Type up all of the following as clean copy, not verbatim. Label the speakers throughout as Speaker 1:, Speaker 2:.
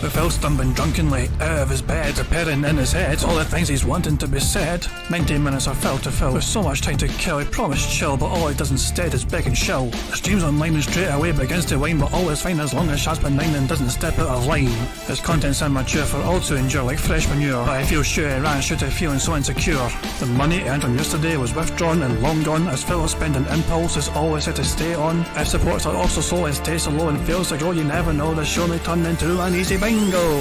Speaker 1: With Phil stumbling drunkenly out of his bed, appearing in his head all the things he's wanting to be said. 19 minutes of Phil to Phil, with so much time to kill. He promised chill, but all he does instead is beg and show. Streams online and straight away begins to whine, but all is fine as long as Shaz benign and doesn't step out of line. His content's immature for all to endure like fresh manure, but I feel sure he ran straight to feeling so insecure. The money earned from yesterday was withdrawn and long gone, as Phil's spending impulse is always set to stay on. If supports are also slow and stays so low and fails to grow, you never know, the show may turn into an easy bingo.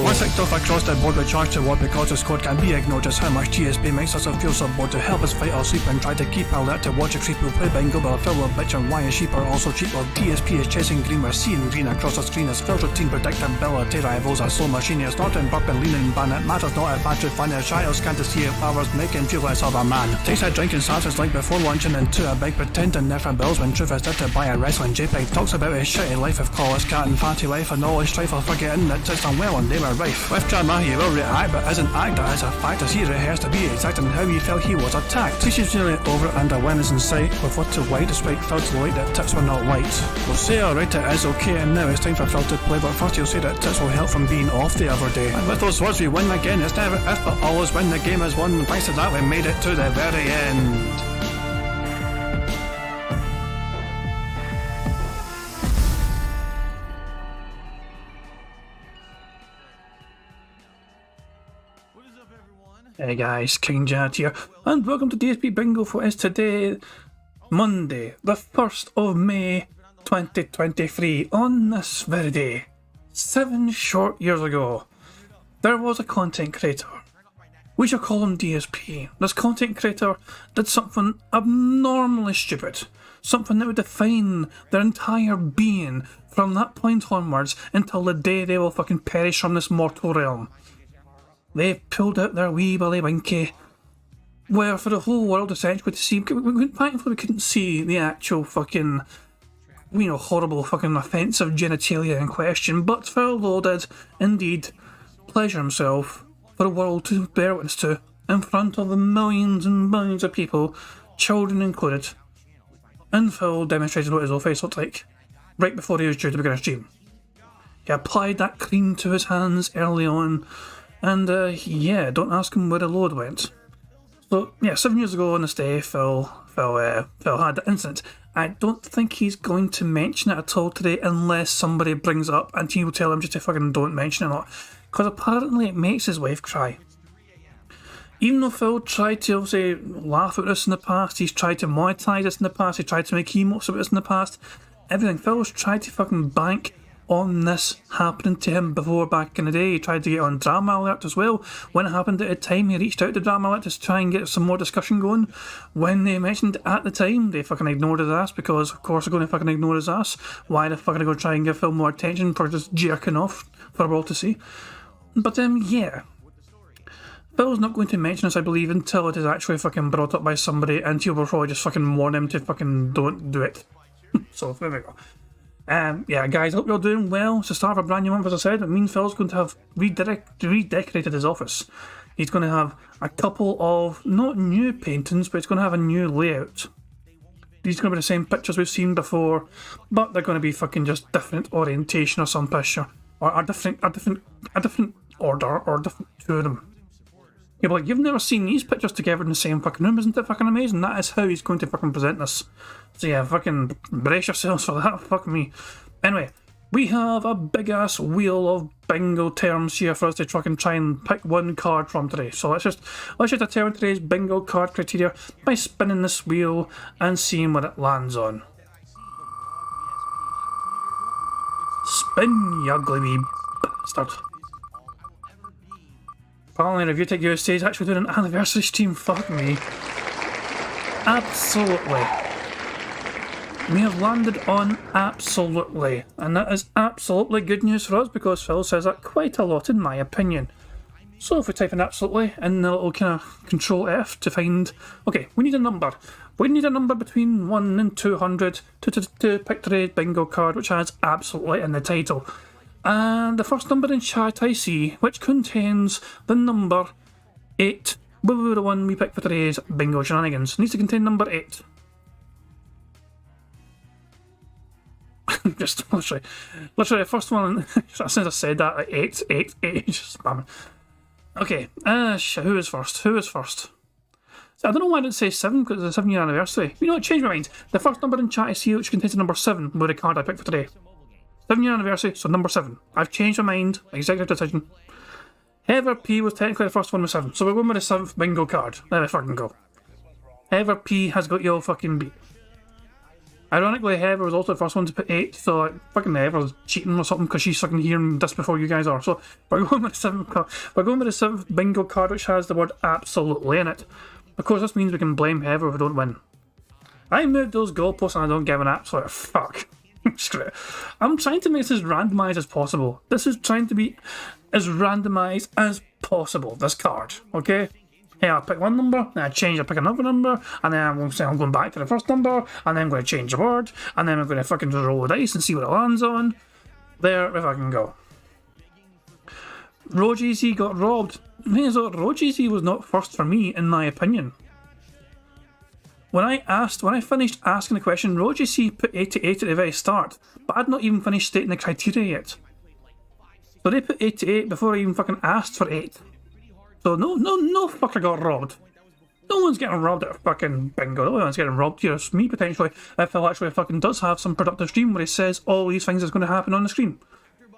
Speaker 1: Once kicked off across the board with charge to what because his code can be ignored, just how much DSP makes us feel so bored. To help us fight or sleep and try to keep alert to watch a creep who play bingo, but Phil will bitch and why his sheep are also cheap. While DSP is chasing green, we're seeing green across the screen as Phil's routine predictability rivals are slow machine. It's not in burp and leaning ban, it matters not if battery fun is child can't see if hours make him feel less of a man. Takes a drink and starts his like before lunching into a big pretending there for bills when truth is there to buy a wrestling JPEG. Talks about his shitty life of call his cat and fatty life and all his strife of forgetting that it's unwell and they were rife. With drama he will react but isn't act, that is a fact as he rehearsed to be exact in how he felt he was attacked. He's nearly over it and a win is in sight, with what to white despite Phil to light that tips were not light. We'll say alright it is okay and now it's time for Phil to play, but first he'll say that tips will help from being off the other day. And with those words we win again, it's never if but always when the game is won, and thanks to that we made it to the very end. Hey guys, King Jad here, and welcome to DSP Bingo for us today, Monday, the 1st of May, 2023. On this very day, 7 short years ago, there was a content creator. We shall call him DSP. This content creator did something abnormally stupid, something that would define their entire being from that point onwards until the day they will fucking perish from this mortal realm. They pulled out their wee billy winky, where for the whole world essentially to see, thankfully we couldn't see the actual fucking, horrible fucking offensive genitalia in question, but Phil did indeed pleasure himself for the world to bear witness to, in front of the millions and millions of people, children included. And Phil demonstrated what his old face looked like, right before he was due to begin a stream. He applied that cream to his hands early on, and don't ask him where the load went. So, 7 years ago on this day, Phil had that incident. I don't think he's going to mention it at all today unless somebody brings it up and he will tell him just to fucking don't mention it or not. Because apparently it makes his wife cry. Even though Phil tried to obviously laugh at this in the past, he's tried to monetize this in the past, he tried to make emotes of this in the past, everything. Phil's tried to fucking bank on this happening to him before back in the day. He tried to get on Drama Alert as well. When it happened at the time, he reached out to Drama Alert to try and get some more discussion going. When they mentioned it at the time, they fucking ignored his ass because, of course, they're going to fucking ignore his ass. Why the fuck are they going to try and give Phil more attention for just jerking off for the world to see? But, Phil's not going to mention this, I believe, until it is actually fucking brought up by somebody, and he'll probably just fucking warn him to fucking don't do it. So, there we go. Guys, I hope you're doing well. It's the start of a brand new month, as I said. It means Phil's going to have redecorated his office. He's going to have a couple of, not new paintings, but he's going to have a new layout. These are going to be the same pictures we've seen before, but they're going to be fucking just different orientation or some picture. Or a different order, or different two of them. You'll be like, you've never seen these pictures together in the same fucking room, isn't it fucking amazing? That is how he's going to fucking present this. So fucking brace yourselves for that, fuck me. Anyway, we have a big ass wheel of bingo terms here for us to try and pick one card from today. So let's just determine today's bingo card criteria by spinning this wheel and seeing what it lands on. Spin, you ugly wee bastard. Apparently Review Tech USA is actually doing an anniversary stream, fuck me. Absolutely. We have landed on absolutely, and that is absolutely good news for us because Phil says that quite a lot in my opinion. So if we type in absolutely in the little kind of control F to find, okay, we need a number. We need a number between 1 and 200 to pick today's bingo card, which has absolutely in the title. And the first number in chat I see, which contains the number 8, will be the one we pick for today's bingo shenanigans. Needs to contain number 8. Just literally, the first one, as soon as I said that, like 8, just spamming. Okay, who is first? So I don't know why I didn't say 7, because it's a 7-year anniversary. You know what, change my mind. The first number in chat is here, which contains the number 7, with the card I picked for today. 7-year anniversary, so number 7. I've changed my mind, executive decision. Heather P was technically the first one with 7, so we're going with the 7th bingo card. There we fucking go. Heather P has got you all fucking beat. Ironically, Heather was also the first one to put 8, so like, fucking Heather's cheating or something because she's fucking hearing this before you guys are. So we're going with the 7th card. We're going with the 7th bingo card, which has the word absolutely in it. Of course, this means we can blame Heather if we don't win. I moved those goalposts and I don't give an absolute fuck. Screw it. I'm trying to make this as randomised as possible. This is trying to be as randomised as possible, this card, okay? Yeah, I pick one number, then I pick another number, and then I'm going back to the first number, and then I'm going to change the word, and then I'm going to fucking just roll the dice and see what it lands on. There we fucking go. RoGZ got robbed. The thing is though, RoGZ was not first for me, in my opinion. When I finished asking the question, RoGZ put 88 at the very start, but I'd not even finished stating the criteria yet. So they put 88 before I even fucking asked for 8. So no fucker got robbed. No one's getting robbed at a fucking bingo. No one's getting robbed here. It's me potentially, if Phil actually fucking does have some productive stream where he says all these things is going to happen on the screen.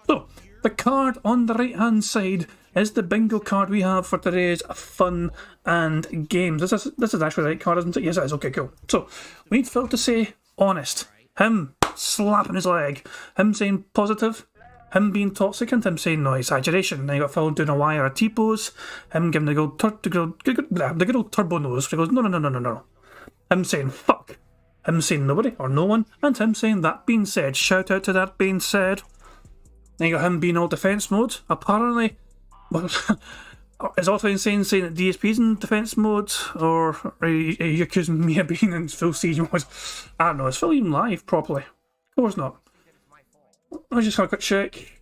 Speaker 1: So, the card on the right hand side is the bingo card we have for today's fun and games. This is actually the right card, isn't it? Yes, it is. Okay, cool. So, we need Phil to say honest. Him slapping his leg. Him saying positive. Him being toxic and him saying no exaggeration. Then you got Phil doing a Y or a T-pose. Him giving the good old turbo nose. He goes, no. Him saying fuck. Him saying nobody or no one. And him saying that being said. Shout out to that being said. Then you got him being all defense mode. Apparently, is also insane saying that DSP's in defense mode, or are you accusing me of being in full siege mode? I don't know, is Phil even live properly? Of course not. I just had a quick check.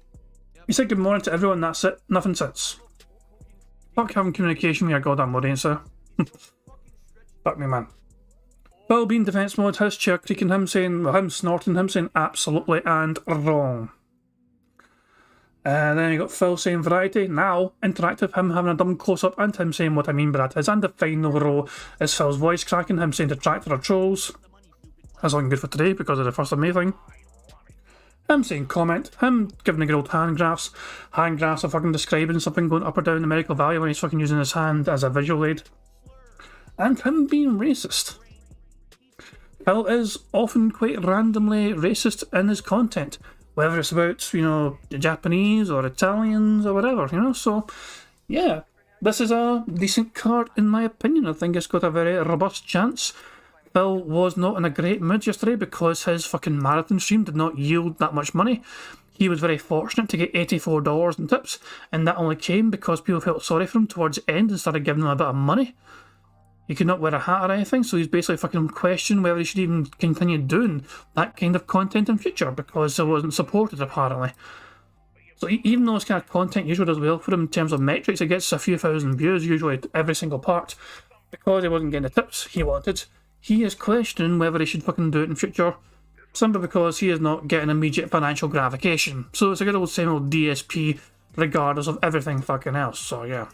Speaker 1: You said good morning to everyone, that's it. Nothing since. Fuck having communication with your goddamn audience, sir. Fuck me, man. Phil being defense mode, his chair creaking, him snorting, him saying absolutely and wrong. And then you got Phil saying variety, now interactive, him having a dumb close-up and him saying what I mean by that is. And the final row is Phil's voice cracking, him saying detractor or trolls. That's looking good for today because of the 1st of May thing. Him saying comment, him giving the good old hand graphs of fucking describing something going up or down numerical value when he's fucking using his hand as a visual aid. And him being racist. Phil is often quite randomly racist in his content. Whether it's about, you know, Japanese or Italians or whatever, you know, so, yeah. This is a decent card in my opinion. I think it's got a very robust chance. Phil was not in a great mood yesterday because his fucking marathon stream did not yield that much money. He was very fortunate to get $84 in tips, and that only came because people felt sorry for him towards the end and started giving him a bit of money. He could not wear a hat or anything, so he's basically fucking questioning whether he should even continue doing that kind of content in future because it wasn't supported apparently. So even though this kind of content usually does well for him in terms of metrics, it gets a few thousand views usually every single part. Because he wasn't getting the tips he wanted, he is questioning whether he should fucking do it in future, simply because he is not getting immediate financial gratification. So it's a good old same old DSP regardless of everything fucking else, so yeah.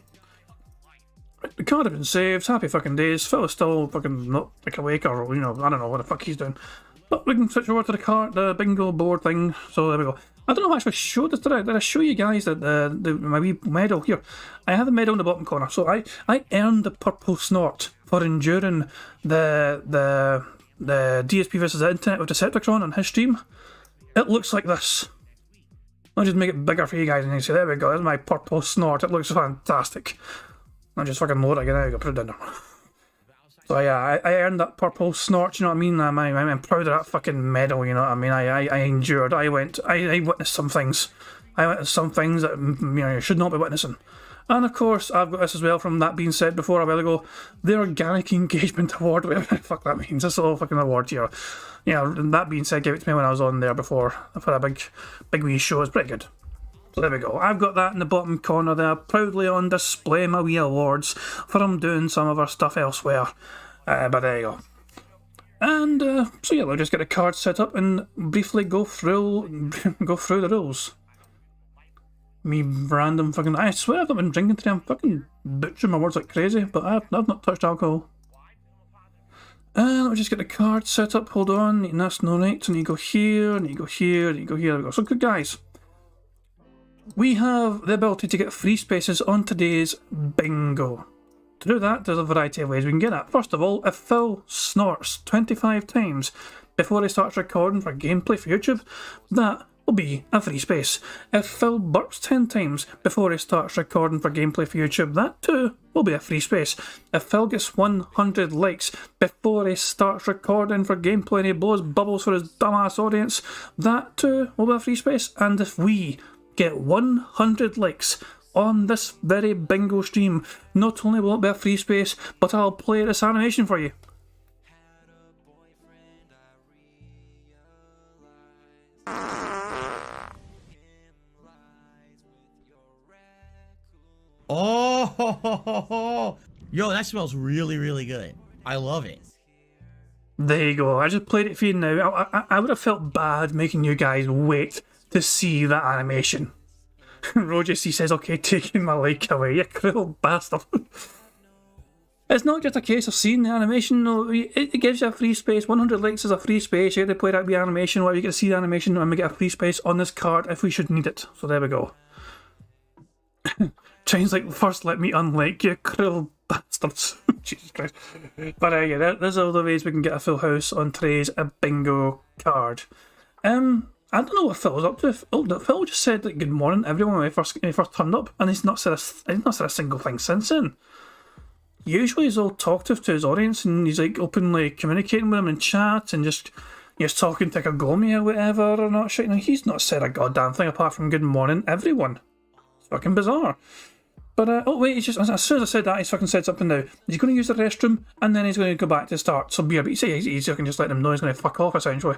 Speaker 1: The card has been saved, happy fucking days. Phil is still fucking not like awake or, you know, I don't know what the fuck he's doing. But we can switch over to the bingo board thing, so there we go. I don't know if I actually showed this, did I show you guys that my wee medal here? I have the medal in the bottom corner, so I earned the purple snort for enduring the DSP versus the Internet with Decepticon on his stream. It looks like this. I'll just make it bigger for you guys and you see, there we go, there's my purple snort, it looks fantastic. I'll just fucking load it again, there you go, put it down there. So yeah, I earned that purple snort, you know what I mean? I'm proud of that fucking medal, you know what I mean? I endured, I witnessed some things. I witnessed some things that, you know, you should not be witnessing. And of course, I've got this as well from that being said before a while ago, the Organic Engagement Award, whatever the fuck that means, this little fucking award here. Yeah, that being said, gave it to me when I was on there before for a big wee show, it's pretty good. So there we go, I've got that in the bottom corner there, proudly on display my wee awards for him doing some of our stuff elsewhere. But there you go. And so yeah, we'll just get the card set up and briefly go through the rules. Me random fucking. I swear I've not been drinking today. I'm fucking butchering my words like crazy, but I've not touched alcohol. Let me just get the card set up. Hold on, and that's no right. And you go here, and you go here, and you go here. There we go. So good guys. We have the ability to get free spaces on today's bingo. To do that, there's a variety of ways we can get that. First of all, if Phil snorts 25 times before he starts recording for gameplay for YouTube, that will be a free space. If Phil burps 10 times before he starts recording for gameplay for YouTube, that too will be a free space. If Phil gets 100 likes before he starts recording for gameplay and he blows bubbles for his dumbass audience, that too will be a free space. And if we get 100 likes on this very bingo stream, not only will it be a free space, but I'll play this animation for you.
Speaker 2: Oh, yo, that smells really, really good. I love it.
Speaker 1: There you go. I just played it for you now. I would have felt bad making you guys wait to see that animation. Roger C says, okay, taking my like away, you cruel bastard. It's not just a case of seeing the animation, no, it gives you a free space. 100 likes is a free space. You get to play that wee animation, or you get to see the animation, and we get a free space on this card if we should need it. So there we go. Train's like, first let me unlike you, cruel bastards. Jesus Christ. But yeah, there's all the ways we can get a full house on today's bingo card. I don't know what Phil was up to. Phil just said like good morning everyone when he first turned up, and he's not said a single thing since then. Usually he's all talkative to his audience, and he's like openly communicating with them in chat and just talking to Kagome or whatever or not shit. He's not said a goddamn thing apart from good morning everyone. It's fucking bizarre. But oh wait, he's just as soon as I said that, he's fucking said something now. He's going to use the restroom and then he's going to go back to the start. So yeah, but he's fucking just letting them know he's going to fuck off essentially.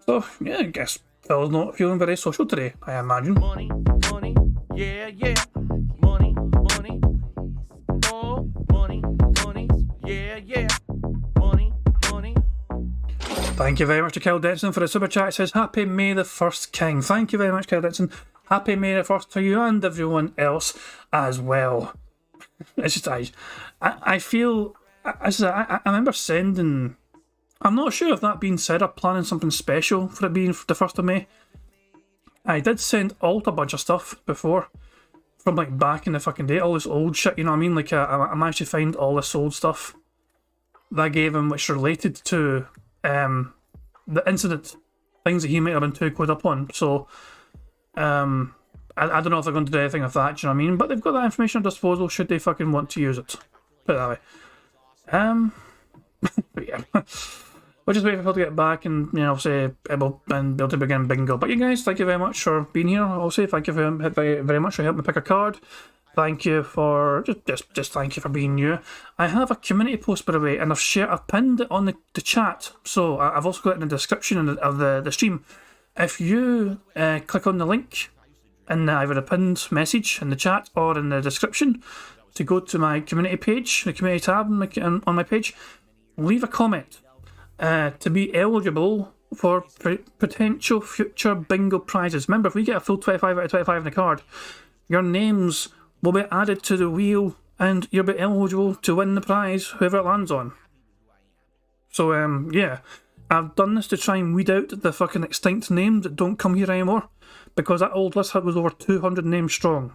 Speaker 1: So yeah, I guess Phil's not feeling very social today, I imagine.
Speaker 3: Money, money, yeah, yeah. Money, money, oh, money, money, yeah, yeah. Money, money.
Speaker 1: Thank you very much to Kyle Denson for the super chat. It says, Happy May the 1st King. Thank you very much, Kyle Denson. Happy May the 1st to you and everyone else as well. It's just, I feel, I remember sending, I'm not sure if that being said, I'm planning something special for it being the 1st of May. I did send Alt a bunch of stuff before, from like back in the fucking day, all this old shit, you know what I mean? Like I managed to find all this old stuff that I gave him which related to the incident, things that he might have been too caught up on. So I don't know if they're going to do anything with that, do you know what I mean? But they've got that information at disposal should they fucking want to use it. Put it that way. But yeah. We'll just wait for people to get back and, say, able to begin bingo. But you guys, thank you very much for being here. Also, thank you very much for helping me pick a card. Thank you for, just thank you for being you. I have a community post, by the way, and I've pinned it on the chat. So I've also got it in the description of the stream. If you click on the link in either the pinned message in the chat or in the description to go to my community page, the community tab on my page, leave a comment. To be eligible for potential future bingo prizes. Remember, if we get a full 25 out of 25 in the card, your names will be added to the wheel and you'll be eligible to win the prize, whoever it lands on. So, yeah, I've done this to try and weed out the fucking extinct names that don't come here anymore, because that old list was over 200 names strong.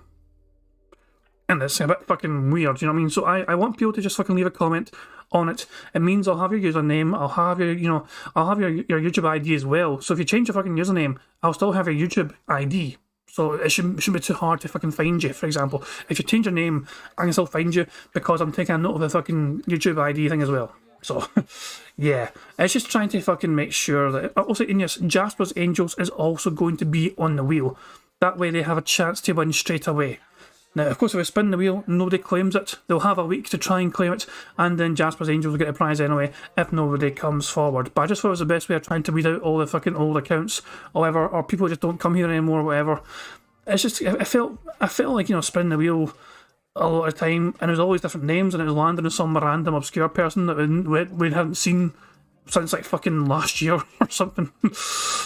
Speaker 1: And it's a bit fucking weird, you know what I mean? So I want people to just fucking leave a comment on it. It means I'll have your username, I'll have your, I'll have your YouTube ID as well. So if you change your fucking username, I'll still have your YouTube ID. So it shouldn't be too hard to fucking find you, for example. If you change your name, I can still find you because I'm taking a note of the fucking YouTube ID thing as well. So, yeah. It's just trying to fucking make sure that... Also, in yes, Jasper's Angels is also going to be on the wheel. That way they have a chance to win straight away. Now, of course, if we spin the wheel, nobody claims it. They'll have a week to try and claim it, and then Jasper's Angels will get a prize anyway if nobody comes forward. But I just thought it was the best way of trying to weed out all the fucking old accounts, or people just don't come here anymore, or whatever. It's just, I felt like, spinning the wheel a lot of time, and it was always different names, and it was landing on some random obscure person that we hadn't seen since like fucking last year or something.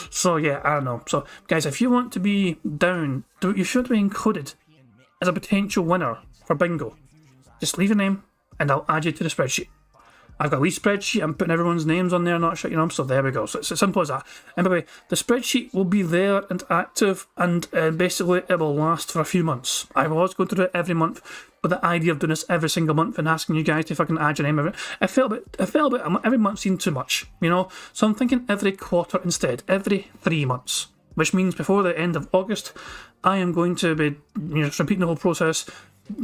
Speaker 1: So yeah, I don't know. So guys, if you want to be down, you should be included as a potential winner for bingo. Just leave your name and I'll add you to the spreadsheet. I've got a wee spreadsheet, I'm putting everyone's names on there, not shit, so there we go. So it's as simple as that. And by the way, the spreadsheet will be there and active, and basically it will last for a few months. I was going to do it every month, but the idea of doing this every single month and asking you guys to fucking add your name, I felt a bit, every month seemed too much, So I'm thinking every quarter instead, every 3 months. Which means before the end of August, I am going to be just repeating the whole process.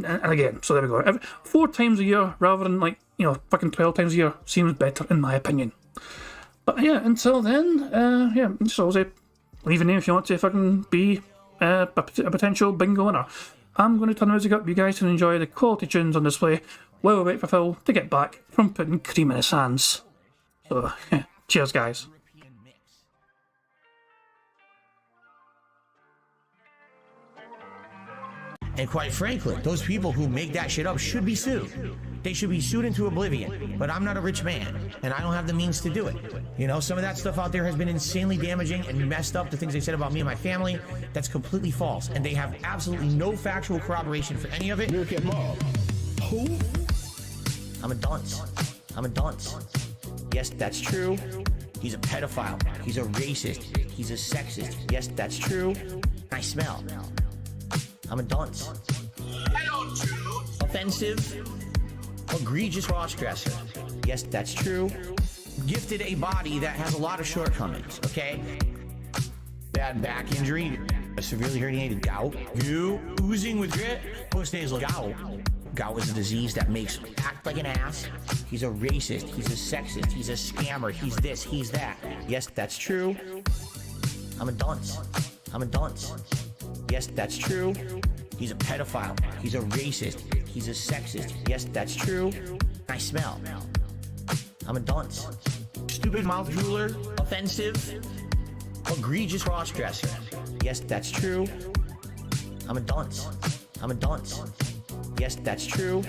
Speaker 1: And again, so there we go. 4 times a year rather than fucking 12 times a year seems better in my opinion. But yeah, until then, just always leave a name if you want to fucking be a potential bingo winner. I'm going to turn the music up. You guys can enjoy the quality tunes on display while we wait for Phil to get back from putting cream in his hands. So, cheers, guys.
Speaker 2: And quite frankly, those people who make that shit up should be sued. They should be sued into oblivion. But I'm not a rich man, and I don't have the means to do it. Some of that stuff out there has been insanely damaging and messed up. The things they said about me and my family, that's completely false. And they have absolutely no factual corroboration for any of it.
Speaker 4: Look at Mom. Who?
Speaker 2: I'm a dunce. I'm a dunce. Yes, that's true. He's a pedophile. He's a racist. He's a sexist. Yes, that's true. I smell. I'm a dunce. Offensive. Egregious cross-dresser. Yes, that's true. Gifted a body that has a lot of shortcomings, okay? Bad back injury. A severely herniated gout. You oozing with grit. Postnasal gout. Gout is a disease that makes you act like an ass. He's a racist. He's a sexist. He's a scammer. He's this. He's that. Yes, that's true. I'm a dunce. I'm a dunce. Yes, that's true. He's a pedophile. He's a racist. He's a sexist. Yes, that's true. I smell. I'm a dunce. Stupid mouth drooler. Offensive. Egregious cross-dresser. Yes, that's true. I'm a dunce. I'm a dunce. Yes, that's true.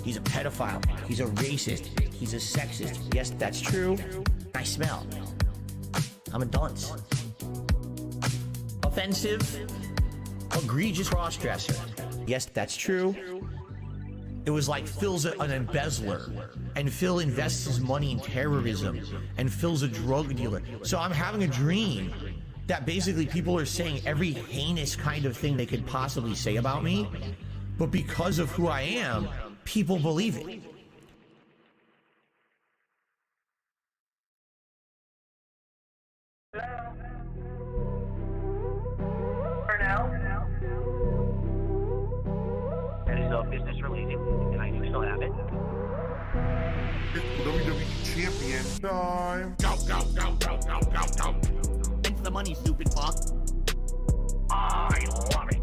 Speaker 2: He's a pedophile. He's a racist. He's a sexist. Yes, that's true. I smell. I'm a dunce. Offensive. Egregious cross-dresser. Yes, that's true. It was like Phil's an embezzler, and Phil invests his money in terrorism, and Phil's a drug dealer. So I'm having a dream that basically people are saying every heinous kind of thing they could possibly say about me, but because of who I am, people believe it.
Speaker 5: That is business related, and I do still have it.
Speaker 4: It's WWE champion time.
Speaker 2: Go, go, go, go, go, go, go. Thanks for the money, stupid fuck.
Speaker 5: I love it.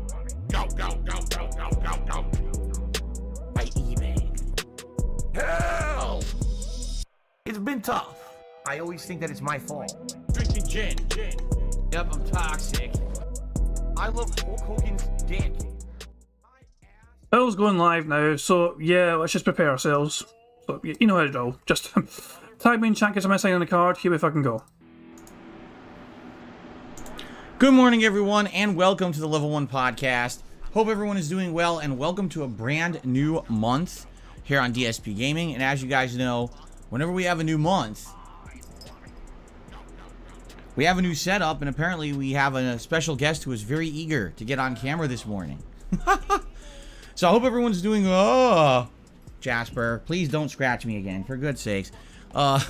Speaker 2: Go, go, go, go, go, go, go. By eBay. Hell! It's been tough. I always think that it's my fault. Drinking gin. Yep, I'm toxic. I love Hulk Hogan's dick.
Speaker 1: Phil's going live now, so yeah, let's just prepare ourselves. So you know how to do. Just tag me in chat, get my sign on the card, here we fucking go.
Speaker 6: Good morning, everyone, and welcome to the Level 1 Podcast. Hope everyone is doing well, and welcome to a brand new month here on DSP Gaming. And as you guys know, whenever we have a new month, we have a new setup, and apparently we have a special guest who is very eager to get on camera this morning. So I hope everyone's doing... Jasper, please don't scratch me again, for good's sakes. Hope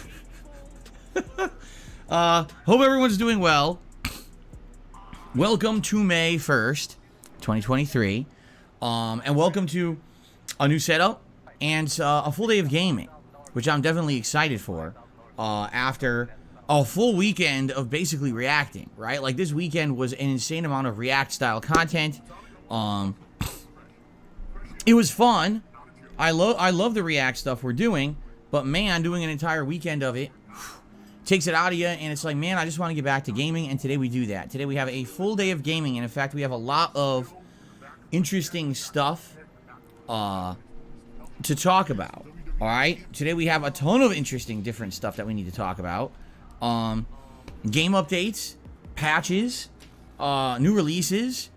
Speaker 6: everyone's doing well. Welcome to May 1st, 2023. And welcome to a new setup and a full day of gaming, which I'm definitely excited for after a full weekend of basically reacting, right? Like, this weekend was an insane amount of React-style content. It was fun. I love the React stuff we're doing, but man, doing an entire weekend of it takes it out of you, and it's like, man, I just want to get back to gaming, and today we do that. Today we have a full day of gaming, and in fact, we have a lot of interesting stuff to talk about. All right, today we have a ton of interesting different stuff that we need to talk about. Game updates, patches, new releases,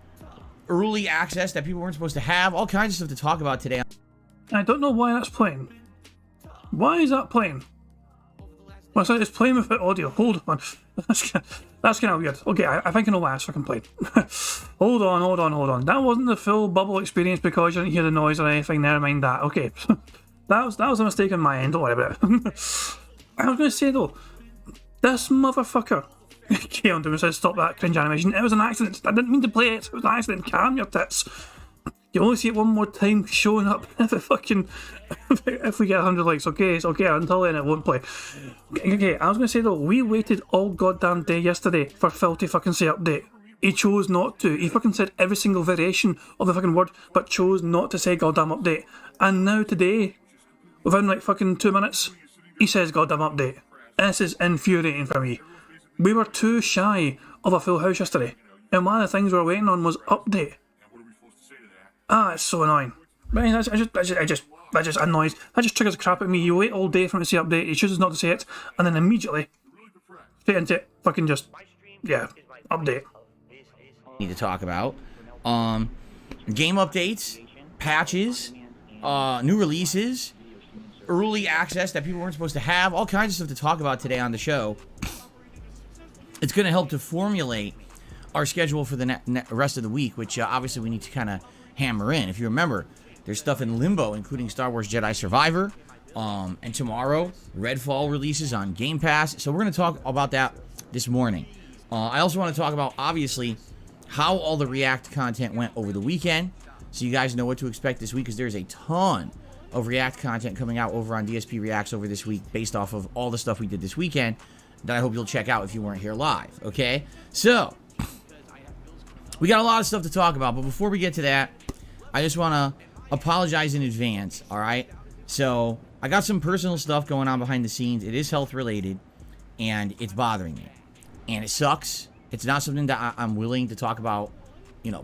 Speaker 6: early access that people weren't supposed to have, all kinds of stuff to talk about today.
Speaker 1: I don't know why that's playing. Why is that playing? Well, it's playing without audio. Hold on. That's kind of weird. Okay, I think I know why it's fucking playing. Hold on. That wasn't the full bubble experience because you didn't hear the noise or anything. Never mind that. Okay. that was a mistake on my end. Don't worry about it. I was going to say though, this motherfucker. Keon said stop that cringe animation. It was an accident. I didn't mean to play it. It was an accident. Calm your tits. You only see it one more time showing up if we get 100 likes. Okay, it's okay. Until then, it won't play. Okay, I was gonna say though, we waited all goddamn day yesterday for Phil to fucking say update. He chose not to. He fucking said every single variation of the fucking word, but chose not to say goddamn update. And now today, within like fucking 2 minutes, he says goddamn update. This is infuriating for me. We were too shy of a full house yesterday, and one of the things we were waiting on was update. It's so annoying. But it just annoys. That just triggers the crap at me. You wait all day for him to say update. He chooses not to say it, and then immediately straight into it. Fucking just update.
Speaker 6: Need to talk about game updates, patches, new releases, early access that people weren't supposed to have, all kinds of stuff to talk about today on the show. It's going to help to formulate our schedule for the rest of the week, which obviously we need to kind of hammer in. If you remember, there's stuff in limbo, including Star Wars Jedi Survivor, and tomorrow Redfall releases on Game Pass. So we're going to talk about that this morning. I also want to talk about, obviously, how all the React content went over the weekend, so you guys know what to expect this week, because there's a ton of React content coming out over on DSP Reacts over this week based off of all the stuff we did this weekend that I hope you'll check out if you weren't here live, okay? So, we got a lot of stuff to talk about, but before we get to that, I just want to apologize in advance, all right? So, I got some personal stuff going on behind the scenes. It is health-related, and it's bothering me. And it sucks. It's not something that I'm willing to talk about,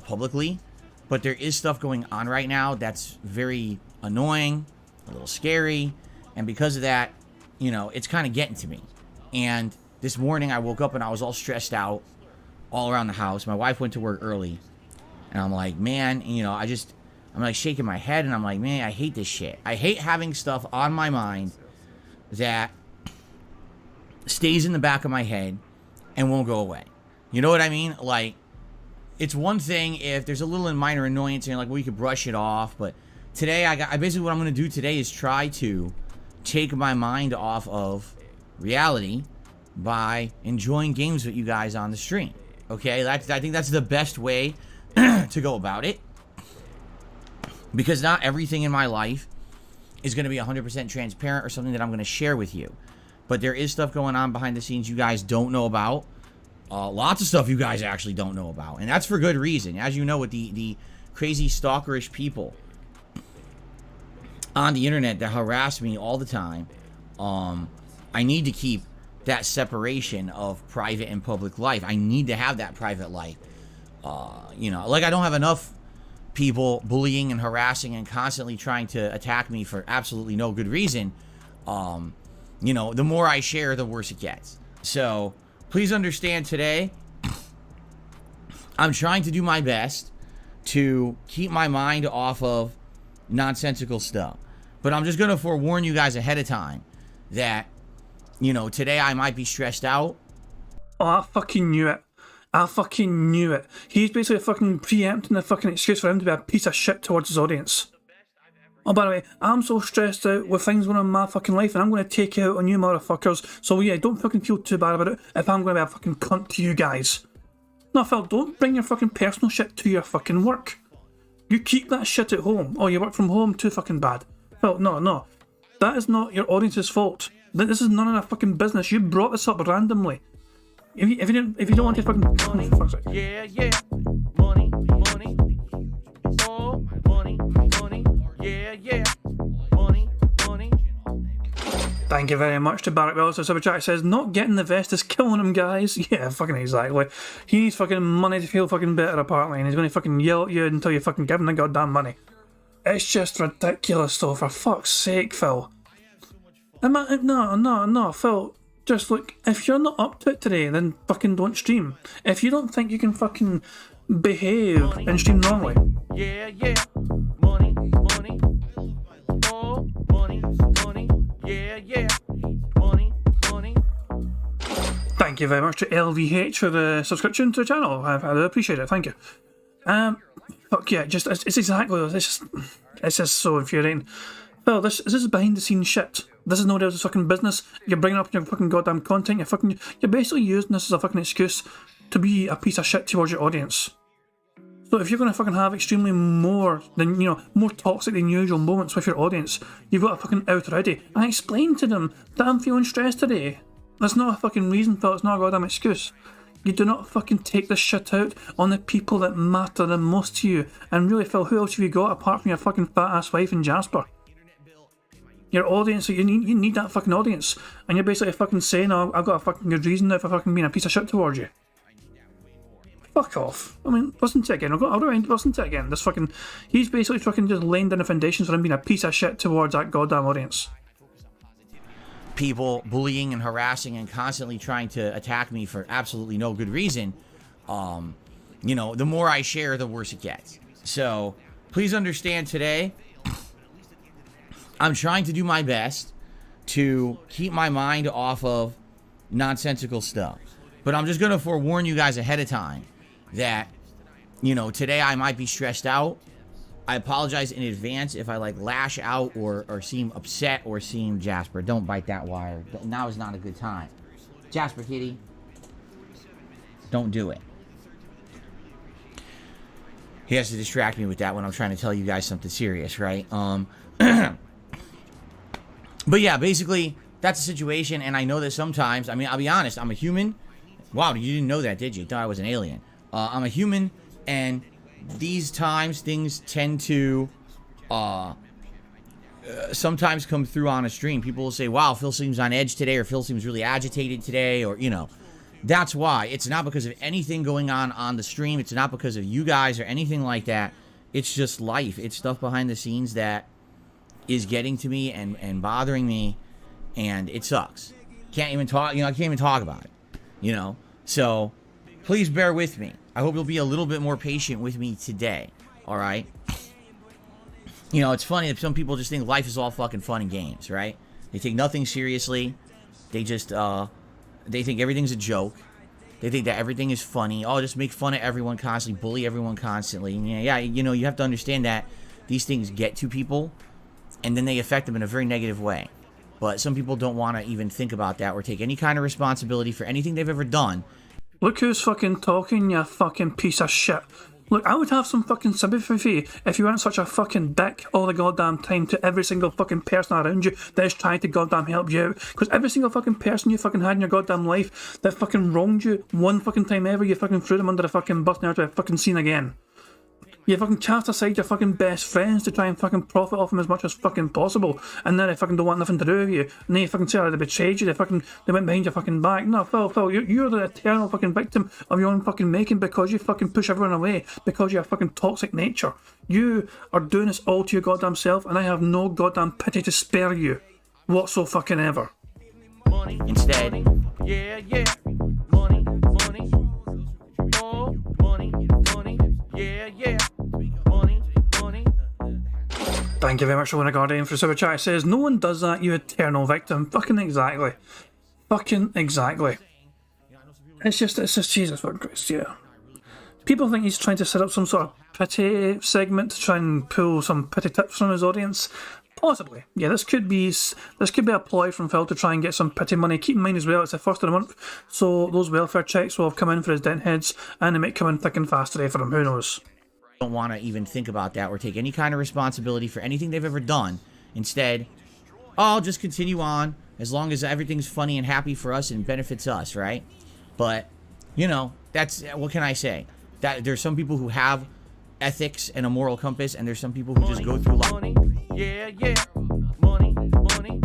Speaker 6: publicly, but there is stuff going on right now that's very annoying, a little scary, and because of that, it's kind of getting to me. And this morning I woke up and I was all stressed out all around the house. My wife went to work early, and I'm like, man, I'm like shaking my head, and I'm like, man, I hate this shit. I hate having stuff on my mind that stays in the back of my head and won't go away. You know what I mean? Like, it's one thing if there's a little minor annoyance and you're like, well, you could brush it off, but today I basically what I'm going to do today is try to take my mind off of reality by enjoying games with you guys on the stream. Okay, I think that's the best way to go about it, because not everything in my life is going to be 100% transparent or something that I'm going to share with you, but there is stuff going on behind the scenes you guys don't know about. Lots of stuff you guys actually don't know about, and that's for good reason. As you know, with the crazy stalkerish people on the internet that harass me all the time, I need to keep that separation of private and public life. I need to have that private life. Like I don't have enough people bullying and harassing and constantly trying to attack me for absolutely no good reason. The more I share, the worse it gets. So please understand today, I'm trying to do my best to keep my mind off of nonsensical stuff. But I'm just going to forewarn you guys ahead of time that, today I might be stressed out.
Speaker 1: Oh, I fucking knew it. He's basically fucking preempting the fucking excuse for him to be a piece of shit towards his audience. Oh, by the way, I'm so stressed out with things going on in my fucking life, and I'm going to take it out on you motherfuckers. So yeah, don't fucking feel too bad about it if I'm going to be a fucking cunt to you guys. No, Phil, don't bring your fucking personal shit to your fucking work. You keep that shit at home. Oh, you work from home, too fucking bad. Phil, no. That is not your audience's fault. This is none of their fucking business. You brought this up randomly. If you don't want to fucking...
Speaker 3: Yeah. Money. Oh, money. Yeah. Money.
Speaker 1: Thank you very much to Barrett Wells. The super chat says, not getting the vest is killing him, guys. Yeah, fucking exactly. He needs fucking money to feel fucking better, apparently, and he's going to fucking yell at you until you fucking give him the goddamn money. It's just ridiculous, though, for fuck's sake, Phil. No, Phil. Just look, if you're not up to it today, then fucking don't stream. If you don't think you can fucking behave and stream normally.
Speaker 3: Yeah, yeah. Money, money. Oh, money, money. Yeah, yeah. Money, money.
Speaker 1: Thank you very much to LVH for the subscription to the channel. I do appreciate it. Thank you. Fuck yeah, just it's exactly it's just so infuriating. Phil, this is behind the scenes shit. This is nobody else's fucking business. You're bringing up your fucking goddamn content. You're basically using this as a fucking excuse to be a piece of shit towards your audience. So if you're gonna fucking have extremely more toxic than usual moments with your audience, you've got to fucking out already. I explained to them that I'm feeling stressed today. That's not a fucking reason, Phil. It's not a goddamn excuse. You do not fucking take this shit out on the people that matter the most to you. And really, Phil, who else have you got apart from your fucking fat ass wife and Jasper? Your audience, you need that fucking audience. And you're basically fucking saying, oh, I've got a fucking good reason now for fucking being a piece of shit towards you. Fuck off. I mean, listen to it again. I'll rewind, listen to it again. He's basically fucking just laying down the foundations for him being a piece of shit towards that goddamn audience.
Speaker 6: People bullying and harassing and constantly trying to attack me for absolutely no good reason. The more I share, the worse it gets. So, please understand today, I'm trying to do my best to keep my mind off of nonsensical stuff. But I'm just going to forewarn you guys ahead of time that, today I might be stressed out. I apologize in advance if I lash out or seem upset or seem Jasper. Don't bite that wire. Now is not a good time. Jasper, kitty. Don't do it. He has to distract me with that when I'm trying to tell you guys something serious, right? But yeah, basically, that's the situation, and I know that sometimes, I mean, I'll be honest, I'm a human. Wow, you didn't know that, did you? Thought I was an alien. I'm a human, and these times, things tend to sometimes come through on a stream. People will say, wow, Phil seems on edge today, or Phil seems really agitated today, or, That's why. It's not because of anything going on the stream. It's not because of you guys or anything like that. It's just life. It's stuff behind the scenes that is getting to me and bothering me, and it sucks. Can't even talk, I can't even talk about it, So, please bear with me. I hope you'll be a little bit more patient with me today, alright? It's funny that some people just think life is all fucking fun and games, right? They take nothing seriously. They just, they think everything's a joke. They think that everything is funny. Oh, just make fun of everyone constantly, bully everyone constantly. Yeah, you have to understand that these things get to people, and then they affect them in a very negative way. But some people don't want to even think about that or take any kind of responsibility for anything they've ever done.
Speaker 1: Look who's fucking talking, you fucking piece of shit. Look, I would have some fucking sympathy for you if you weren't such a fucking dick all the goddamn time to every single fucking person around you that is trying to goddamn help you out. Because every single fucking person you fucking had in your goddamn life that fucking wronged you one fucking time ever, you fucking threw them under the fucking bus and never to be fucking seen again. You fucking cast aside your fucking best friends to try and fucking profit off them as much as fucking possible, and then they fucking don't want nothing to do with you, and then you fucking say, oh, they betrayed you, they went behind your fucking back. No, Phil, you're the eternal fucking victim of your own fucking making because you fucking push everyone away, because you're a fucking toxic nature. You are doing this all to your goddamn self, and I have no goddamn pity to spare you, whatso fucking ever.
Speaker 3: Money,
Speaker 6: Instead,
Speaker 3: money, yeah, yeah. Money, money. Oh, money, money. Yeah, yeah. Money, money.
Speaker 1: Thank you very much, Luna Guardian, for super chat. It says, no one does that, you eternal victim. Fucking exactly. Fucking exactly. It's just Jesus fucking Christ, yeah. People think he's trying to set up some sort of pity segment to try and pull some pity tips from his audience. Possibly. Yeah, this could be a ploy from Phil to try and get some pity money. Keep in mind as well, it's the first of the month, so those welfare checks will have come in for his dent heads, and they might come in thick and fast today for him, who knows.
Speaker 6: don't want to even think about that or take any kind of responsibility for anything they've ever done. Instead, I'll just continue on as long as everything's funny and happy for us and benefits us, right? But, that's, what can I say? That there's some people who have ethics and a moral compass, and there's some people who just go through life.
Speaker 3: Money, yeah, yeah. Money, money.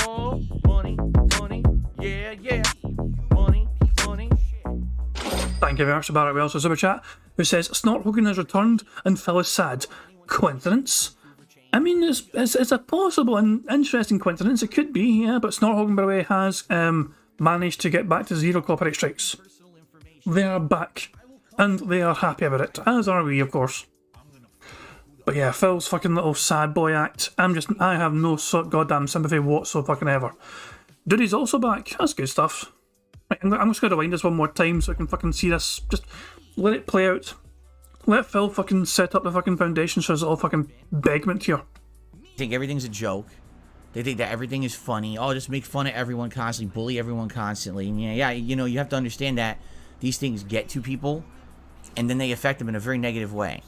Speaker 3: Oh, money, money. Yeah, yeah. Money, money.
Speaker 1: Thank you very much, Barrett Wells, for super chat, who says, Snort Hogan has returned and Phil is sad. Coincidence? I mean, it's a possible and interesting coincidence. It could be, yeah, but Snorthogan, by the way, has managed to get back to 0 copyright strikes. They are back, and they are happy about it, as are we, of course. But yeah, Phil's fucking little sad boy act. I have no goddamn sympathy whatsoever. Duty's also back. That's good stuff. Right, I'm just going to rewind this one more time so I can fucking see this. Just let it play out. Let Phil fucking set up the fucking foundation so it's all fucking begment here.
Speaker 6: They think everything's a joke. They think that everything is funny. Oh, just make fun of everyone constantly, bully everyone constantly. And yeah, you know, you have to understand that these things get to people and then they affect them in a very negative way.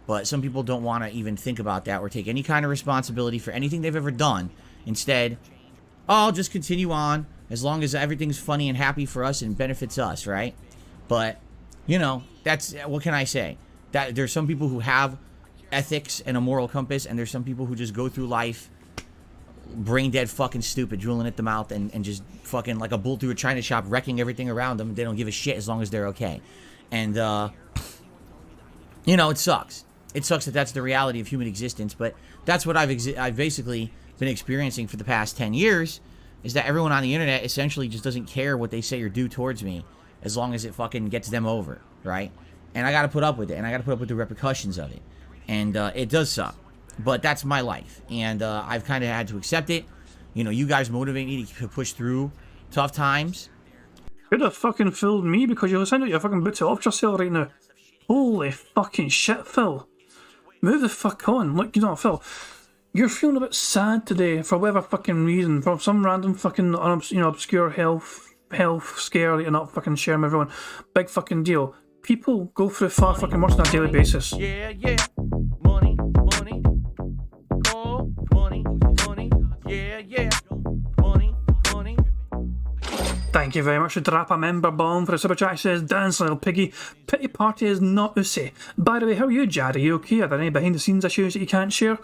Speaker 6: But some people don't want to even think about that or take any kind of responsibility for anything they've ever done. Instead, oh, I'll just continue on as long as everything's funny and happy for us and benefits us, right? But, you know, that's, what can I say? That there's some people who have ethics and a moral compass, and there's some people who just go through life brain dead fucking stupid, drooling at the mouth and just fucking like a bull through a china shop, wrecking everything around them. They don't give a shit as long as they're okay. And, you know, it sucks. It sucks that that's the reality of human existence, but that's what I've basically been experiencing for the past 10 years, is that everyone on the internet essentially just doesn't care what they say or do towards me as long as it fucking gets them over, right? And I gotta put up with it, and I gotta put up with the repercussions of it. And it does suck, but that's my life, and I've kind of had to accept it. You know, you guys motivate me to push through tough times.
Speaker 1: Could have fucking fooled me because you'll send out your fucking boots off yourself right now. Holy fucking shit, Phil. Move the fuck on. Look, you know, Phil, you're feeling a bit sad today for whatever fucking reason, for some random fucking, obscure health scare that you're not fucking sharing with everyone. Big fucking deal. People go through far fucking worse on a daily basis.
Speaker 3: Yeah, yeah. Money, money. Oh, money, money. Yeah, yeah. Money, money.
Speaker 1: Thank you very much to Drapa Member Bomb for a super chat. He says, dance little piggy. Pity party is not ussy. By the way, how are you, Jad? Are you okay? Are there any behind the scenes issues that you can't share?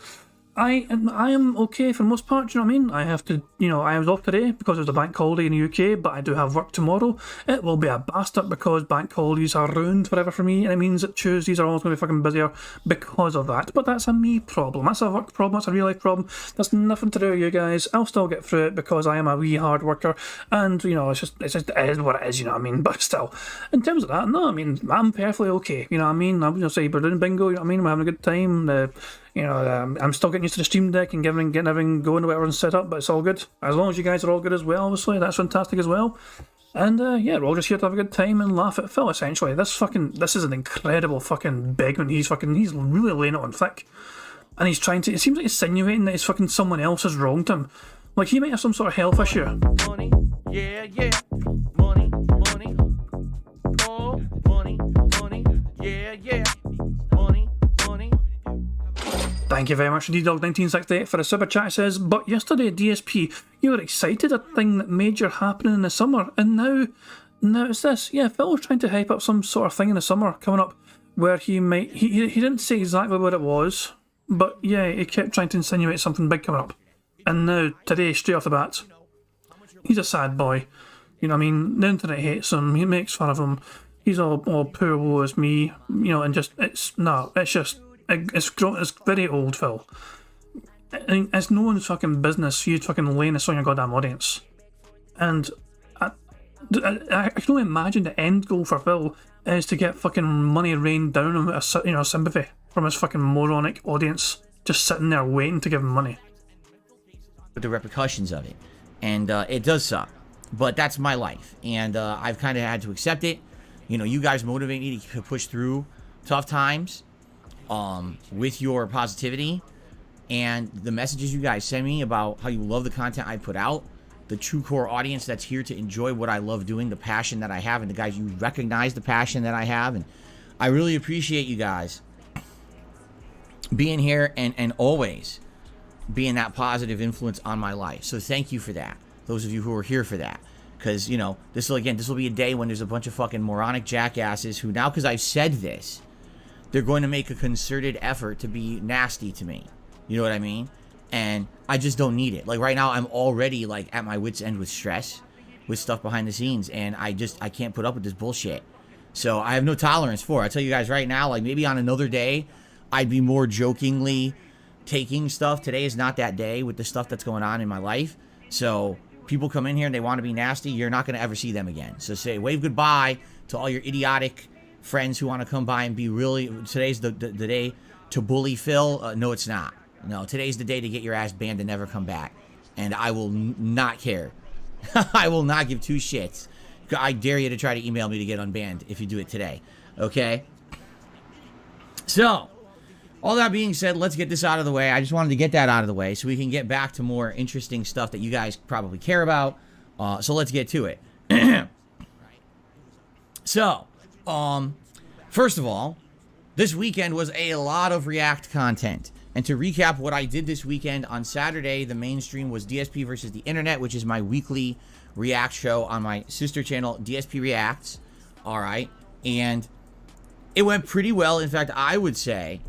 Speaker 1: I am okay for the most part, do you know what I mean? I have to, I was off today because it was a bank holiday in the UK, but I do have work tomorrow. It will be a bastard because bank holidays are ruined forever for me, and it means that Tuesdays are always going to be fucking busier because of that. But that's a me problem. That's a work problem. That's a real life problem. That's nothing to do with you guys. I'll still get through it because I am a wee hard worker, and, it is what it is, you know what I mean? But still, in terms of that, no, I mean, I'm perfectly okay, you know what I mean? I'm going to say, we're doing bingo, you know what I mean? We're having a good time. I'm still getting used to the Stream Deck and getting everything going to whatever and set up, but it's all good. As long as you guys are all good as well, obviously, that's fantastic as well. And we're all just here to have a good time and laugh at Phil, essentially. This is an incredible fucking begman. He's really laying it on thick. And he's trying to, it seems like he's insinuating that it's fucking someone else has wronged him. Like, he might have some sort of health issue.
Speaker 3: Money, yeah, yeah. Money, money. Oh, money, money. Yeah, yeah. Money, money.
Speaker 1: Thank you very much, DDog1968, for a super chat. It says, but yesterday, DSP, you were excited at a thing that major happening in the summer, and now it's this. Yeah, Phil was trying to hype up some sort of thing in the summer coming up where he didn't say exactly what it was, but yeah, he kept trying to insinuate something big coming up. And now, today, straight off the bat, he's a sad boy. You know what I mean? The internet hates him, he makes fun of him, he's all poor woe is me, and just, it's very old, Phil. It's no one's fucking business you fucking laying this on your goddamn audience. And I can only imagine the end goal for Phil is to get fucking money rained down on him, sympathy from his fucking moronic audience just sitting there waiting to give him money.
Speaker 6: With the repercussions of it. And it does suck. But that's my life. And I've kind of had to accept it. You guys motivate me to push through tough times. With your positivity and the messages you guys send me about how you love the content I put out, the true core audience that's here to enjoy what I love doing, the passion that I have, and the guys, you recognize the passion that I have, and I really appreciate you guys being here and always being that positive influence on my life. So thank you for that, those of you who are here for that, because this will be a day when there's a bunch of fucking moronic jackasses who, now because I've said this, they're going to make a concerted effort to be nasty to me. You know what I mean? And I just don't need it. Like, right now, I'm already, like, at my wit's end with stress, with stuff behind the scenes, and I can't put up with this bullshit. So I have no tolerance for it. I tell you guys right now, like, maybe on another day, I'd be more jokingly taking stuff. Today is not that day with the stuff that's going on in my life. So people come in here and they want to be nasty. You're not going to ever see them again. So say wave goodbye to all your idiotic friends who want to come by and be really. Today's the day to bully Phil. No, it's not. No, today's the day to get your ass banned and never come back. And I will not care. I will not give two shits. I dare you to try to email me to get unbanned if you do it today. Okay? So, all that being said, let's get this out of the way. I just wanted to get that out of the way so we can get back to more interesting stuff that you guys probably care about. So let's get to it. So, first of all, this weekend was a lot of React content. And to recap what I did this weekend, on Saturday, the main stream was DSP versus the Internet, which is my weekly React show on my sister channel, DSP Reacts. All right. And it went pretty well. In fact, I would say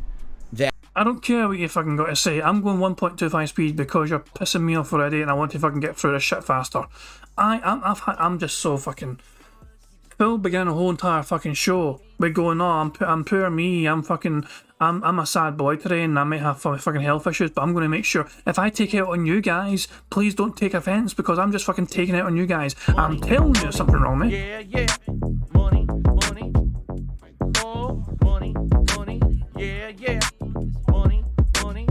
Speaker 6: that...
Speaker 1: I don't care what you fucking got to say. I'm going 1.25 speed because you're pissing me off already and I want to fucking get through this shit faster. I'm just so fucking... Phil began a whole entire fucking show by going, oh, I'm poor me, I'm a sad boy today and I might have fucking health issues, but I'm going to make sure if I take it out on you guys, please don't take offense because I'm just fucking taking it on you guys. I'm telling you there's something wrong, mate.
Speaker 3: Yeah, yeah. Money, money. Oh, money, money. Yeah, yeah. Money, money.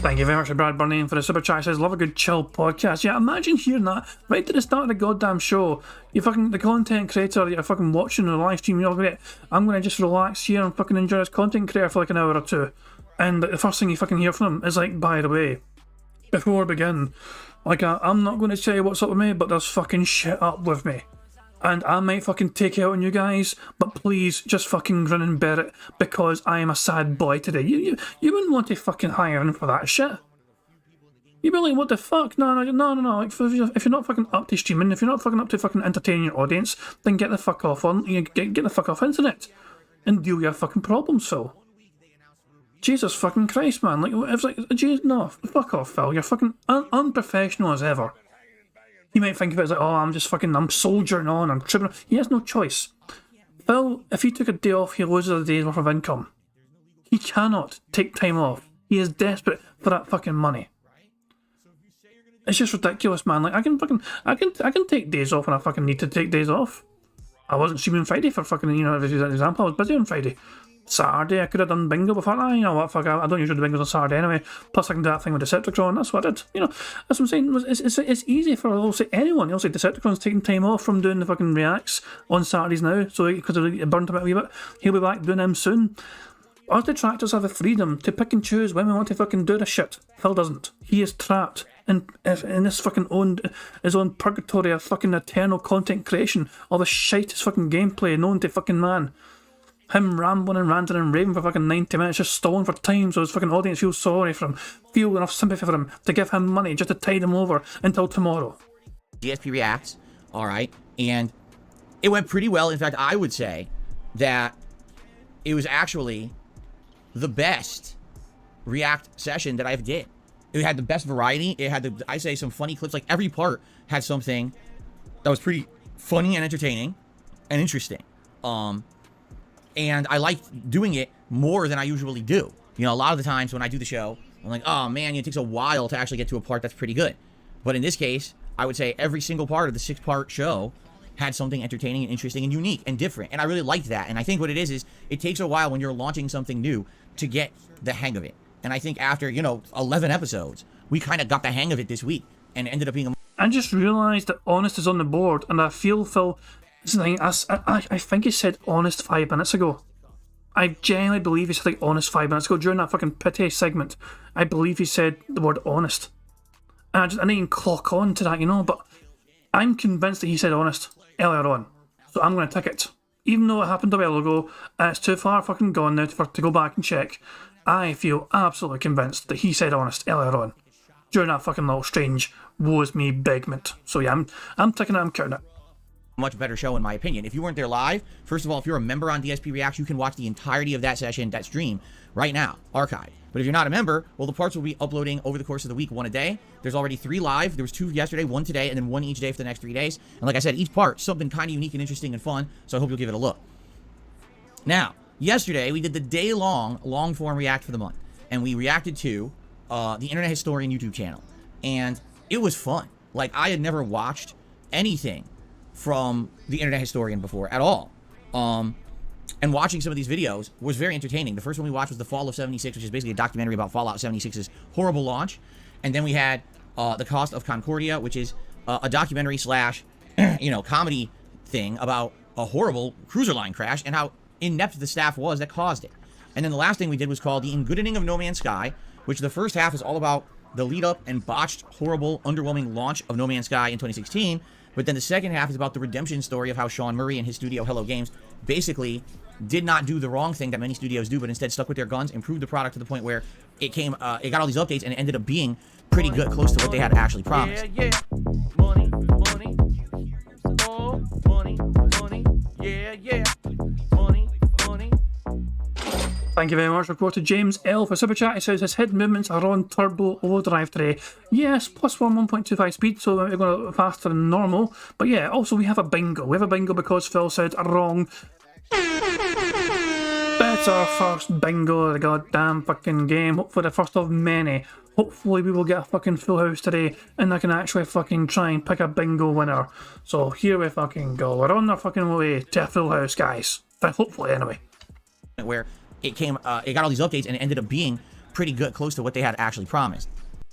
Speaker 1: Thank you very much to Brad Burnham for the super chat. Says, love a good chill podcast. Yeah, imagine hearing that right at the start of the goddamn show. You fucking, the content creator, you're fucking watching the live stream, you're great. I'm going to just relax here and fucking enjoy this content creator for like an hour or two. And the first thing you fucking hear from him is like, by the way, before we begin, like, I'm not going to tell you what's up with me, but there's fucking shit up with me. And I might fucking take it out on you guys, but please just fucking grin and bear it because I am a sad boy today. You wouldn't want to fucking hire him for that shit. You'd be like, what the fuck? No. Like, if you're not fucking up to streaming, if you're not fucking up to fucking entertaining your audience, then get the fuck off on, get the fuck off internet and deal with your fucking problems, Phil. Jesus fucking Christ, man. Like, it's like, geez, no, fuck off, Phil. You're fucking unprofessional as ever. You might think of it as like, oh, I'm soldiering on, I'm tripping. He has no choice. Phil, if he took a day off, he loses a day's worth of income. He cannot take time off. He is desperate for that fucking money. It's just ridiculous, man. Like, I can take days off when I fucking need to take days off. I wasn't streaming Friday for fucking, as an example, I was busy on Friday. Saturday, I could have done bingo before. You know what, fuck, I don't usually do bingos on Saturday anyway. Plus, I can do that thing with Decepticon, that's what I did. That's what I'm saying. It's easy for, I'll say, anyone. You'll say Decepticon's taking time off from doing the fucking reacts on Saturdays now, so because it burnt him out a wee bit. He'll be back doing them soon. Us detractors have the freedom to pick and choose when we want to fucking do the shit. Phil doesn't. He is trapped in this fucking his own purgatory of fucking eternal content creation. All the shitest fucking gameplay known to fucking man. Him rambling and ranting and raving for fucking 90 minutes, just stalling for time so his fucking audience feels sorry for him, feel enough sympathy for him to give him money just to tide him over until tomorrow.
Speaker 6: DSP Reacts, alright, and it went pretty well. In fact, I would say that it was actually the best React session that I've did. It had the best variety, it had, I say, some funny clips, like every part had something that was pretty funny and entertaining and interesting. And I liked doing it more than I usually do. A lot of the times when I do the show, I'm like, oh man, it takes a while to actually get to a part that's pretty good. But in this case, I would say every single part of the 6-part show had something entertaining and interesting and unique and different. And I really liked that. And I think what it is it takes a while when you're launching something new to get the hang of it. And I think after, 11 episodes, we kind of got the hang of it this week and ended up being a...
Speaker 1: I just realised that Honest is on the board, and I feel, Phil... I think he said honest 5 minutes ago. I genuinely believe he said like honest 5 minutes ago during that fucking pity segment. I believe he said the word honest. And I didn't even clock on to that, but I'm convinced that he said honest earlier on. So I'm going to tick it. Even though it happened a while ago, and it's too far fucking gone now to go back and check, I feel absolutely convinced that he said honest earlier on. During that fucking little strange woes me begment. So yeah, I'm ticking it, I'm counting it.
Speaker 6: Much better show in my opinion. If you weren't there live, first of all, if you're a member on DSP Reacts, you can watch the entirety of that session, that stream, right now, archived. But if you're not a member, well, the parts will be uploading over the course of the week, 1 a day. There's already 3 live. There was 2 yesterday, 1 today, and then 1 each day for the next 3 days. And like I said, each part, something kind of unique and interesting and fun, so I hope you'll give it a look. Now, yesterday, we did the day-long, long-form React for the month. and we reacted to the Internet Historian YouTube channel. And it was fun. Like, I had never watched anything from the Internet Historian before at all. And watching some of these videos was very entertaining. The first one we watched was The Fall of 76, which is basically a documentary about Fallout 76's horrible launch. And then we had The Cost of Concordia, which is a documentary slash, comedy thing about a horrible cruiser line crash and how inept the staff was that caused it. And then the last thing we did was called The Engoodening of No Man's Sky, which the first half is all about the lead up and botched, horrible, underwhelming launch of No Man's Sky in 2016. But then the second half is about the redemption story of how Sean Murray and his studio Hello Games basically did not do the wrong thing that many studios do, but instead stuck with their guns, improved the product to the point where it got all these updates, and it ended up being pretty good, close to what they had actually promised.
Speaker 3: Yeah, yeah. Money, money. Oh, money, money. Yeah, yeah. Money, money.
Speaker 1: Thank you very much. Report to James L for Super Chat. He says his head movements are on turbo overdrive today. Yes, plus 1.25 speed, so we're going faster than normal. But yeah, also we have a bingo. We have a bingo because Phil said wrong. Better first bingo of the goddamn fucking game. Hopefully the first of many. Hopefully we will get a fucking full house today and I can actually fucking try and pick a bingo winner. So here we fucking go. We're on our fucking way to a full house, guys. Hopefully, anyway.
Speaker 6: Where it got all these updates, and it ended up being pretty good, close to what they had actually promised.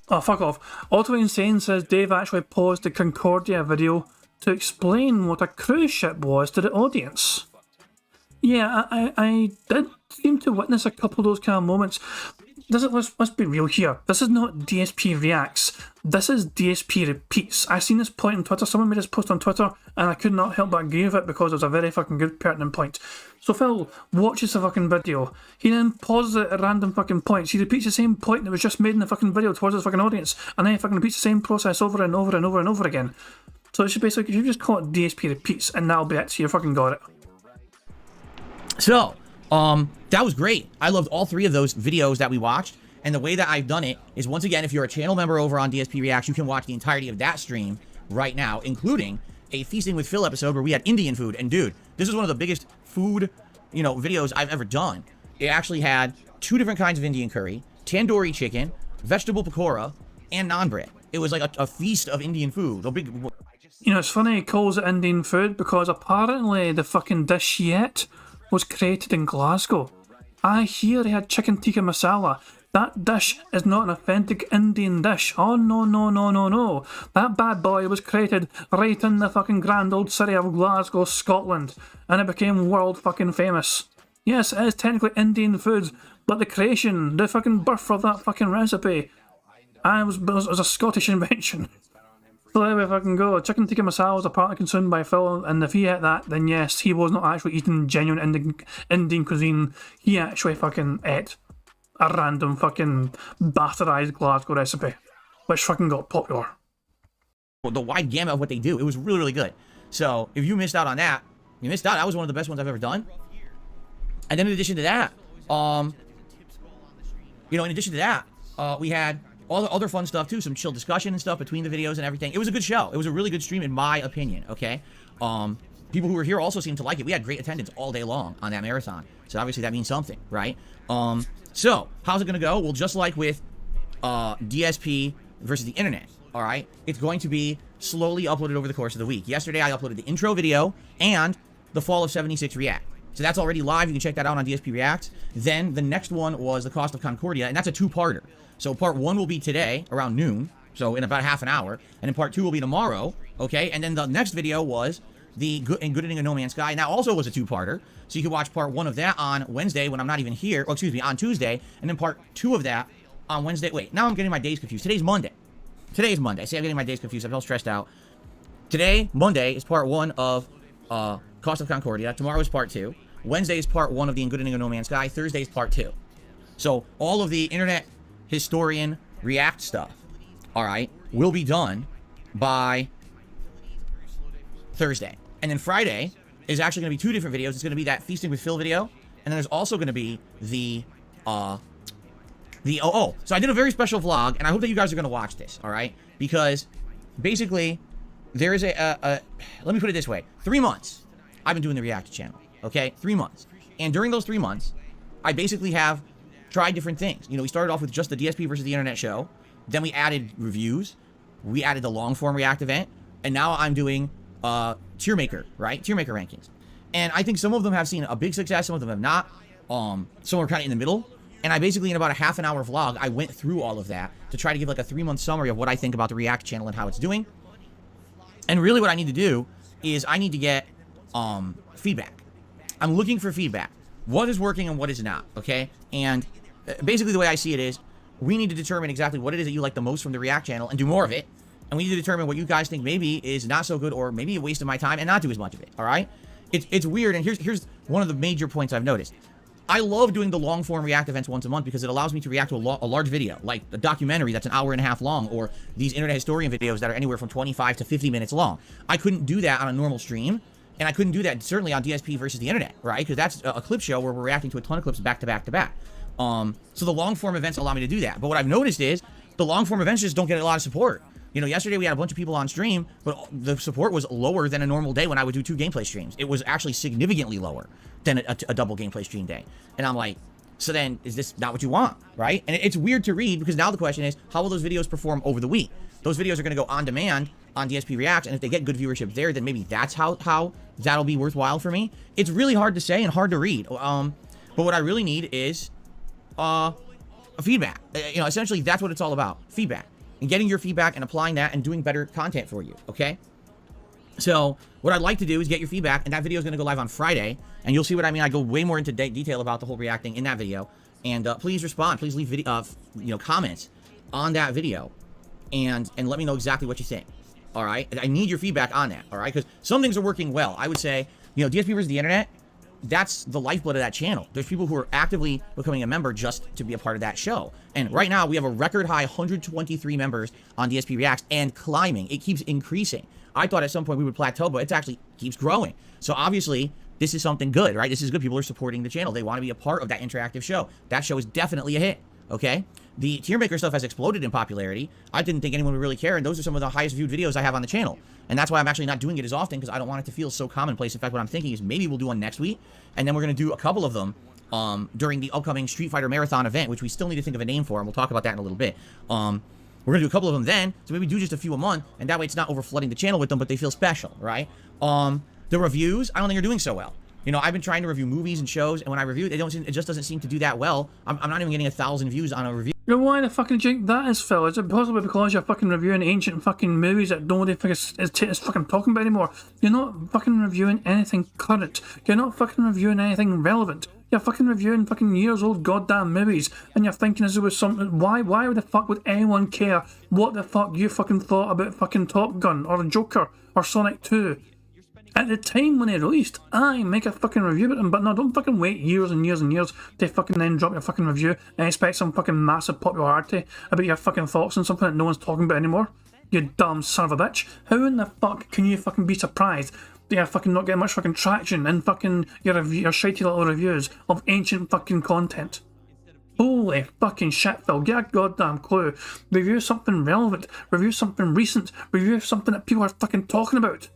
Speaker 1: Oh, fuck off. Auto Insane says Dave actually paused the Concordia video to explain what a cruise ship was to the audience. Yeah, I did seem to witness a couple of those kind of moments. Let's be real here. This is not DSP Reacts. This is DSP Repeats. I seen this point on Twitter. Someone made this post on Twitter, and I could not help but agree with it because it was a very fucking good, pertinent point. So Phil watches the fucking video. He then pauses it at random fucking points. He repeats the same point that was just made in the fucking video towards his fucking audience, and then he fucking repeats the same process over and over and over and over again. So it's basically, you just call it DSP Repeats, and that'll be it. So you fucking got it.
Speaker 6: So, that was great. I loved all three of those videos that we watched. And the way that I've done it is, once again, if you're a channel member over on DSP Reacts, you can watch the entirety of that stream right now, including a Feasting with Phil episode where we had Indian food. And dude, this is one of the biggest food, videos I've ever done. It actually had 2 different kinds of Indian curry, tandoori chicken, vegetable pakora, and naan bread. It was like a feast of Indian food. The big...
Speaker 1: It's funny he calls it Indian food because apparently the fucking dish yet was created in Glasgow. I hear they had chicken tikka masala. That dish is not an authentic Indian dish. Oh no, no, no, no, no. That bad boy was created right in the fucking grand old city of Glasgow, Scotland, and it became world fucking famous. Yes, it is technically Indian food, but the creation, the fucking birth of that fucking recipe, it was a Scottish invention. So there we fucking go. Chicken tikka masala was apparently consumed by Phil, and if he ate that, then yes, he was not actually eating genuine Indian cuisine. He actually fucking ate a random fucking bastardized Glasgow recipe, which fucking got popular.
Speaker 6: The wide gamut of what they do, it was really, really good. So if you missed out on that, you missed out. That was one of the best ones I've ever done. And then in addition to that, we had all the other fun stuff too, some chill discussion and stuff between the videos and everything. It was a good show. It was a really good stream in my opinion, okay? People who were here also seemed to like it. We had great attendance all day long on that marathon. So obviously that means something, right? So how's it gonna go? Well, just like with DSP versus the internet, all right? It's going to be slowly uploaded over the course of the week. Yesterday I uploaded the intro video and the Fall of 76 React. So that's already live. You can check that out on DSP Reacts. Then the next one was the Cost of Concordia, and that's a 2-parter. So part 1 will be today around noon, so in about half an hour, and then part 2 will be tomorrow, okay? And then the next video was the Engoodening of No Man's Sky. Now also was a 2-parter, so you can watch part 1 of that on Wednesday when I'm not even here, or excuse me, on Tuesday, and then part 2 of that on Wednesday. Wait, now I'm getting my days confused. Today's Monday. Today's Monday. See, I'm getting my days confused. I'm all stressed out. Today, Monday, is part 1 of Cost of Concordia. Tomorrow is part 2. Wednesday is part 1 of the Engoodening of No Man's Sky. Thursday is part 2. So all of the internet historian react stuff, all right, will be done by Thursday. And then Friday is actually going to be 2 different videos. It's going to be that Feasting with Phil video, and then there's also going to be the so I did a very special vlog, and I hope that you guys are going to watch this, all right? Because basically there is let me put it this way. 3 months I've been doing the React channel, okay? 3 months. And during those 3 months, I basically have tried different things. You know, we started off with just the DSP versus the internet show. Then we added reviews. We added the long form react event. And now I'm doing tier maker, right? Tier maker rankings. And I think some of them have seen a big success. Some of them have not. Some are kind of in the middle. And I basically, in about a half an hour vlog, I went through all of that to try to give like a 3-month summary of what I think about the React channel and how it's doing. And really what I need to do is I need to get feedback. I'm looking for feedback. What is working and what is not, okay? And basically the way I see it is we need to determine exactly what it is that you like the most from the React channel and do more of it. And we need to determine what you guys think maybe is not so good or maybe a waste of my time and not do as much of it, all right? It's weird, and here's one of the major points I've noticed. I love doing the long-form React events once a month because it allows me to react to a large video, like a documentary that's an hour and a half long, or these internet historian videos that are anywhere from 25 to 50 minutes long. I couldn't do that on a normal stream, and I couldn't do that certainly on DSP versus the internet, right? Because that's a clip show where we're reacting to a ton of clips back to back to back. So the long-form events allow me to do that. But what I've noticed is the long-form events just don't get a lot of support. You know, yesterday we had a bunch of people on stream, but the support was lower than a normal day when I would do 2 gameplay streams. It was actually significantly lower than a double gameplay stream day. And I'm like, so then is this not what you want, right? And it's weird to read because now the question is, how will those videos perform over the week? Those videos are going to go on demand on DSP Reacts, and if they get good viewership there, then maybe that's how that'll be worthwhile for me. It's really hard to say and hard to read. But what I really need is feedback. You know, essentially that's what it's all about, feedback. And getting your feedback and applying that and doing better content for you, okay? So what I'd like to do is get your feedback, and that video is going to go live on Friday, and you'll see what I mean. I go way more into detail about the whole reacting in that video, and please respond. Please leave comments on that video, and let me know exactly what you think. All right, I need your feedback on that. All right, because some things are working well. I would say, you know, DSP versus the internet. That's the lifeblood of that channel. There's people who are actively becoming a member just to be a part of that show. And right now we have a record high 123 members on DSP Reacts and climbing. It keeps increasing. I thought at some point we would plateau, but it actually keeps growing. So obviously this is something good, right? This is good. People are supporting the channel. They want to be a part of that interactive show. That show is definitely a hit, okay? The tier maker stuff has exploded in popularity. I didn't think anyone would really care, and those are some of the highest viewed videos I have on the channel. And that's why I'm actually not doing it as often, because I don't want it to feel so commonplace. In fact, what I'm thinking is maybe we'll do one next week, and then we're going to do a couple of them during the upcoming Street Fighter Marathon event, which we still need to think of a name for, and we'll talk about that in a little bit. We're going to do a couple of them then, so maybe do just a few a month, and that way it's not over flooding the channel with them, but they feel special, right? The reviews, I don't think are doing so well. You know, I've been trying to review movies and shows, and when I review it, it just doesn't seem to do that well. I'm not even getting 1,000 views on a review.
Speaker 1: You know why the fucking drink that is, Phil? Is it possibly because you're fucking reviewing ancient fucking movies that nobody is fucking talking about anymore? You're not fucking reviewing anything current. You're not fucking reviewing anything relevant. You're fucking reviewing fucking years old goddamn movies, and you're thinking as there was something. Why the fuck would anyone care what the fuck you fucking thought about fucking Top Gun or Joker or Sonic 2? At the time when it released, I make a fucking review about them, but no, don't fucking wait years and years and years to fucking then drop your fucking review and expect some fucking massive popularity about your fucking thoughts on something that no one's talking about anymore. You dumb son of a bitch. How in the fuck can you fucking be surprised that you're fucking not getting much fucking traction in fucking your shitey little reviews of ancient fucking content? Holy fucking shit, Phil. Get a goddamn clue. Review something relevant. Review something recent. Review something that people are fucking talking about.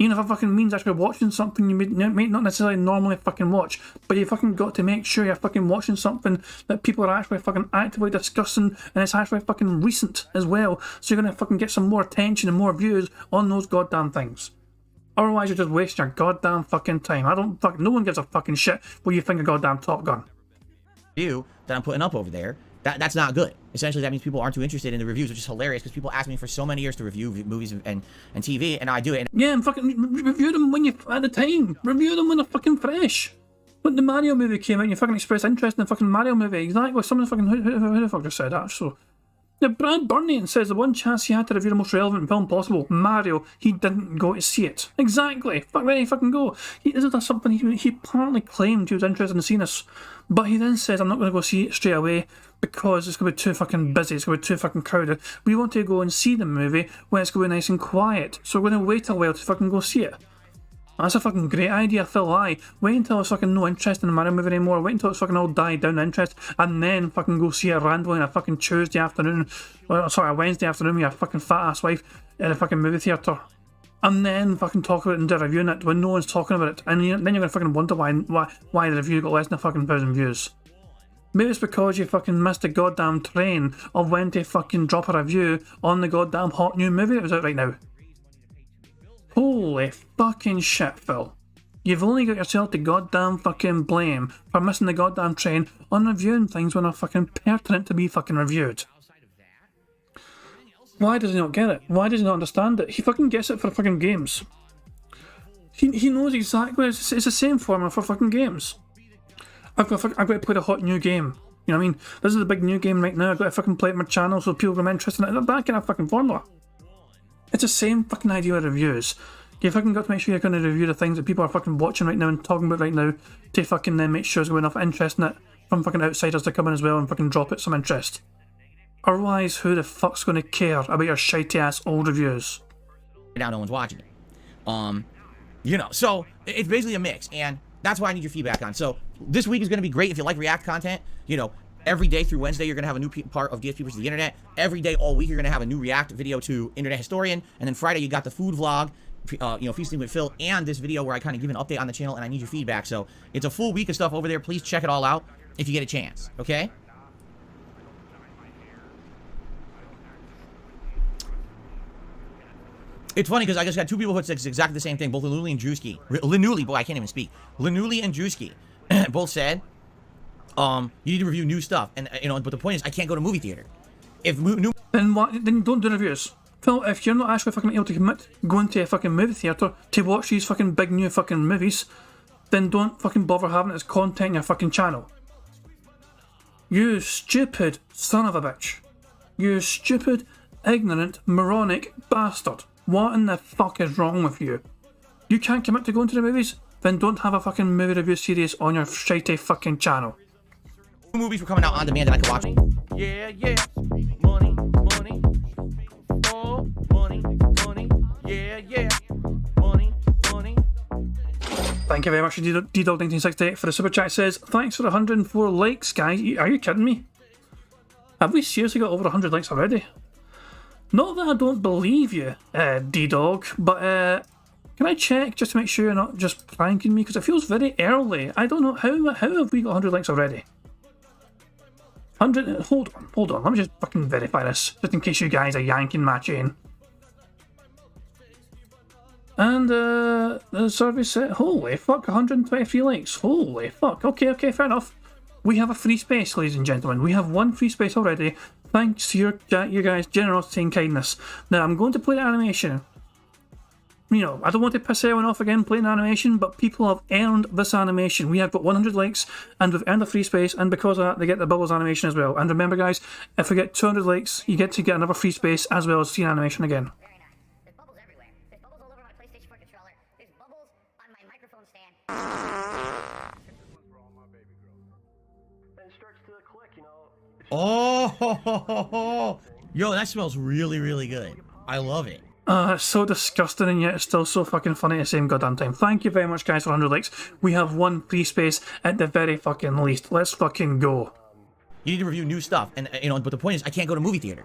Speaker 1: Even if it fucking means actually watching something you may not necessarily normally fucking watch, but you fucking got to make sure you're fucking watching something that people are actually fucking actively discussing, and it's actually fucking recent as well, so you're gonna fucking get some more attention and more views on those goddamn things. Otherwise you're just wasting your goddamn fucking time. No one gives a fucking shit what you think of goddamn Top Gun.
Speaker 6: That I'm putting up over there, that's not good. Essentially, that means people aren't too interested in the reviews, which is hilarious because people ask me for so many years to review movies and TV, and I do it.
Speaker 1: Yeah, and fucking review them when at the time. Review them when they're fucking fresh. When the Mario movie came out, and you fucking expressed interest in the fucking Mario movie. Exactly. Someone fucking who the fuck just said that? So, yeah, Brad Burney says the one chance he had to review the most relevant film possible, Mario, he didn't go to see it. Exactly. Fuck, there you fucking go. Isn't that something he apparently claimed he was interested in seeing this, but he then says, I'm not going to go see it straight away because it's going to be too fucking busy, it's going to be too fucking crowded. We want to go and see the movie when it's going to be nice and quiet, so we're going to wait a while to fucking go see it. That's a fucking great idea, Phil. Wait until there's fucking no interest in the Mario movie anymore. Wait until it's fucking all died down interest, and then fucking go see it randomly on a fucking Tuesday afternoon, a Wednesday afternoon with your fucking fat ass wife in a fucking movie theatre. And then fucking talk about it and do a review on it when no one's talking about it. And then you're gonna fucking wonder why the review got less than a fucking 1,000 views. Maybe it's because you fucking missed the goddamn train of when to fucking drop a review on the goddamn hot new movie that was out right now. Holy fucking shit, Phil. You've only got yourself to goddamn fucking blame for missing the goddamn train on reviewing things when they're fucking pertinent to be fucking reviewed. Why does he not get it? Why does he not understand it? He fucking gets it for fucking games. He knows exactly, it's the same formula for fucking games. I've got to play the hot new game. You know what I mean? This is the big new game right now. I've got to fucking play it on my channel so people are interested in it. That kind of fucking formula. It's the same fucking idea with reviews. You fucking got to make sure you're going to review the things that people are fucking watching right now and talking about right now to fucking then make sure there's enough interest in it from fucking outsiders to come in as well and fucking drop it some interest. Otherwise, who the fuck's going to care about your shitey ass old reviews?
Speaker 6: Now no one's watching it. You know, so it's basically a mix, and that's why I need your feedback on. So this week is going to be great if you like React content. You know, every day through Wednesday, you're going to have a new part of DSP versus the Internet. Every day all week, you're going to have a new React video to Internet Historian. And then Friday, you got the food vlog, you know, Feasting with Phil, and this video where I kind of give an update on the channel, and I need your feedback. So it's a full week of stuff over there. Please check it all out if you get a chance, okay? It's funny because I just got two people who said exactly the same thing, both Linuli and Drewski. Linuli, boy, I can't even speak. Linuli and Drewski both said, you need to review new stuff. And, you know, but the point is, I can't go to movie theater. If new...
Speaker 1: Then what? Then don't do reviews. Phil, if you're not actually fucking able to commit going to a fucking movie theater to watch these fucking big new fucking movies, then don't fucking bother having it as content on your fucking channel. You stupid son of a bitch. You stupid, ignorant, moronic bastard. What in the fuck is wrong with you? You can't commit to going to the movies? Then don't have a fucking movie review series on your shitey fucking channel.
Speaker 6: Movies were coming out on demand that I could watch.
Speaker 3: Yeah, yeah. Money, money. Oh, money, money. Yeah, yeah. Money, money.
Speaker 1: Thank you very much, D-Dog1968 for the super chat. Says, thanks for 104 likes, guys. Are you kidding me? Have we seriously got over 100 likes already? Not that I don't believe you, D-Dog, but can I check just to make sure you're not just pranking me? Because it feels very early. I don't know, how have we got 100 likes already? 100, hold on, let me just fucking verify this, just in case you guys are yanking my chain. And the survey said, holy fuck, 123 likes, holy fuck, okay, fair enough. We have a free space, ladies and gentlemen. We have one free space already, thanks to your guys' generosity and kindness. Now, I'm going to play the animation. You know, I don't want to piss anyone off again playing animation, but people have earned this animation. We have got 100 likes, and we've earned a free space, and because of that, they get the Bubbles animation as well. And remember, guys, if we get 200 likes, you get to get another free space, as well as see an animation again.
Speaker 7: There's bubbles everywhere. There's bubbles all over my PlayStation 4 controller. There's bubbles on my microphone stand.
Speaker 6: Oh, yo, that smells really, really good. I love it.
Speaker 1: It's so disgusting and yet it's still so fucking funny at the same goddamn time. Thank you very much, guys, for 100 likes. We have one free space at the very fucking least. Let's fucking go.
Speaker 6: You need to review new stuff, and you know, but the point is, I can't go to movie theater.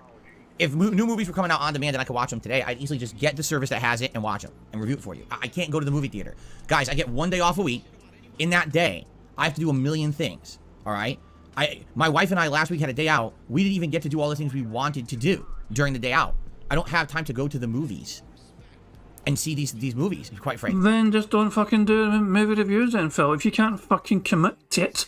Speaker 6: If new movies were coming out on demand and I could watch them today, I'd easily just get the service that has it and watch them and review it for you. I can't go to the movie theater. Guys, I get one day off a week. In that day, I have to do a million things, all right? My wife and I last week had a day out. We didn't even get to do all the things we wanted to do during the day out. I don't have time to go to the movies and see these movies, quite frankly.
Speaker 1: Then just don't fucking do movie reviews then, Phil. If you can't fucking commit to it,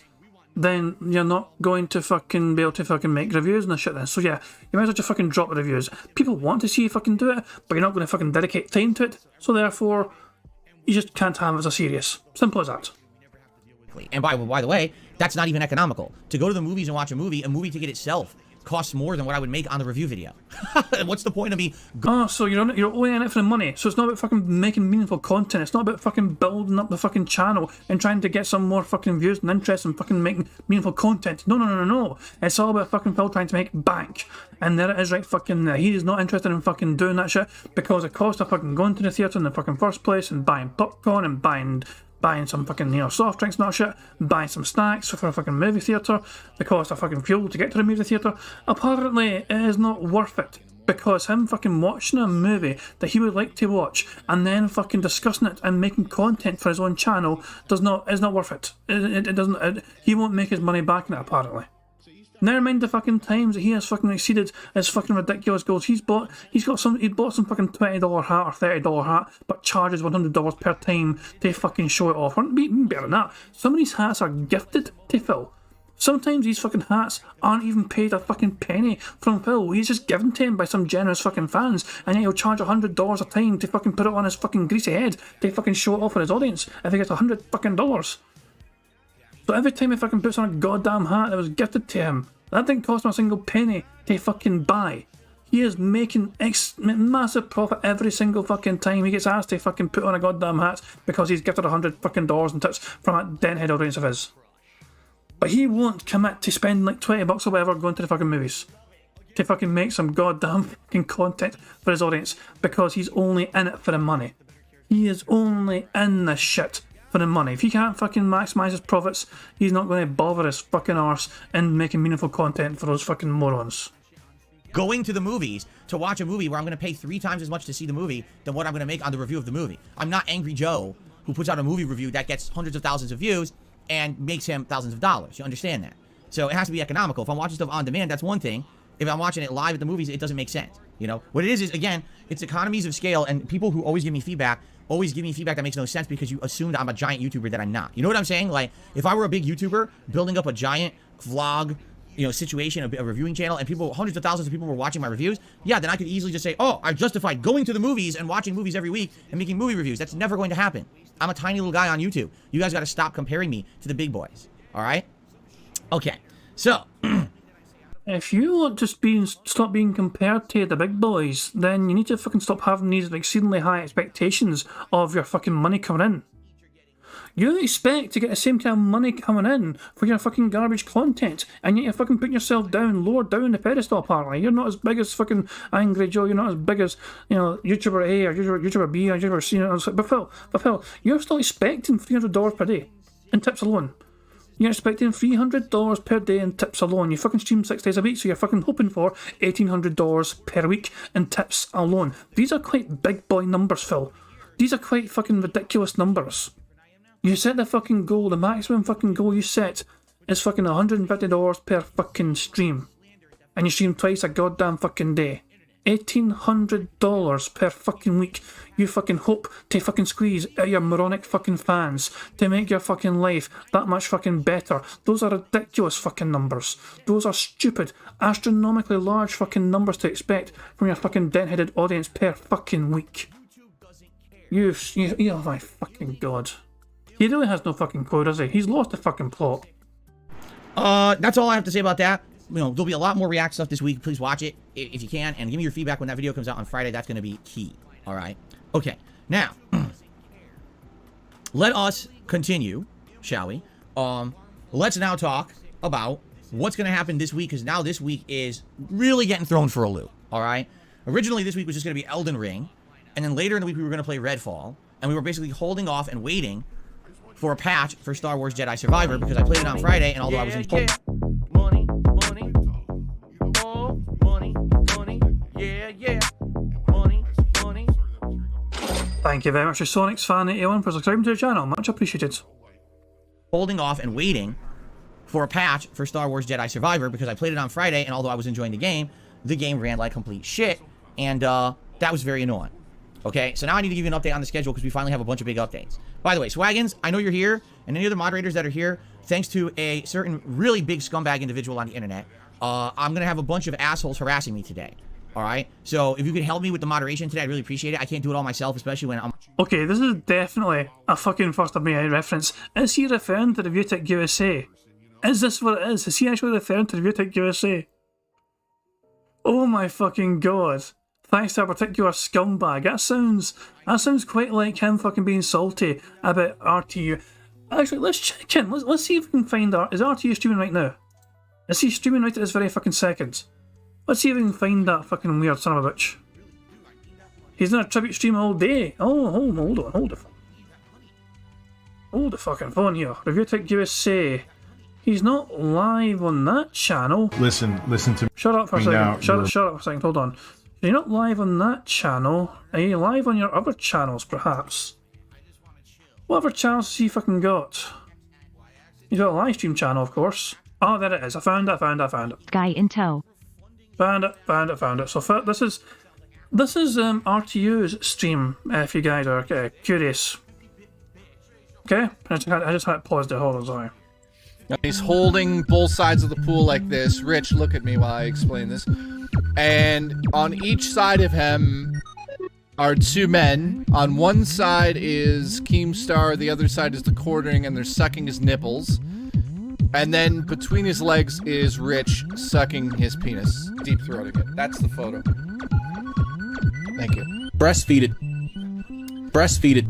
Speaker 1: then you're not going to fucking be able to fucking make reviews and shit then. So yeah, you might as well just fucking drop the reviews. People want to see you fucking do it, but you're not going to fucking dedicate time to it. So therefore, you just can't have it as a serious. Simple as that.
Speaker 6: And by the way, that's not even economical. To go to the movies and watch a movie ticket itself costs more than what I would make on the review video. What's the point of me?
Speaker 1: Oh, so you're only in it for the money. So it's not about fucking making meaningful content. It's not about fucking building up the fucking channel and trying to get some more fucking views and interest and fucking making meaningful content. No. It's all about fucking Phil trying to make bank. And there it is right fucking there. He is not interested in fucking doing that shit because it costs of fucking going to the theatre in the fucking first place and buying popcorn and buying some fucking, you know, soft drinks and that shit, buying some snacks for a fucking movie theatre, the cost of fucking fuel to get to the movie theatre. Apparently, it is not worth it because him fucking watching a movie that he would like to watch and then fucking discussing it and making content for his own channel is not worth it. It doesn't. He won't make his money back in it, apparently. Never mind the fucking times that he has fucking exceeded his fucking ridiculous goals. He bought some fucking $20 hat or $30 hat, but charges $100 per time to fucking show it off. Or even better than that, some of these hats are gifted to Phil. Sometimes these fucking hats aren't even paid a fucking penny from Phil. He's just given to him by some generous fucking fans, and yet he'll charge $100 a time to fucking put it on his fucking greasy head to fucking show it off for his audience if he gets $100 fucking dollars. So every time he fucking puts on a goddamn hat that was gifted to him, that didn't cost him a single penny to fucking buy. He is making massive profit every single fucking time he gets asked to fucking put on a goddamn hat because he's gifted $100 fucking dollars in tips from that denthead audience of his. But he won't commit to spending like $20 or whatever going to the fucking movies to fucking make some goddamn fucking content for his audience because he's only in it for the money. He is only in this shit for the money. If he can't fucking maximise his profits, he's not going to bother his fucking arse in making meaningful content for those fucking morons.
Speaker 6: Going to the movies to watch a movie where I'm going to pay 3 times as much to see the movie than what I'm going to make on the review of the movie. I'm not Angry Joe who puts out a movie review that gets hundreds of thousands of views and makes him thousands of dollars. You understand that? So it has to be economical. If I'm watching stuff on demand, that's one thing. If I'm watching it live at the movies, it doesn't make sense. You know, what it is again, it's economies of scale, and people who always give me feedback that makes no sense because you assumed I'm a giant YouTuber that I'm not. You know what I'm saying? Like, if I were a big YouTuber building up a giant vlog, you know, situation, a reviewing channel, and people, hundreds of thousands of people were watching my reviews, yeah, then I could easily just say, oh, I've justified going to the movies and watching movies every week and making movie reviews. That's never going to happen. I'm a tiny little guy on YouTube. You guys got to stop comparing me to the big boys. All right? Okay. So,
Speaker 1: if you want to stop being compared to the big boys, then you need to fucking stop having these exceedingly high expectations of your fucking money coming in. You expect to get the same kind of money coming in for your fucking garbage content, and yet you're fucking putting yourself lower down the pedestal apparently. You're not as big as fucking Angry Joe, you're not as big as, you know, YouTuber A or YouTuber B or YouTuber C, but Phil, you're still expecting $300 per day in tips alone. You're expecting $300 per day in tips alone. You fucking stream 6 days a week, so you're fucking hoping for $1,800 per week in tips alone. These are quite big boy numbers, Phil. These are quite fucking ridiculous numbers. You set the fucking goal, the maximum fucking goal you set is fucking $150 per fucking stream. And you stream twice a goddamn fucking day. $1,800 per fucking week. You fucking hope to fucking squeeze out your moronic fucking fans to make your fucking life that much fucking better. Those are ridiculous fucking numbers. Those are stupid, astronomically large fucking numbers to expect from your fucking dent-headed audience per fucking week. You, oh my fucking god. He really has no fucking clue, does he? He's lost the fucking plot.
Speaker 6: That's all I have to say about that. You know, there'll be a lot more React stuff this week. Please watch it if you can, and give me your feedback when that video comes out on Friday. That's going to be key. All right. Okay. Now, let us continue, shall we? Let's now talk about what's going to happen this week, because now this week is really getting thrown for a loop. All right. Originally, this week was just going to be Elden Ring, and then later in the week we were going to play Redfall, and we were basically holding off and waiting for a patch for Star Wars Jedi Survivor because I played it on Friday, and although I was in
Speaker 3: money, more money, yeah, money.
Speaker 1: Thank you very much to Sonic's Fan 81 for subscribing to the channel, much appreciated.
Speaker 6: holding off and waiting for a patch for Star Wars Jedi Survivor because I played it on Friday, and although I was enjoying the game ran like complete shit, and that was very annoying. Okay, so now I need to give you an update on the schedule because we finally have a bunch of big updates. By the way, Swaggins, I know you're here, and any other moderators that are here, thanks to a certain really big scumbag individual on the internet, I'm going to have a bunch of assholes harassing me today. All right? So if you could help me with the moderation today, I'd really appreciate it. I can't do it all myself, especially when I'm...
Speaker 1: Okay, this is definitely a fucking first of May reference. Is he referring to the Viewtech USA? Is this what it is? Is he actually referring to the Viewtech USA? Oh my fucking god. Thanks to a particular scumbag. That sounds quite like him fucking being salty about RTU. Actually, let's check in. Let's see if we can find is RTU streaming right now? Is he streaming right at this very fucking second? Let's see if we can find that fucking weird son of a bitch. He's doing a tribute stream all day. Oh, hold on, hold the fucking phone here. Review Tech USA. He's not live on that channel.
Speaker 4: Listen to me.
Speaker 1: Shut up for a second.
Speaker 4: Now,
Speaker 1: Shut up for a second. Hold on. You're not live on that channel. Are you live on your other channels, perhaps? What other channels has he fucking got? He's got a live stream channel, of course. Oh, there it is. I found it.
Speaker 8: Guy in tow.
Speaker 1: Found it. So this is RTU's stream. If you guys are curious. Okay, I just had paused it. Hold on, sorry.
Speaker 9: He's holding both sides of the pool like this. Rich, look at me while I explain this. And on each side of him are two men. On one side is Keemstar, the other side is the quartering, and they're sucking his nipples. And then between his legs is Rich sucking his penis, deep throating it. That's the photo. Thank you.
Speaker 2: Breastfeed it. Breastfeed it.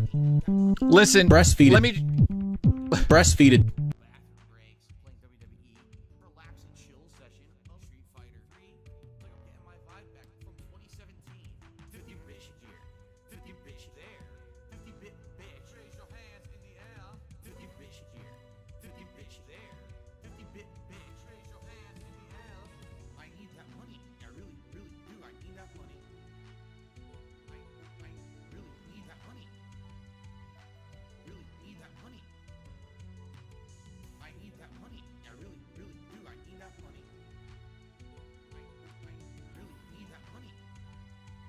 Speaker 9: Listen,
Speaker 2: Breastfeed it.
Speaker 9: let me
Speaker 2: Breastfeed it.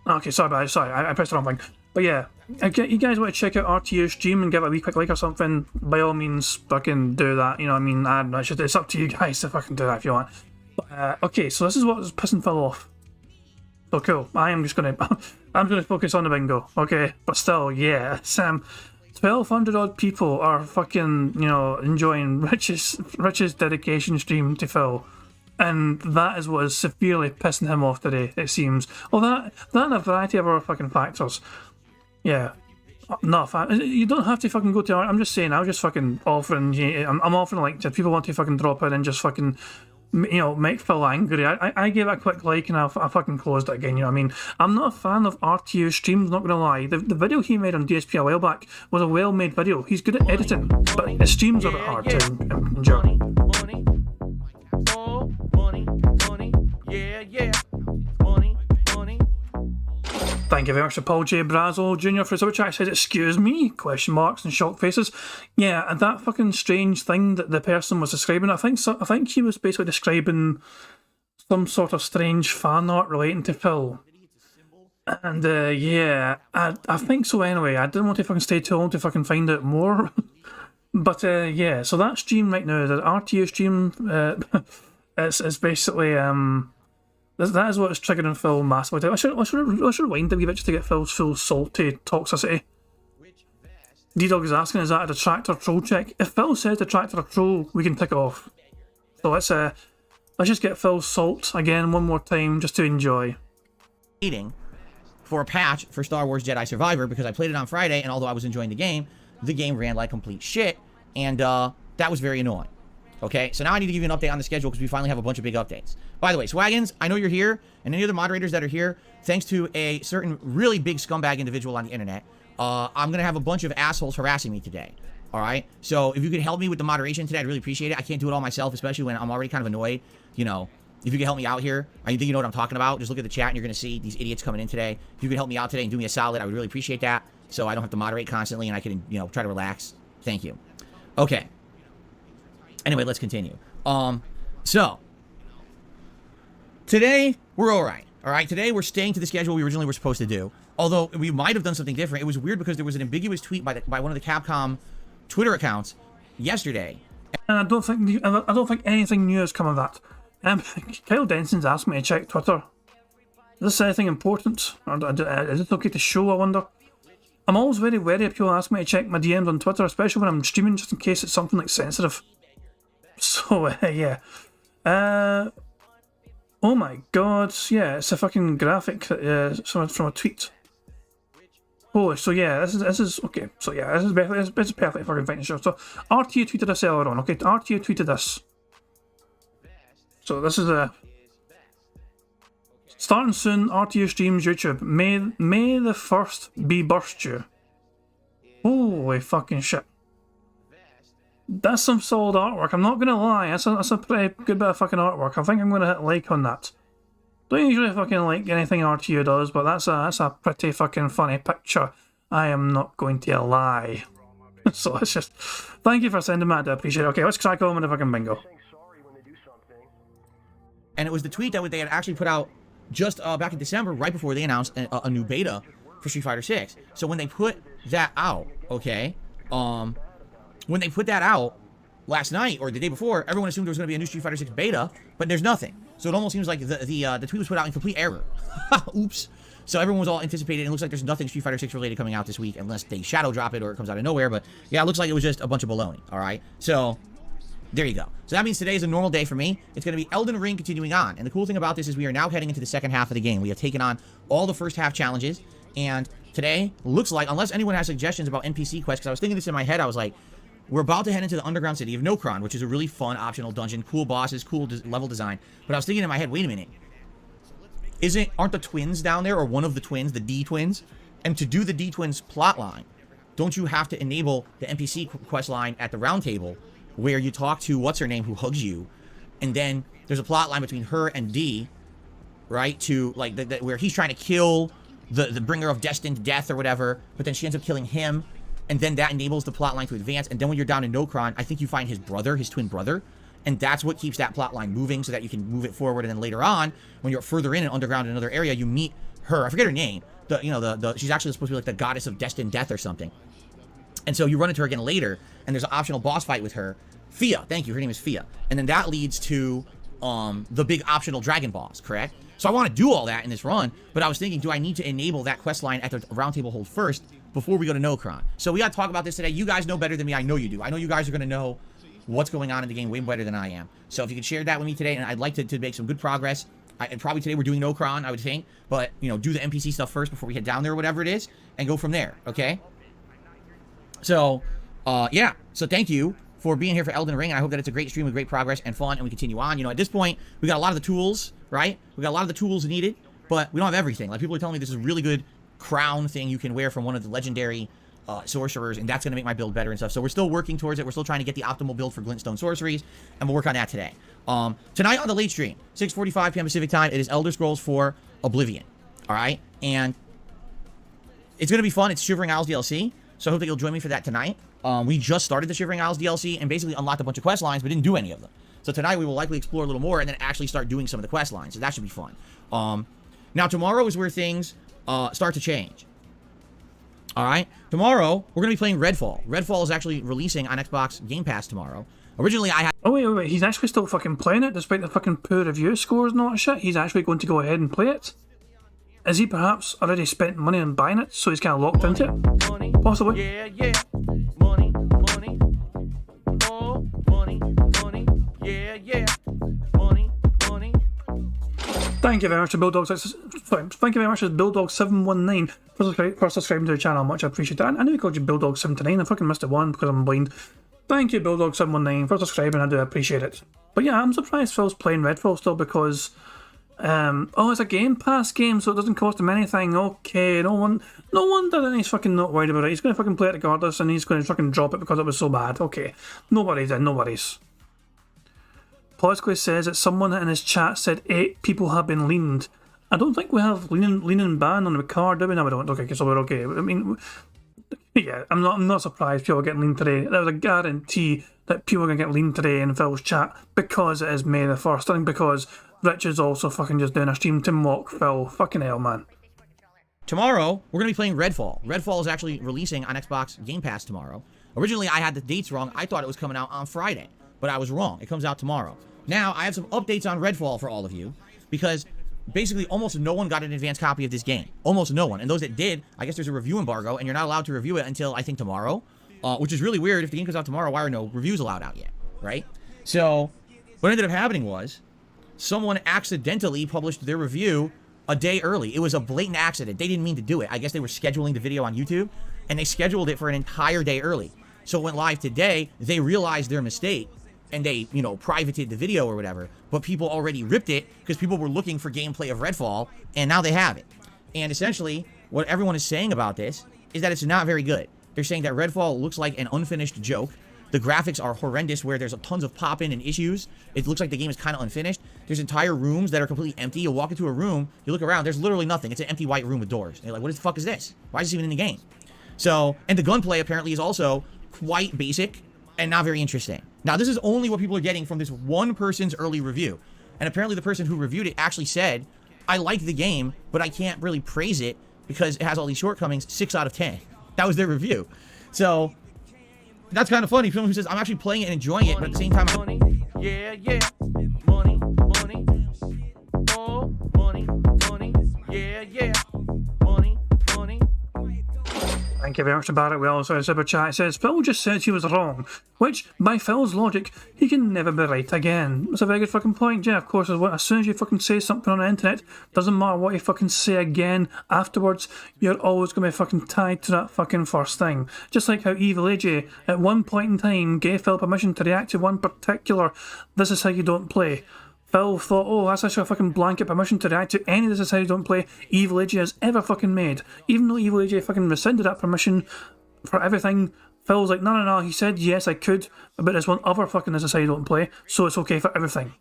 Speaker 1: Okay, sorry, I pressed the wrong thing. But yeah, you guys want to check out RTU's stream and give it a wee quick like or something, by all means, fucking do that. You know what I mean? I don't know, it's up to you guys to fucking do that if you want. But, okay, so this is what was pissing Phil off. So cool. I'm gonna focus on the bingo. Okay, but still, yeah, Sam. 1,200 odd people are fucking, you know, enjoying Rich's dedication stream to Phil. And that is what is severely pissing him off today, it seems. Well, that and a variety of other fucking factors. Yeah. Not a fan. You don't have to fucking go to art. I'm just saying, I was just fucking offering, I'm offering, like, if people want to fucking drop in and just fucking, you know, make Phil angry. I gave it a quick like and I fucking closed it again, you know what I mean? I'm not a fan of RTU streams, not gonna lie. The video he made on DSP a while back was a well-made video. He's good at editing, but his streams are a bit hard to enjoy.
Speaker 3: Money. Oh, money. Yeah. Money.
Speaker 1: Thank you very much to Paul J. Brazel Jr. for his super chat. Says, excuse me? Question marks and shocked faces. Yeah, and that fucking strange thing that the person was describing, I think he was basically describing some sort of strange fan art relating to Phil. And yeah, I think so anyway. I didn't want to fucking stay too long to fucking find out more. But yeah, so that stream right now, the RTU stream, is basically that is what is triggering Phil massively. I should rewind a wee bit just to get Phil's full salty toxicity. D-Dog is asking, is that a detractor troll check? If Phil says detractor or troll, we can tick it off. So let's just get Phil's salt again one more time just to enjoy.
Speaker 6: Waiting for a patch for Star Wars Jedi Survivor because I played it on Friday, and although I was enjoying the game ran like complete shit, and that was very annoying. Okay, so now I need to give you an update on the schedule because we finally have a bunch of big updates. By the way, Swaggins, I know you're here, and any other moderators that are here, thanks to a certain really big scumbag individual on the internet, I'm going to have a bunch of assholes harassing me today. All right? So if you could help me with the moderation today, I'd really appreciate it. I can't do it all myself, especially when I'm already kind of annoyed. You know, if you could help me out here, I think you know what I'm talking about. Just look at the chat, and you're going to see these idiots coming in today. If you could help me out today and do me a solid, I would really appreciate that, so I don't have to moderate constantly, and I can, you know, try to relax. Thank you. Okay. Anyway, let's continue. So today we're all right. Today we're staying to the schedule we originally were supposed to do. Although we might have done something different. It was weird because there was an ambiguous tweet by one of the Capcom Twitter accounts yesterday.
Speaker 1: And I don't think anything new has come of that. Kyle Denson's asked me to check Twitter. Is this anything important? Or is it okay to show, I wonder? I'm always very wary if people ask me to check my DMs on Twitter, especially when I'm streaming, just in case it's something like sensitive. So, yeah. Oh my god, yeah, it's a fucking graphic from a tweet. Oh, so yeah, this is okay. So yeah, this is perfectly fucking fine. Sure. So RTU tweeted this earlier on. Okay, RTU tweeted this. So this is a starting soon. RTU streams YouTube. May the 1st be burst you. Holy fucking shit. That's some solid artwork. I'm not gonna lie. That's a pretty good bit of fucking artwork. I think I'm gonna hit like on that. Don't usually fucking like anything RTU does, but that's a pretty fucking funny picture. I am not going to lie. So it's just, thank you for sending that. I appreciate it. Okay, let's crack on with the fucking bingo.
Speaker 6: And it was the tweet that they had actually put out just back in December, right before they announced a new beta for Street Fighter 6. So when they put that out, okay, when they put that out last night or the day before, everyone assumed there was going to be a new Street Fighter 6 beta, but there's nothing. So it almost seems like the tweet was put out in complete error. Oops. So everyone was all anticipated, and it looks like there's nothing Street Fighter 6 related coming out this week unless they shadow drop it or it comes out of nowhere. But yeah, it looks like it was just a bunch of baloney. All right. So there you go. So that means today is a normal day for me. It's going to be Elden Ring continuing on. And the cool thing about this is we are now heading into the second half of the game. We have taken on all the first half challenges. And today looks like, unless anyone has suggestions about NPC quests, because I was thinking this in my head, I was like, we're about to head into the underground city of Nokron, which is a really fun optional dungeon, cool bosses, cool level design. But I was thinking in my head, wait a minute. Aren't the twins down there, or one of the twins, the D twins? And to do the D twins plot line, don't you have to enable the NPC quest line at the round table where you talk to what's her name who hugs you, and then there's a plot line between her and D, right? To like where he's trying to kill the bringer of destined death or whatever, but then she ends up killing him, and then that enables the plot line to advance. And then when you're down in Nokron, I think you find his brother, his twin brother, and that's what keeps that plot line moving so that you can move it forward. And then later on, when you're further in and underground in another area, you meet her. I forget her name. She's actually supposed to be like the goddess of destined death or something. And so you run into her again later, and there's an optional boss fight with her. Fia, thank you. Her name is Fia. And then that leads to the big optional dragon boss, correct? So I want to do all that in this run, but I was thinking, do I need to enable that quest line at the roundtable hold first before we go to Nokron? So we got to talk about this today. You guys know better than me. I know you do. I know you guys are going to know what's going on in the game way better than I am. So if you could share that with me today, and I'd like to make some good progress. And probably today we're doing Nokron, I would think, but do the NPC stuff first before we head down there or whatever it is, and go from there, okay? So, yeah. So thank you for being here for Elden Ring, and I hope that it's a great stream with great progress and fun, and we continue on. At this point, we got a lot of the tools, right? We got a lot of the tools needed, but we don't have everything. Like, people are telling me this is a really good crown thing you can wear from one of the legendary sorcerers, and that's going to make my build better and stuff. So we're still working towards it. We're still trying to get the optimal build for Glintstone sorceries, and we'll work on that today. Tonight on the late stream, 6:45 p.m. Pacific time, it is Elder Scrolls 4 Oblivion. All right? And it's going to be fun. It's Shivering Isles DLC, so I hope that you'll join me for that tonight. We just started the Shivering Isles DLC and basically unlocked a bunch of quest lines, but didn't do any of them. So tonight we will likely explore a little more and then actually start doing some of the quest lines. So that should be fun. Now tomorrow is where things start to change. All right? Tomorrow we're going to be playing Redfall. Redfall is actually releasing on Xbox Game Pass tomorrow. Originally I had...
Speaker 1: Oh, wait. He's actually still fucking playing it despite the fucking poor review scores and all that shit? He's actually going to go ahead and play it? Is he perhaps already spent money on buying it, so he's kind of locked into it?
Speaker 3: Money,
Speaker 1: Possibly.
Speaker 3: yeah. Money, money. Oh, money, money. Yeah. Money, money.
Speaker 1: Thank you very much to Thank you very much to Bulldog719 for subscribing to the channel. Much appreciated. I knew he called you Bulldog79. I fucking missed it one because I'm blind. Thank you, Bulldog719, for subscribing. I do appreciate it. But yeah, I'm surprised Phil's playing Redfall still because... it's a Game Pass game, so it doesn't cost him anything. Okay, no wonder then he's fucking not worried about it. He's going to fucking play it regardless, and he's going to fucking drop it because it was so bad. Okay, no worries then, no worries. Politically says that someone in his chat said 8 people have been leaned. I don't think we have leaning ban on the card, do we? No, we don't. Okay, so we're okay. I mean, yeah, I'm not surprised people are getting leaned today. There's a guarantee that people are going to get leaned today in Phil's chat because it is May the 1st, and because Rich is also fucking just doing a stream to mock Phil. Fucking hell, man.
Speaker 6: Tomorrow, we're going to be playing Redfall. Redfall is actually releasing on Xbox Game Pass tomorrow. Originally, I had the dates wrong. I thought it was coming out on Friday, but I was wrong. It comes out tomorrow. Now, I have some updates on Redfall for all of you, because basically almost no one got an advanced copy of this game. Almost no one. And those that did, I guess there's a review embargo, and you're not allowed to review it until, I think, tomorrow, which is really weird. If the game comes out tomorrow, why are no reviews allowed out yet, right? So, what ended up happening was, someone accidentally published their review a day early. It was a blatant accident. They didn't mean to do it. I guess they were scheduling the video on YouTube, and they scheduled it for an entire day early. So it went live today. They realized their mistake, and they, privated the video or whatever. But people already ripped it because people were looking for gameplay of Redfall, and now they have it. And essentially, what everyone is saying about this is that it's not very good. They're saying that Redfall looks like an unfinished joke. The graphics are horrendous, where there's tons of pop-in and issues. It looks like the game is kind of unfinished. There's entire rooms that are completely empty. You'll walk into a room, you look around, there's literally nothing. It's an empty white room with doors. And you're like, what the fuck is this? Why is this even in the game? So, and the gunplay apparently is also quite basic and not very interesting. Now, this is only what people are getting from this one person's early review. And apparently the person who reviewed it actually said, I like the game, but I can't really praise it because it has all these shortcomings. 6 out of 10. That was their review. So that's kind of funny. Someone who says, I'm actually playing it and enjoying it, but at the same time,
Speaker 3: Money, yeah, yeah. Money, money. Oh, money, money. Yeah, yeah. Money, money.
Speaker 1: Thank you very much to Barrett Wells. Our super chat says, Phil just said she was wrong, which, by Phil's logic, he can never be right again. That's a very good fucking point, yeah, of course. As soon as you fucking say something on the internet, doesn't matter what you fucking say again afterwards, you're always going to be fucking tied to that fucking first thing. Just like how Evil AJ, at one point in time, gave Phil permission to react to one particular "This is how you don't play." Phil thought, oh, that's actually a fucking blanket permission to react to any of the Society Don't Play Evil AJ has ever fucking made. Even though Evil AJ fucking rescinded that permission for everything, Phil's like, no, he said yes, I could, but there's one other fucking Society Don't Play, so it's okay for everything.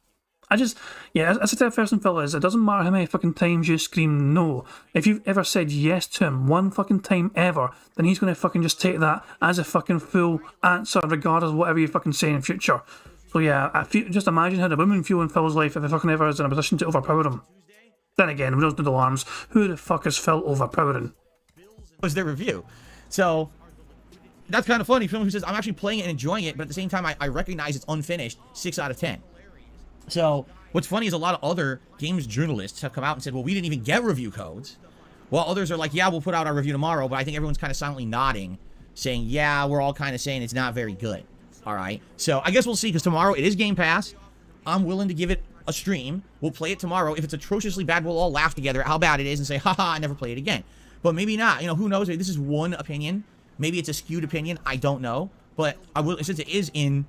Speaker 1: As a type of person Phil is, it doesn't matter how many fucking times you scream no. If you've ever said yes to him one fucking time ever, then he's going to fucking just take that as a fucking full answer regardless of whatever you fucking say in the future. So yeah, just imagine how the women feel in Phil's life if he fucking ever is in a position to overpower him. Then again, we don't know the alarms. Who the fuck is Phil overpowering?
Speaker 6: was their review. So that's kind of funny. Someone who says, I'm actually playing it and enjoying it, but at the same time, I recognize it's unfinished. 6 out of 10. So what's funny is a lot of other games journalists have come out and said, well, we didn't even get review codes. While others are like, yeah, we'll put out our review tomorrow, but I think everyone's kind of silently nodding, saying, yeah, we're all kind of saying it's not very good. All right, so I guess we'll see, because tomorrow it is Game Pass. I'm willing to give it a stream. We'll play it tomorrow. If it's atrociously bad, we'll all laugh together at how bad it is and say, haha, I never play it again. But maybe not. You know, who knows? This is one opinion. Maybe it's a skewed opinion. I don't know. But I will, since it is in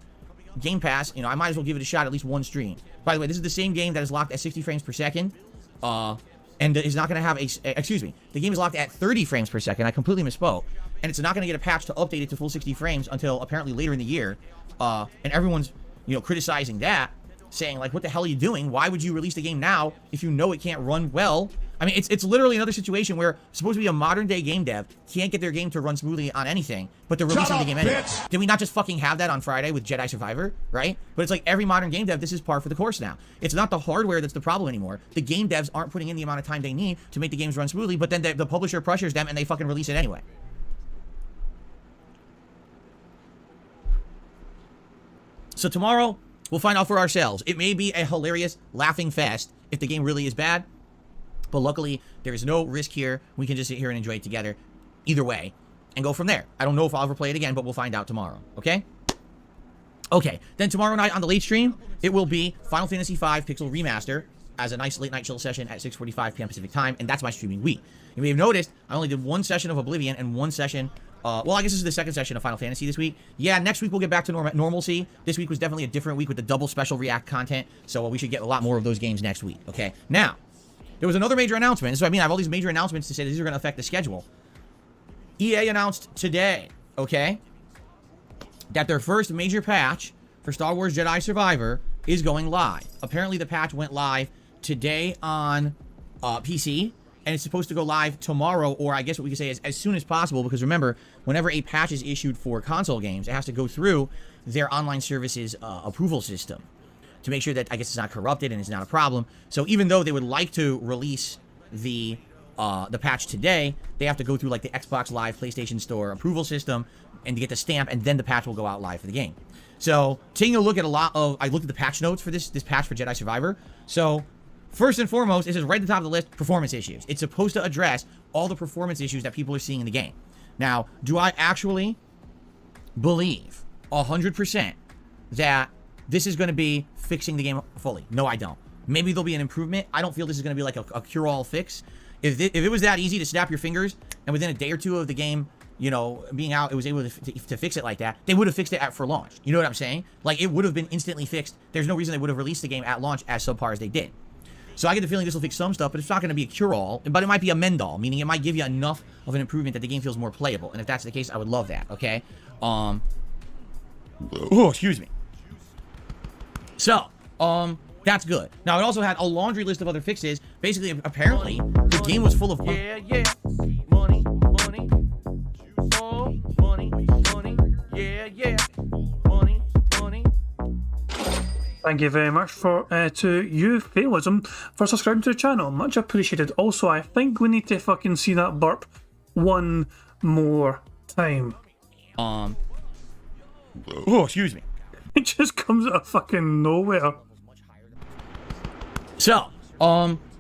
Speaker 6: Game Pass, I might as well give it a shot, at least one stream. By the way, this is the same game that is locked at 60 frames per second. And is not going to have excuse me, the game is locked at 30 frames per second. I completely misspoke. And it's not going to get a patch to update it to full 60 frames until apparently later in the year. And everyone's, criticizing that, saying, like, what the hell are you doing? Why would you release the game now if you know it can't run well? I mean, it's literally another situation where supposed to be a modern day game dev can't get their game to run smoothly on anything, but they're releasing the game anyway. Did we not just fucking have that on Friday with Jedi Survivor, right? But it's like every modern game dev, this is par for the course now. It's not the hardware that's the problem anymore. The game devs aren't putting in the amount of time they need to make the games run smoothly, but then the publisher pressures them and they fucking release it anyway. So tomorrow, we'll find out for ourselves. It may be a hilarious laughing fest if the game really is bad, but luckily, there is no risk here. We can just sit here and enjoy it together either way and go from there. I don't know if I'll ever play it again, but we'll find out tomorrow, okay? Okay, then tomorrow night on the late stream, it will be Final Fantasy V Pixel Remaster as a nice late night chill session at 6:45 p.m. Pacific time, and that's my streaming week. You may have noticed, I only did one session of Oblivion and one session... well, I guess this is the second session of Final Fantasy this week. Yeah, next week we'll get back to normalcy. This week was definitely a different week with the double special React content, so we should get a lot more of those games next week, okay? Now, there was another major announcement. So, I have all these major announcements to say that these are going to affect the schedule. EA announced today, okay, that their first major patch for Star Wars Jedi Survivor is going live. Apparently, the patch went live today on PC, and it's supposed to go live tomorrow, or I guess what we could say is as soon as possible, because remember, whenever a patch is issued for console games, it has to go through their online services approval system to make sure that, I guess, it's not corrupted and it's not a problem. So even though they would like to release the patch today, they have to go through, like, the Xbox Live PlayStation Store approval system and to get the stamp, and then the patch will go out live for the game. So taking a look at I looked at the patch notes for this patch for Jedi Survivor. So first and foremost, it says right at the top of the list, performance issues. It's supposed to address all the performance issues that people are seeing in the game. Now, do I actually believe 100% that this is going to be fixing the game fully? No, I don't. Maybe there'll be an improvement. I don't feel this is going to be like a cure-all fix. If it was that easy to snap your fingers, and within a day or two of the game, being out, it was able to fix it like that, they would have fixed it for launch. You know what I'm saying? Like, it would have been instantly fixed. There's no reason they would have released the game at launch as subpar as they did. So I get the feeling this will fix some stuff, but it's not going to be a cure-all, but it might be a mend-all, meaning it might give you enough of an improvement that the game feels more playable. And if that's the case, I would love that, okay? Oh, excuse me. So, that's good. Now, it also had a laundry list of other fixes. Basically, apparently, the game was full of...
Speaker 3: Yeah, yeah. Money, money. Oh, money, money. Yeah, yeah. Money, money.
Speaker 1: Thank you very much to you, Fatalism, for subscribing to the channel. Much appreciated. Also, I think we need to fucking see that burp one more time.
Speaker 6: Oh, excuse me.
Speaker 1: It just comes out of fucking nowhere.
Speaker 6: So,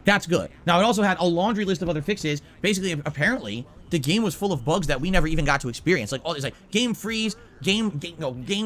Speaker 6: that's good. Now, it also had a laundry list of other fixes. Basically, apparently, the game was full of bugs that we never even got to experience. Like, all this, like, game freeze, game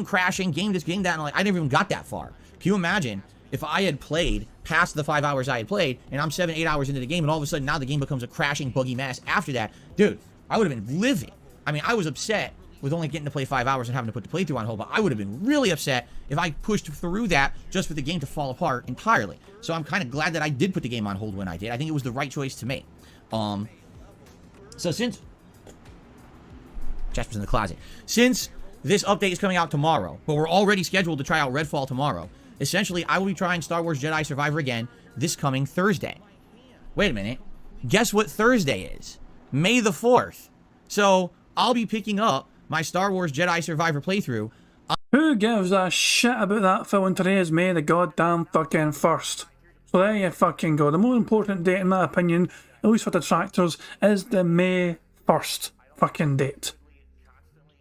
Speaker 6: crashing, game this, game that, and like, I never even got that far. Can you imagine if I had played past the 5 hours I had played, and I'm 7-8 hours into the game, and all of a sudden now the game becomes a crashing, buggy mess after that? Dude, I would have been livid. I mean, I was upset with only getting to play 5 hours and having to put the playthrough on hold, but I would have been really upset if I pushed through that just for the game to fall apart entirely. So I'm kind of glad that I did put the game on hold when I did. I think it was the right choice to make. So since Jasper's in the closet, since this update is coming out tomorrow, but we're already scheduled to try out Redfall tomorrow, essentially I will be trying Star Wars Jedi Survivor again this coming Thursday. Wait a minute. Guess what Thursday is? May the 4th. So I'll be picking up my Star Wars Jedi Survivor playthrough.
Speaker 1: Who gives a shit about that film when today is May the goddamn fucking 1st? So there you fucking go. The more important date in my opinion, at least for detractors, is the May 1st fucking date.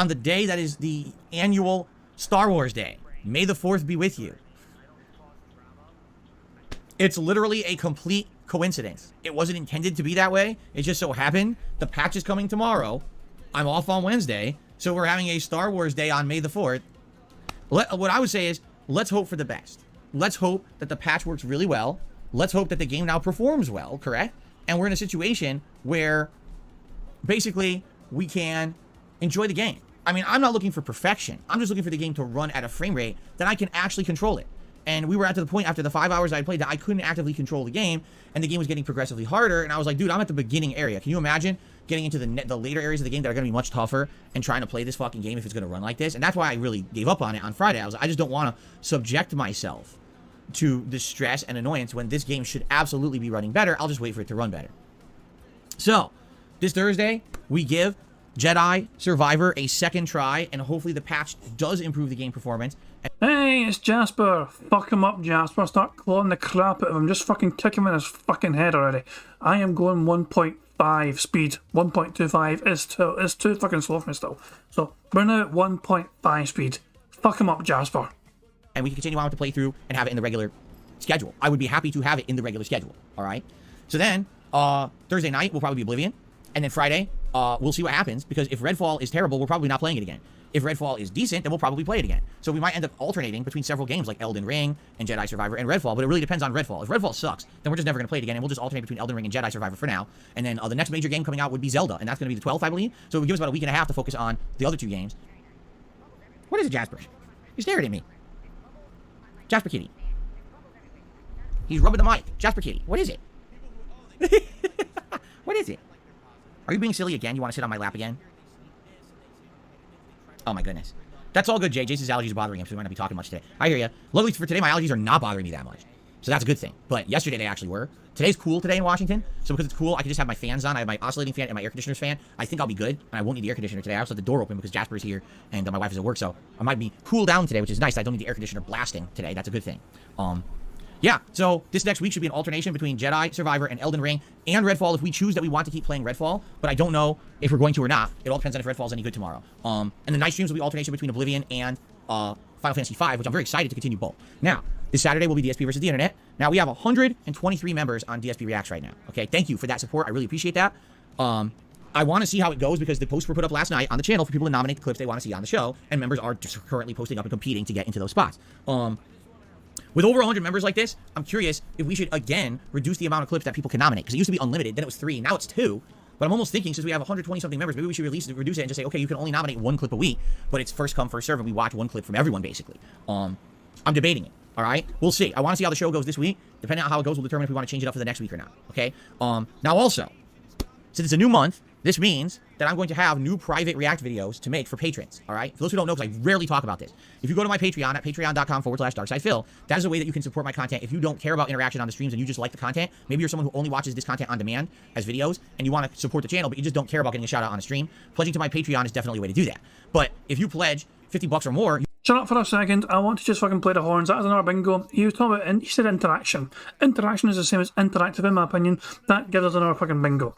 Speaker 6: On the day that is the annual Star Wars Day. May the 4th be with you. It's literally a complete coincidence. It wasn't intended to be that way. It just so happened the patch is coming tomorrow. I'm off on Wednesday, so we're having a Star Wars Day on May the 4th. What I would say is, let's hope for the best. Let's hope that the patch works really well. Let's hope that the game now performs well, correct? And we're in a situation where basically we can enjoy the game. I mean, I'm not looking for perfection. I'm just looking for the game to run at a frame rate that I can actually control it. And we were at the point after the 5 hours I played that I couldn't actively control the game, and the game was getting progressively harder, and I was like, dude, I'm at the beginning area. Can you imagine getting into the later areas of the game that are going to be much tougher and trying to play this fucking game if it's going to run like this? And that's why I really gave up on it on Friday. I was like, I just don't want to subject myself to the stress and annoyance when this game should absolutely be running better. I'll just wait for it to run better. So, this Thursday, we give Jedi Survivor a second try, and hopefully the patch does improve the game performance.
Speaker 1: Hey, it's Jasper. Fuck him up, Jasper. Start clawing the crap out of him. Just fucking kick him in his fucking head already. I am going 1.5 speed. 1.25 is too fucking slow for me still. So, we're now at 1.5 speed. Fuck him up, Jasper.
Speaker 6: And we can continue on with the playthrough and have it in the regular schedule. I would be happy to have it in the regular schedule, alright? So then, Thursday night will probably be Oblivion. And then Friday, we'll see what happens, because if Redfall is terrible, we're probably not playing it again. If Redfall is decent, then we'll probably play it again. So we might end up alternating between several games like Elden Ring and Jedi Survivor and Redfall, but it really depends on Redfall. If Redfall sucks, then we're just never going to play it again, and we'll just alternate between Elden Ring and Jedi Survivor for now. And then the next major game coming out would be Zelda, and that's going to be the 12th, I believe. So it would give us about a week and a half to focus on the other two games. What is it, Jasper? You're staring at me. Jasper Kitty. He's rubbing the mic. Jasper Kitty. What is it? What is it? Are you being silly again? You want to sit on my lap again? Oh my goodness. That's all good, Jay. Jason's allergies are bothering him, so we might not be talking much today. I hear you. Luckily for today, my allergies are not bothering me that much. So that's a good thing. But yesterday they actually were. Today's cool today in Washington. So because it's cool, I can just have my fans on. I have my oscillating fan and my air conditioner's fan. I think I'll be good. And I won't need the air conditioner today. I also have the door open because Jasper is here and my wife is at work. So I might be cool down today, which is nice. I don't need the air conditioner blasting today. That's a good thing. Yeah, so this next week should be an alternation between Jedi Survivor and Elden Ring and Redfall if we choose that we want to keep playing Redfall, but I don't know if we're going to or not. It all depends on if Redfall's any good tomorrow. And the night streams will be alternation between Oblivion and Final Fantasy V, which I'm very excited to continue both. Now, this Saturday will be DSP versus the Internet. Now, we have 123 members on DSP Reacts right now. Okay, thank you for that support. I really appreciate that. I want to see how it goes because the posts were put up last night on the channel for people to nominate the clips they want to see on the show, and members are just currently posting up and competing to get into those spots. With over 100 members like this, I'm curious if we should, again, reduce the amount of clips that people can nominate. Because it used to be unlimited, then it was 3, now it's 2. But I'm almost thinking, since we have 120-something members, maybe we should reduce it and just say, okay, you can only nominate 1 clip a week, but it's first come, first serve, and we watch 1 clip from everyone, basically. I'm debating it, all right? We'll see. I want to see how the show goes this week. Depending on how it goes, we'll determine if we want to change it up for the next week or not, okay? Now, also, since it's a new month, this means that I'm going to have new private React videos to make for patrons, all right? For those who don't know, because I rarely talk about this, if you go to my Patreon at patreon.com/DarkSidePhil, that is a way that you can support my content. If you don't care about interaction on the streams and you just like the content, maybe you're someone who only watches this content on demand as videos, and you want to support the channel, but you just don't care about getting a shout out on a stream, pledging to my Patreon is definitely a way to do that. But if you pledge $50 or more...
Speaker 1: shut up for a second. I want to just fucking play the horns. That is another bingo. He was talking about, he said interaction. Interaction is the same as interactive in my opinion. That gives us another fucking bingo.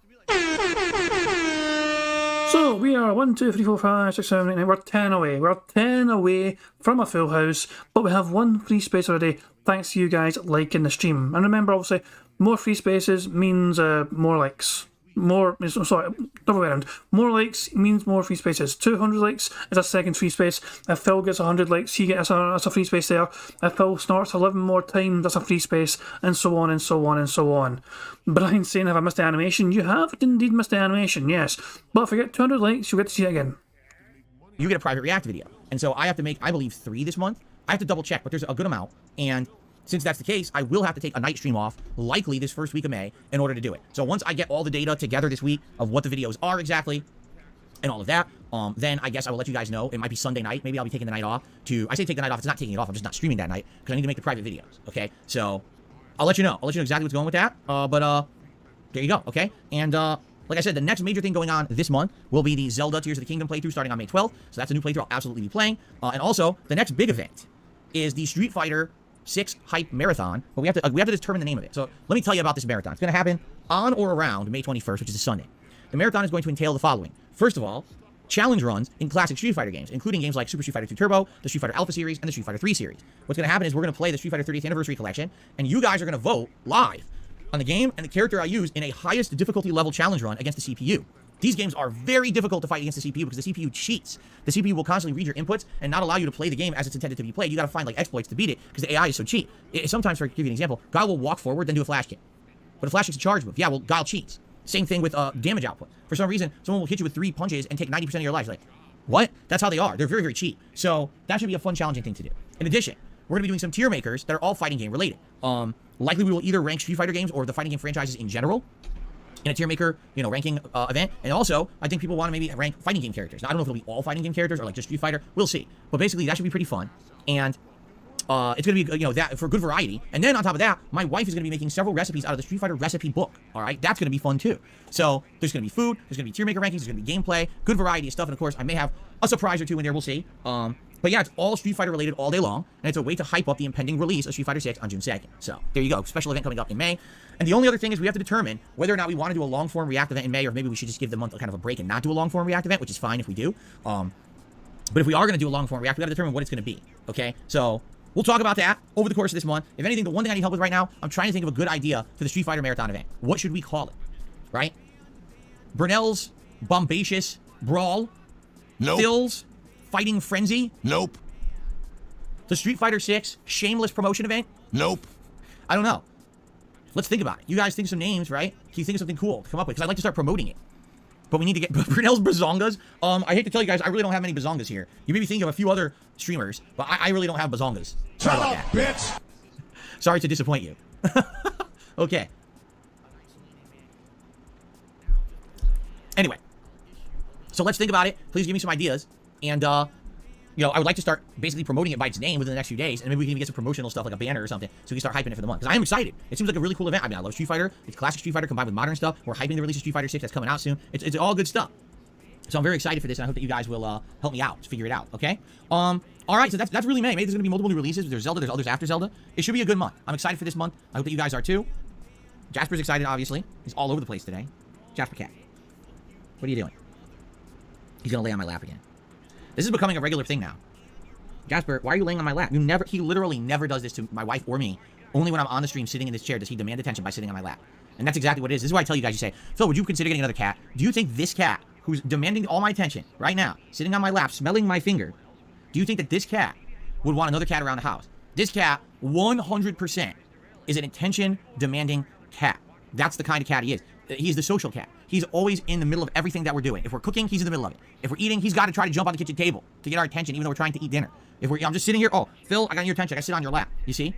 Speaker 1: So we are 1, 2, 3, 4, 5, 6, 7, 8, 9. We're 10 away. We're 10 away from a full house, but we have one free space already thanks to you guys liking the stream. And remember, obviously, more free spaces means more likes. More, sorry, double way around. More likes means more free spaces. 200 likes is a second free space. If Phil gets 100 likes, he gets that's a free space there. If Phil starts 11 more times, that's a free space, and so on and so on and so on. Brian's saying, have I missed the animation? You have indeed missed the animation, yes. But if you get 200 likes, you'll get to see it again.
Speaker 6: You get a private react video. And so I have to make, I believe, 3 this month. I have to double check, but there's a good amount. And since that's the case, I will have to take a night stream off, likely this first week of May, in order to do it. So once I get all the data together this week of what the videos are exactly, and all of that, then I guess I will let you guys know. It might be Sunday night. Maybe I'll be taking the night off to, I say take the night off, it's not taking it off, I'm just not streaming that night, because I need to make the private videos, okay? So, I'll let you know. I'll let you know exactly what's going with that, but there you go, okay? And, like I said, the next major thing going on this month will be the Zelda Tears of the Kingdom playthrough starting on May 12th. So that's a new playthrough I'll absolutely be playing. And also, the next big event is the Street Fighter 6 Hype Marathon, but we have to determine the name of it. So let me tell you about this marathon. It's going to happen on or around May 21st, which is a Sunday. The marathon is going to entail the following. First of all, challenge runs in classic Street Fighter games, including games like Super Street Fighter 2 Turbo, the Street Fighter Alpha series, and the Street Fighter 3 series. What's going to happen is we're going to play the Street Fighter 30th Anniversary Collection, and you guys are going to vote live on the game and the character I use in a highest difficulty level challenge run against the CPU. These games are very difficult to fight against the CPU because the CPU cheats. The CPU will constantly read your inputs and not allow you to play the game as it's intended to be played. You got to find like exploits to beat it because the AI is so cheap. Sometimes, for to give you an example, Guile will walk forward then do a flash kick. But a flash kick's a charge move. Yeah, well, Guile cheats. Same thing with damage output. For some reason, someone will hit you with 3 punches and take 90% of your life. Like, what? That's how they are. They're very, very cheap. So that should be a fun, challenging thing to do. In addition, we're going to be doing some tier makers that are all fighting game related. Likely we will either rank Street Fighter games or the fighting game franchises in general in a tier maker, ranking event. And also, I think people want to maybe rank fighting game characters. Now, I don't know if it'll be all fighting game characters or like just Street Fighter. We'll see. But basically, that should be pretty fun. And it's going to be, that for good variety. And then on top of that, my wife is going to be making several recipes out of the Street Fighter recipe book. All right, that's going to be fun too. So there's going to be food, there's going to be tier maker rankings, there's going to be gameplay, good variety of stuff, and of course, I may have a surprise or two in there. We'll see. But yeah, it's all Street Fighter related all day long, and it's a way to hype up the impending release of Street Fighter 6 on June 2nd. So there you go, special event coming up in May. And the only other thing is we have to determine whether or not we want to do a long form react event in May, or maybe we should just give the month kind of a break and not do a long form react event, which is fine if we do. But if we are going to do a long form react, we got to determine what it's going to be. Okay, so we'll talk about that over the course of this month. If anything, the one thing I need help with right now, I'm trying to think of a good idea for the Street Fighter Marathon event. What should we call it? Right? Brunel's Bombacious Brawl?
Speaker 4: Nope.
Speaker 6: Phil's Fighting Frenzy?
Speaker 4: Nope.
Speaker 6: The Street Fighter 6 Shameless Promotion event?
Speaker 4: Nope.
Speaker 6: I don't know. Let's think about it. You guys think some names, right? Can you think of something cool to come up with? Because I'd like to start promoting it. But we need to get Brunel's Bazongas. I hate to tell you guys, I really don't have many Bazongas here. You may be thinking of a few other streamers, but I really don't have Bazongas. Sorry about that.
Speaker 4: Bitch.
Speaker 6: Sorry to disappoint you. Okay. Anyway. So let's think about it. Please give me some ideas. And, I would like to start basically promoting it by its name within the next few days. And maybe we can even get some promotional stuff like a banner or something so we can start hyping it for the month. Because I am excited. It seems like a really cool event. I mean, I love Street Fighter. It's classic Street Fighter combined with modern stuff. We're hyping the release of Street Fighter 6 that's coming out soon. It's all good stuff. So I'm very excited for this, and I hope that you guys will help me out to figure it out, okay? All right, so that's really May. Maybe there's going to be multiple new releases. There's Zelda, there's others after Zelda. It should be a good month. I'm excited for this month. I hope that you guys are too. Jasper's excited, obviously. He's all over the place today. Jasper Cat. What are you doing? He's going to lay on my lap again. This is becoming a regular thing now. Jasper, why are you laying on my lap? He literally never does this to my wife or me. Only when I'm on the stream sitting in this chair does he demand attention by sitting on my lap. And that's exactly what it is. This is why I tell you guys, you say, Phil, would you consider getting another cat? Do you think this cat, who's demanding all my attention right now, sitting on my lap, smelling my finger, do you think that this cat would want another cat around the house? This cat, 100%, is an attention-demanding cat. That's the kind of cat he is. He's the social cat. He's always in the middle of everything that we're doing. If we're cooking, he's in the middle of it. If we're eating, he's got to try to jump on the kitchen table to get our attention, even though we're trying to eat dinner. I'm just sitting here, oh, Phil, I got your attention. I sit on your lap. You see?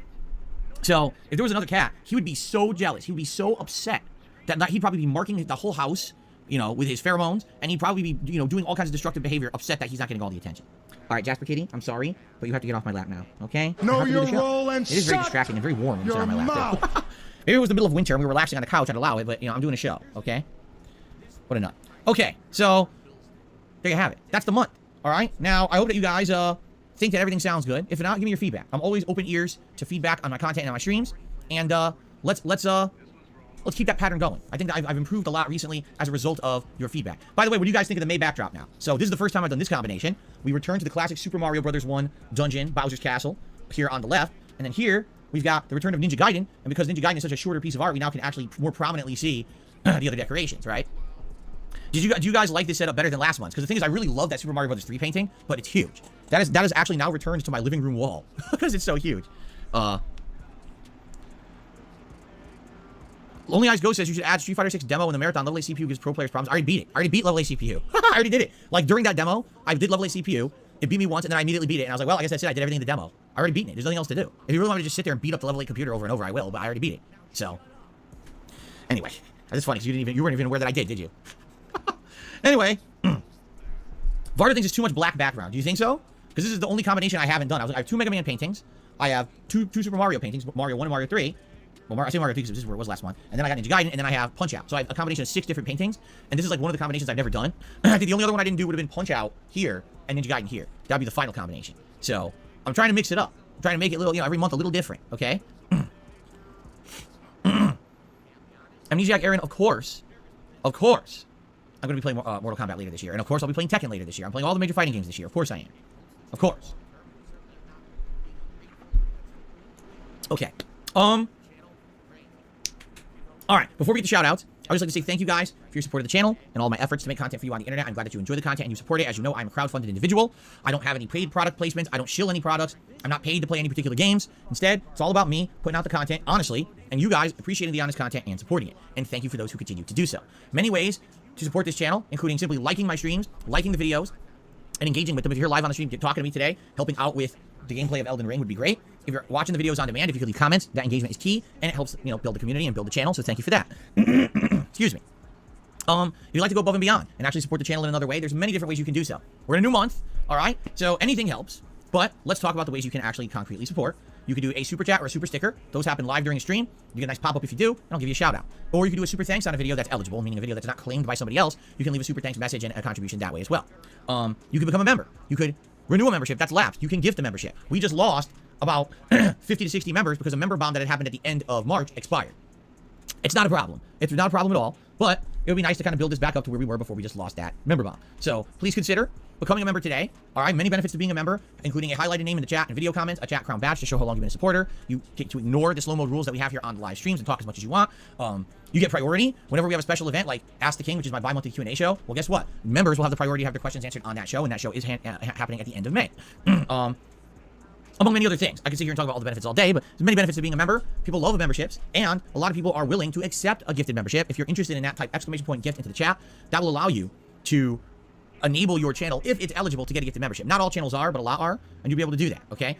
Speaker 6: So, if there was another cat, he would be so jealous. He would be so upset that he'd probably be marking the whole house, with his pheromones, and he'd probably be, doing all kinds of destructive behavior, upset that he's not getting all the attention. All right, Jasper Kitty, I'm sorry, but you have to get off my lap now, okay?
Speaker 4: Know your role and
Speaker 6: it is very distracting and very warm when you sit on my lap. Maybe it was the middle of winter and we were relaxing on the couch, I'd allow it, but, I'm doing a show, okay? What a nut. Okay, so there you have it. That's the month, all right? Now, I hope that you guys, think that everything sounds good. If not, give me your feedback. I'm always open ears to feedback on my content and on my streams. And let's keep that pattern going. I think that I've improved a lot recently as a result of your feedback. By the way, what do you guys think of the May backdrop now? So this is the first time I've done this combination. We return to the classic Super Mario Bros. 1 dungeon, Bowser's Castle, here on the left. And then here, we've got the return of Ninja Gaiden. And because Ninja Gaiden is such a shorter piece of art, we now can actually more prominently see the other decorations, right? Do you guys like this setup better than last month's? Because the thing is, I really love that Super Mario Bros. 3 painting, but it's huge. That is actually now returned to my living room wall because it's so huge. Lonely Eyes Ghost says you should add Street Fighter 6 demo in the marathon. Level A CPU gives pro players problems. I already beat it. I already beat Level A CPU. I already did it. Like during that demo, I did Level A CPU. It beat me once, and then I immediately beat it. And I was like, well, I guess that's it. I did everything in the demo. I already beaten it. There's nothing else to do. If you really want me to just sit there and beat up the Level 8 computer over and over, I will. But I already beat it. So, anyway, that's funny because you weren't even aware that I did you? Anyway, Varda thinks it's too much black background. Do you think so? Because this is the only combination I haven't done. I have 2 Mega Man paintings. I have two Super Mario paintings, Mario 1 and Mario 3. Well, I say Mario 3 because this is where it was last one. And then I got Ninja Gaiden, and then I have Punch Out. So I have a combination of 6 different paintings, and this is like one of the combinations I've never done. I think the only other one I didn't do would have been Punch Out here and Ninja Gaiden here. That would be the final combination. So I'm trying to mix it up. I'm trying to make it a little, every month a little different, okay? Amnesiac Aaron, of course, I'm going to be playing Mortal Kombat later this year. And of course, I'll be playing Tekken later this year. I'm playing all the major fighting games this year. Of course I am. Of course. Okay. All right, before we get to shout-outs, I would just like to say thank you guys for your support of the channel and all my efforts to make content for you on the internet. I'm glad that you enjoy the content and you support it. As you know, I'm a crowdfunded individual. I don't have any paid product placements. I don't shill any products. I'm not paid to play any particular games. Instead, it's all about me putting out the content honestly, and you guys appreciating the honest content and supporting it. And thank you for those who continue to do so. Many ways to support this channel, including simply liking my streams, liking the videos, and engaging with them. If you're live on the stream, talking to me today, helping out with the gameplay of Elden Ring would be great. If you're watching the videos on demand, if you could leave comments, that engagement is key, and it helps, build the community and build the channel, so thank you for that. Excuse me. If you'd like to go above and beyond and actually support the channel in another way, there's many different ways you can do so. We're in a new month, all right? So anything helps, but let's talk about the ways you can actually concretely support. You can do a super chat or a super sticker. Those happen live during a stream. You get a nice pop-up if you do, and I'll give you a shout-out. Or you can do a super thanks on a video that's eligible, meaning a video that's not claimed by somebody else. You can leave a super thanks message and a contribution that way as well. You can become a member. You could renew a membership that's lapsed. You can gift a membership. We just lost about 50 to 60 members because a member bomb that had happened at the end of March expired. It's not a problem. It's not a problem at all, but it would be nice to kind of build this back up to where we were before we just lost that member bomb. So please consider becoming a member today. All right, many benefits to being a member, including a highlighted name in the chat and video comments, a chat crown badge to show how long you've been a supporter. You get to ignore the slow mode rules that we have here on the live streams and talk as much as you want. You get priority whenever we have a special event like Ask the King, which is my bi-monthly Q&A show. Well, guess what? Members will have the priority to have their questions answered on that show, and that show is happening at the end of May. Among many other things. I can sit here and talk about all the benefits all day, but there's many benefits to being a member. People love memberships, and a lot of people are willing to accept a gifted membership. If you're interested in that, type exclamation point gift into the chat. That will allow you to enable your channel, if it's eligible, to get a gifted membership. Not all channels are, but a lot are, and you'll be able to do that, okay?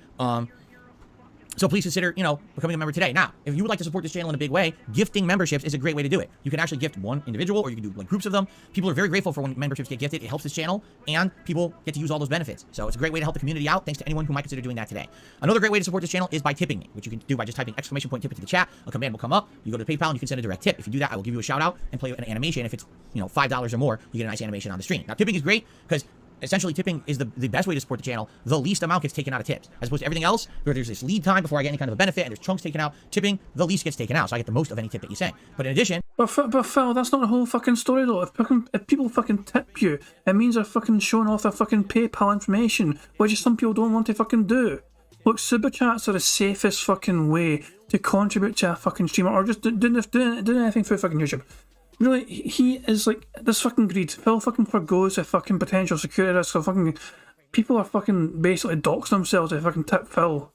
Speaker 6: So please consider, becoming a member today. Now, if you would like to support this channel in a big way, gifting memberships is a great way to do it. You can actually gift one individual, or you can do like groups of them. People are very grateful for when memberships get gifted. It helps this channel, and people get to use all those benefits. So it's a great way to help the community out. Thanks to anyone who might consider doing that today. Another great way to support this channel is by tipping me, which you can do by just typing exclamation point tip into the chat. A command will come up. You go to PayPal and you can send a direct tip. If you do that, I will give you a shout out and play an animation. If it's $5 or more, you get a nice animation on the stream. Now, tipping is great because essentially tipping is the best way to support the channel. The least amount gets taken out of tips, as opposed to everything else where there's this lead time before I get any kind of a benefit and there's chunks taken out. Tipping, the least gets taken out, so I get the most of any tip that you say. But in addition,
Speaker 1: But Phil, that's not the whole fucking story though. If people fucking tip you, it means they're fucking showing off their fucking PayPal information, which some people don't want to fucking do. Look, super chats are the safest fucking way to contribute to a fucking streamer, or just doing anything through fucking YouTube. Really, he is like this fucking greed. Phil fucking forgoes a fucking potential security risk. So fucking people are fucking basically dox themselves to fucking tip Phil.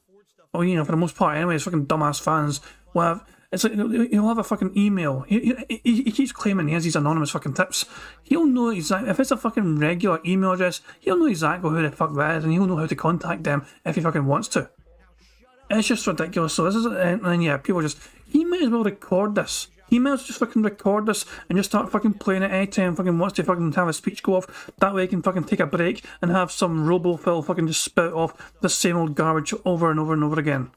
Speaker 1: Or for the most part, anyways, fucking dumbass fans will have. It's like he'll have a fucking email. He keeps claiming he has these anonymous fucking tips. He'll know exactly if it's a fucking regular email address. He'll know exactly who the fuck that is, and he'll know how to contact them if he fucking wants to. It's just ridiculous. So this is, and yeah, people just. He might as well record this. He might as well just fucking record this and just start fucking playing it anytime fucking wants to fucking have a speech go off. That way he can fucking take a break and have some robo-Phil fucking just spout off the same old garbage over and over and over again.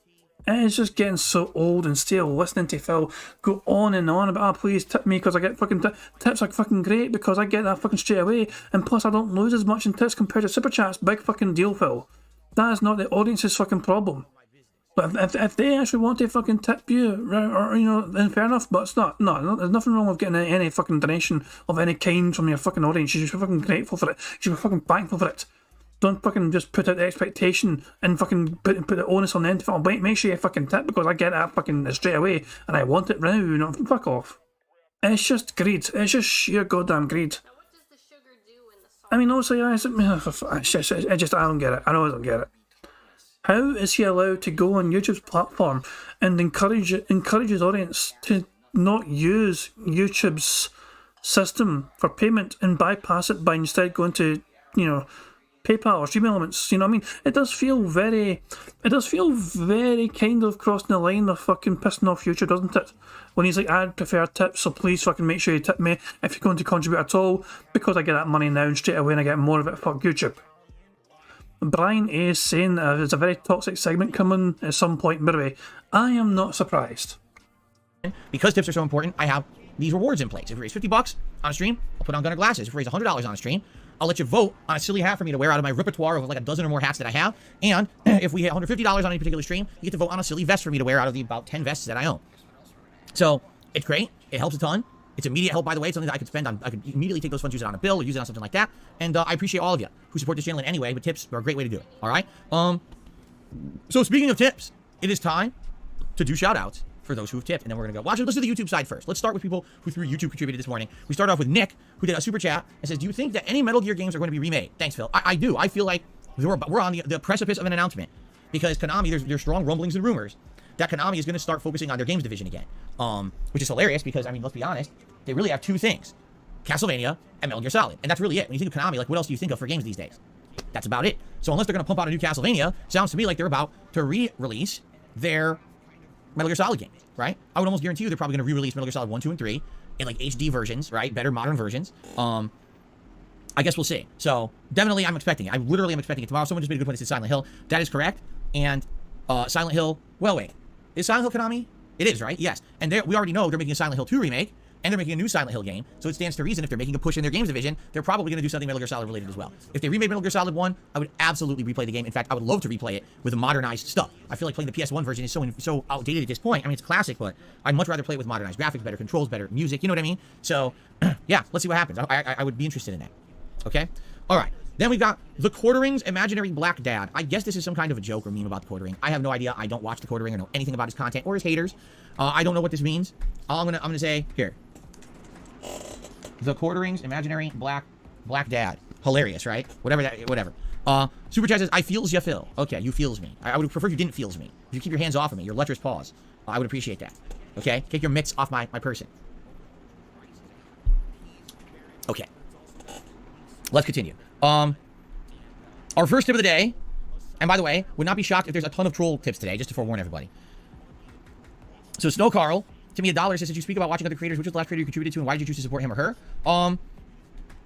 Speaker 1: It is just getting so old and stale listening to Phil go on and on about, please tip me because I get fucking tips are fucking great because I get that fucking straight away, and plus I don't lose as much in tips compared to super chats. Big fucking deal, Phil. That is not the audience's fucking problem. But if they actually want to fucking tip you, right, or, you know, then fair enough, but it's not. No, there's nothing wrong with getting any fucking donation of any kind from your fucking audience. You should be fucking grateful for it. You should be fucking thankful for it. Don't fucking just put out the expectation and fucking put the onus on the end. Make sure you fucking tip because I get that fucking straight away and I want it now, you know, fuck off. It's just greed. It's just sheer goddamn greed. I mean, also, yeah, I don't get it. I know I don't get it. How is he allowed to go on YouTube's platform and encourage his audience to not use YouTube's system for payment and bypass it by instead going to, you know, PayPal or Stream Elements? You know what I mean? It does feel very kind of crossing the line of fucking pissing off YouTube, doesn't it? When he's like, I'd prefer tips, so please fucking make sure you tip me if you're going to contribute at all, because I get that money now and straight away and I get more of it. Fuck YouTube. Brian A is saying that there's a very toxic segment coming at some point. By the way, I am not surprised.
Speaker 6: Because tips are so important, I have these rewards in place. If you raise $50 on a stream, I'll put on Gunner glasses. If you raise $100 on a stream, I'll let you vote on a silly hat for me to wear out of my repertoire of like a dozen or more hats that I have. And if we hit $150 on any particular stream, you get to vote on a silly vest for me to wear out of the about 10 vests that I own. So it's great. It helps a ton. It's immediate help, by the way. It's something that I could spend on. I could immediately take those funds, use it on a bill, or use it on something like that. And I appreciate all of you who support this channel in any way, but tips are a great way to do it. All right? So speaking of tips, it is time to do shout-outs for those who have tipped. And then we're going to go. Well, actually, let's do the YouTube side first. Let's start with people who through YouTube contributed this morning. We start off with Nick, who did a super chat and says, do you think that any Metal Gear games are going to be remade? Thanks, Phil. I do. I feel like we're on the precipice of an announcement. Because Konami, there's strong rumblings and rumors that Konami is going to start focusing on their games division again. Which is hilarious because, I mean, let's be honest, they really have two things. Castlevania and Metal Gear Solid. And that's really it. When you think of Konami, like, what else do you think of for games these days? That's about it. So unless they're going to pump out a new Castlevania, sounds to me like they're about to re-release their Metal Gear Solid games, right? I would almost guarantee you they're probably going to re-release Metal Gear Solid 1, 2, and 3 in, like, HD versions, right? Better modern versions. I guess we'll see. So definitely I'm expecting it. I literally am expecting it tomorrow. Someone just made a good point that said Silent Hill. That is correct. And Silent Hill, well, wait. Is Silent Hill Konami? It is, right? Yes. And we already know they're making a Silent Hill 2 remake, and they're making a new Silent Hill game. So it stands to reason if they're making a push in their games division, they're probably going to do something Metal Gear Solid related as well. If they remade Metal Gear Solid 1, I would absolutely replay the game. In fact, I would love to replay it with the modernized stuff. I feel like playing the PS1 version is so outdated at this point. I mean, it's classic, but I'd much rather play it with modernized graphics, better controls, better music. You know what I mean? So, yeah, let's see what happens. I would be interested in that. Okay? All right. Then we've got the Quartering's Imaginary Black Dad. I guess this is some kind of a joke or meme about the Quartering. I have no idea. I don't watch the Quartering or know anything about his content or his haters. I don't know what this means. I'm gonna say here. The Quartering's Imaginary Black Dad. Hilarious, right? Whatever. Super Chat says, I feels ya, Phil. Okay, you feels me. I would prefer if you didn't feels me. If you keep your hands off of me, your lecherous paws. I would appreciate that. Okay? Take your mitts off my person. Okay. Let's continue. Our first tip of the day, and by the way, would not be shocked if there's a ton of troll tips today, just to forewarn everybody. So Snow Carl, to me $1 says, did you speak about watching other creators? Which is the last creator you contributed to, and why did you choose to support him or her? I'm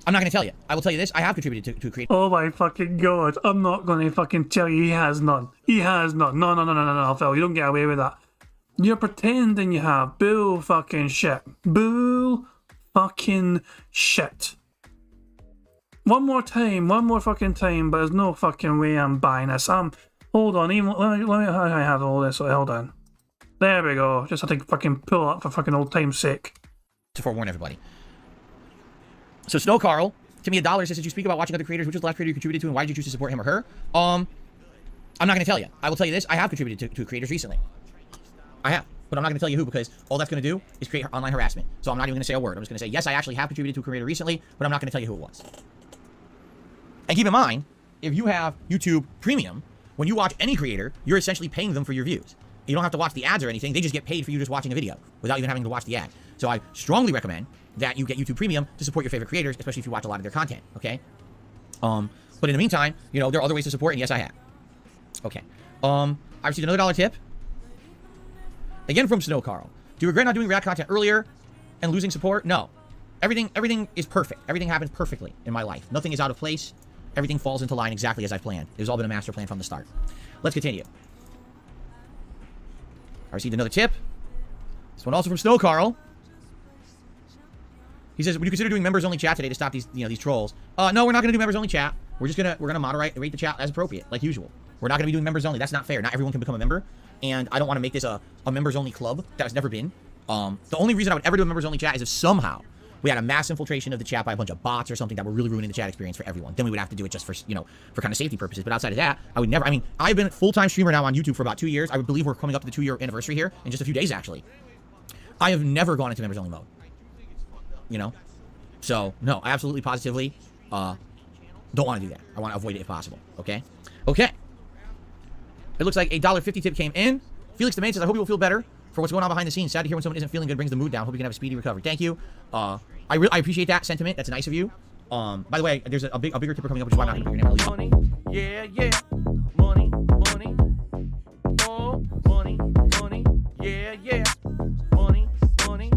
Speaker 6: not going to tell you. I will tell you this. I have contributed to a creator.
Speaker 1: Oh my fucking god. I'm not going to fucking tell you. He has none. He has none. No, Phil. You don't get away with that. You're pretending you have. Bull fucking shit. Bull fucking shit. One more fucking time, but there's no fucking way I'm buying this. Hold on, let me I have all this, so hold on. There we go, just have to fucking pull up for fucking old time's sake.
Speaker 6: To forewarn everybody. So Snow Carl, to me $1 says, did you speak about watching other creators? Which is the last creator you contributed to, and why did you choose to support him or her? I'm not going to tell you. I will tell you this, I have contributed to creators recently. I have. But I'm not going to tell you who, because all that's going to do is create online harassment. So I'm not even going to say a word. I'm just going to say, yes, I actually have contributed to a creator recently, but I'm not going to tell you who it was. And keep in mind, if you have YouTube Premium, when you watch any creator, you're essentially paying them for your views. You don't have to watch the ads or anything. They just get paid for you just watching a video without even having to watch the ad. So I strongly recommend that you get YouTube Premium to support your favorite creators, especially if you watch a lot of their content, okay? But in the meantime, you know, there are other ways to support, and yes, I have. Okay. I received another $1 tip. Again from Snow Carl. Do you regret not doing React content earlier and losing support? No. Everything is perfect. Everything happens perfectly in my life. Nothing is out of place. Everything falls into line exactly as I planned. It's all been a master plan from the start. Let's continue. I received another tip. This one also from Snow Carl. He says, would you consider doing members-only chat today to stop these trolls? No, we're not going to do members-only chat. We're gonna rate the chat as appropriate, like usual. We're not going to be doing members only. That's not fair. Not everyone can become a member. And I don't want to make this a members only club. That's never been. The only reason I would ever do a members only chat is if somehow we had a mass infiltration of the chat by a bunch of bots or something that were really ruining the chat experience for everyone. Then we would have to do it just for, you know, for kind of safety purposes. But outside of that, I would never, I mean, I've been a full-time streamer now on YouTube for about 2 years. I would believe we're coming up to the 2-year anniversary here in just a few days, actually. I have never gone into members only mode. You know? So, no, I absolutely, positively, don't want to do that. I want to avoid it if possible. Okay? Okay. It looks like a $1.50 tip came in. Felix the Man says, I hope you will feel better for what's going on behind the scenes. Sad to hear when someone isn't feeling good, brings the mood down. Hope you can have a speedy recovery. Thank you. I appreciate that sentiment. That's nice of you. By the way, there's a bigger tipper coming up, which is why I'm not going to put your name on the lead.
Speaker 3: Money, yeah, yeah. Money, money. Oh, money, money. Yeah, yeah. Money, money.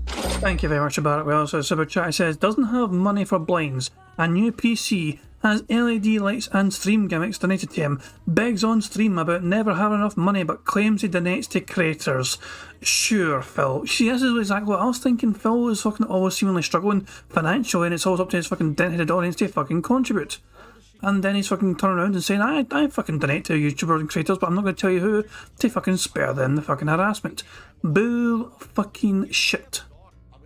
Speaker 1: Thank you very much, Barrett Wells. So Super Chat says, doesn't have money for blinds. A new PC has LED lights and stream gimmicks donated to him. Begs on stream about never having enough money but claims he donates to creators. Sure, Phil. See, this is exactly what I was thinking. Phil was fucking always seemingly struggling financially and it's always up to his fucking dent-headed audience to fucking contribute. And then he's fucking turning around and saying, I fucking donate to YouTubers and creators, but I'm not going to tell you who, to fucking spare them the fucking harassment. Bull fucking shit.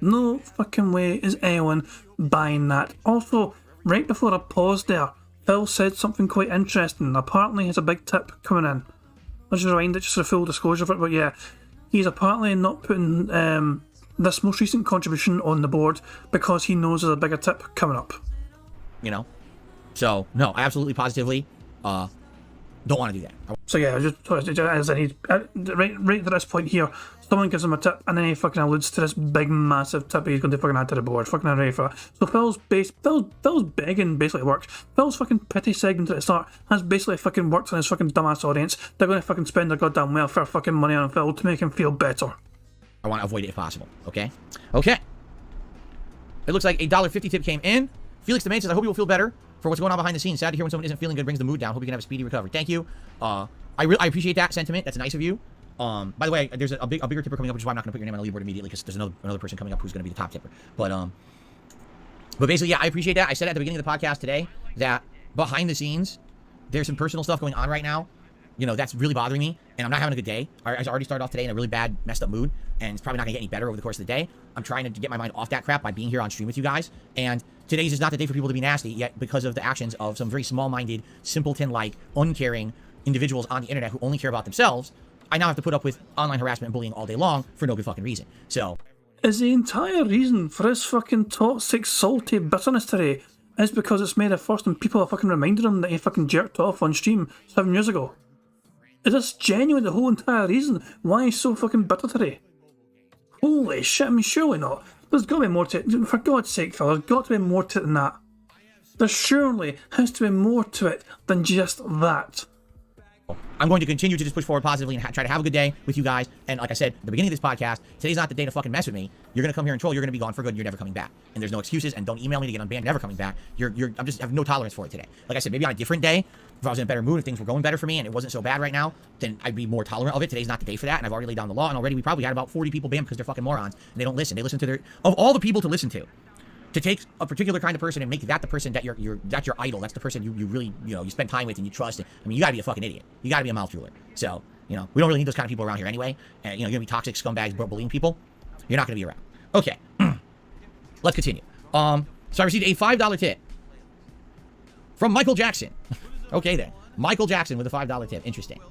Speaker 1: No fucking way is anyone buying that. Also, right before I paused there, Phil said something quite interesting. Apparently, he has a big tip coming in. I'll just rewind it just for full disclosure for it, but yeah, he's apparently not putting this most recent contribution on the board because he knows there's a bigger tip coming up.
Speaker 6: You know? So, no, I absolutely, positively, don't want to do that.
Speaker 1: So yeah, as I need, right at this point here, someone gives him a tip and then he fucking alludes to this big massive tip he's going to fucking add to the board. Fucking ready for that. So Phil's begging basically works. Phil's fucking pity segment at the start has basically fucking worked on his fucking dumbass audience. They're going to fucking spend their goddamn welfare fucking money on Phil to make him feel better.
Speaker 6: I want to avoid it if possible. Okay? Okay. It looks like a $1.50 tip came in. Felix the Man says, I hope you will feel better for what's going on behind the scenes. Sad to hear when someone isn't feeling good, brings the mood down. Hope you can have a speedy recovery. Thank you. I appreciate that sentiment. That's nice of you. By the way, there's a bigger tipper coming up, which is why I'm not going to put your name on the leaderboard immediately, because there's another person coming up who's going to be the top tipper. But basically, yeah, I appreciate that. I said at the beginning of the podcast today that behind the scenes, there's some personal stuff going on right now. You know, that's really bothering me, and I'm not having a good day. I already started off today in a really bad, messed up mood, and it's probably not going to get any better over the course of the day. I'm trying to get my mind off that crap by being here on stream with you guys, and today's is not the day for people to be nasty, yet because of the actions of some very small-minded, simpleton-like, uncaring individuals on the internet who only care about themselves, I now have to put up with online harassment and bullying all day long for no good fucking reason. So,
Speaker 1: is the entire reason for his fucking toxic, salty bitterness today is because it's made a first and people have fucking reminded him that he fucking jerked off on stream 7 years ago? Is this genuine, the whole entire reason why he's so fucking bitter today? Holy shit, I mean, surely not. There's got to be more to it. For God's sake, Phil, there's got to be more to it than that. There surely has to be more to it than just that.
Speaker 6: I'm going to continue to just push forward positively and try to have a good day with you guys. And like I said at the beginning of this podcast, today's not the day to fucking mess with me. You're going to come here and troll. You're going to be gone for good. And you're never coming back. And there's no excuses. And don't email me to get unbanned. Never coming back. I'm just have no tolerance for it today. Like I said, maybe on a different day, if I was in a better mood, if things were going better for me and it wasn't so bad right now, then I'd be more tolerant of it. Today's not the day for that. And I've already laid down the law. And already we probably had about 40 people banned because they're fucking morons and they don't listen. They listen to of all the people to listen to take a particular kind of person and make that the person that that's your idol. That's the person you really, you spend time with and you trust. I mean, you gotta be a fucking idiot. You gotta be a mouth ruler. So, we don't really need those kind of people around here anyway. And, you're gonna be toxic scumbags, bullying people. You're not gonna be around. Okay. Let's continue. So I received a $5 tip from Michael Jackson. Okay then. Michael Jackson with a $5 tip. Interesting.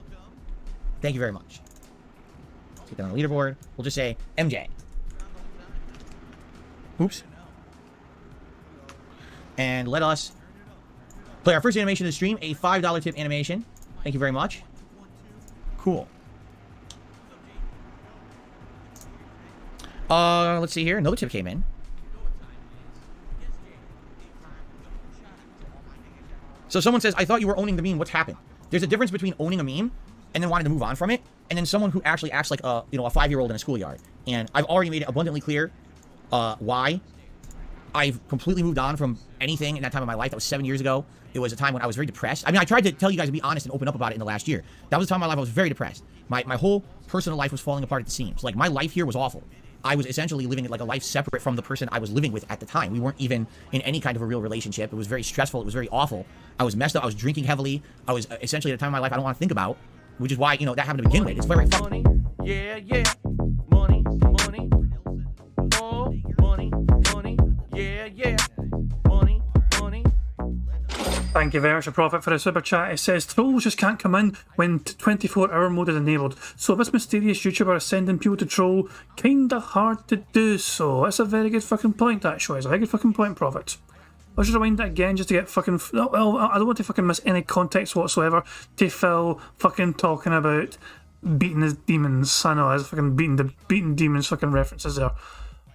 Speaker 6: Thank you very much. Let's get that on the leaderboard. We'll just say MJ. Oops. And let us play our first animation of the stream, a $5 tip animation. Thank you very much. Cool. Let's see here. Another tip came in. So someone says, I thought you were owning the meme. What's happened? There's a difference between owning a meme and then wanting to move on from it, and then someone who actually acts like a 5-year-old in a schoolyard. And I've already made it abundantly clear why I've completely moved on from anything in that time of my life. That was 7 years ago. It was a time when I was very depressed. I mean, I tried to tell you guys to be honest and open up about it in the last year. That was a time of my life I was very depressed. My whole personal life was falling apart at the seams. Like, my life here was awful. I was essentially living like a life separate from the person I was living with at the time. We weren't even in any kind of a real relationship. It was very stressful. It was very awful. I was messed up. I was drinking heavily. I was essentially at a time in my life I don't want to think about, which is why, you know, that happened to begin with. It's very fucked.
Speaker 3: Money, yeah, yeah. Money, money. Oh, money, money. Yeah, yeah. Money, money.
Speaker 1: Thank you very much, Prophet, for the super chat. It says, trolls just can't come in when 24-hour mode is enabled. So this mysterious YouTuber is sending people to troll, kinda hard to do so. That's a very good fucking point, actually. It's a very good fucking point, Prophet. I'll just rewind that again just to get fucking... Well, I don't want to fucking miss any context whatsoever to Phil fucking talking about beating his demons. I know, there's fucking beating demons fucking references there.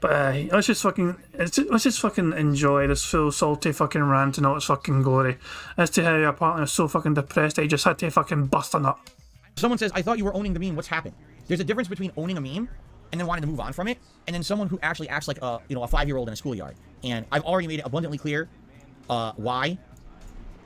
Speaker 1: But let's just fucking enjoy this full salty fucking rant and all its fucking glory as to how your partner is so fucking depressed that he just had to fucking bust a nut.
Speaker 6: Someone says, I thought you were owning the meme. What's happened? There's a difference between owning a meme and then wanting to move on from it, and then someone who actually acts like a 5-year-old in a schoolyard. And I've already made it abundantly clear why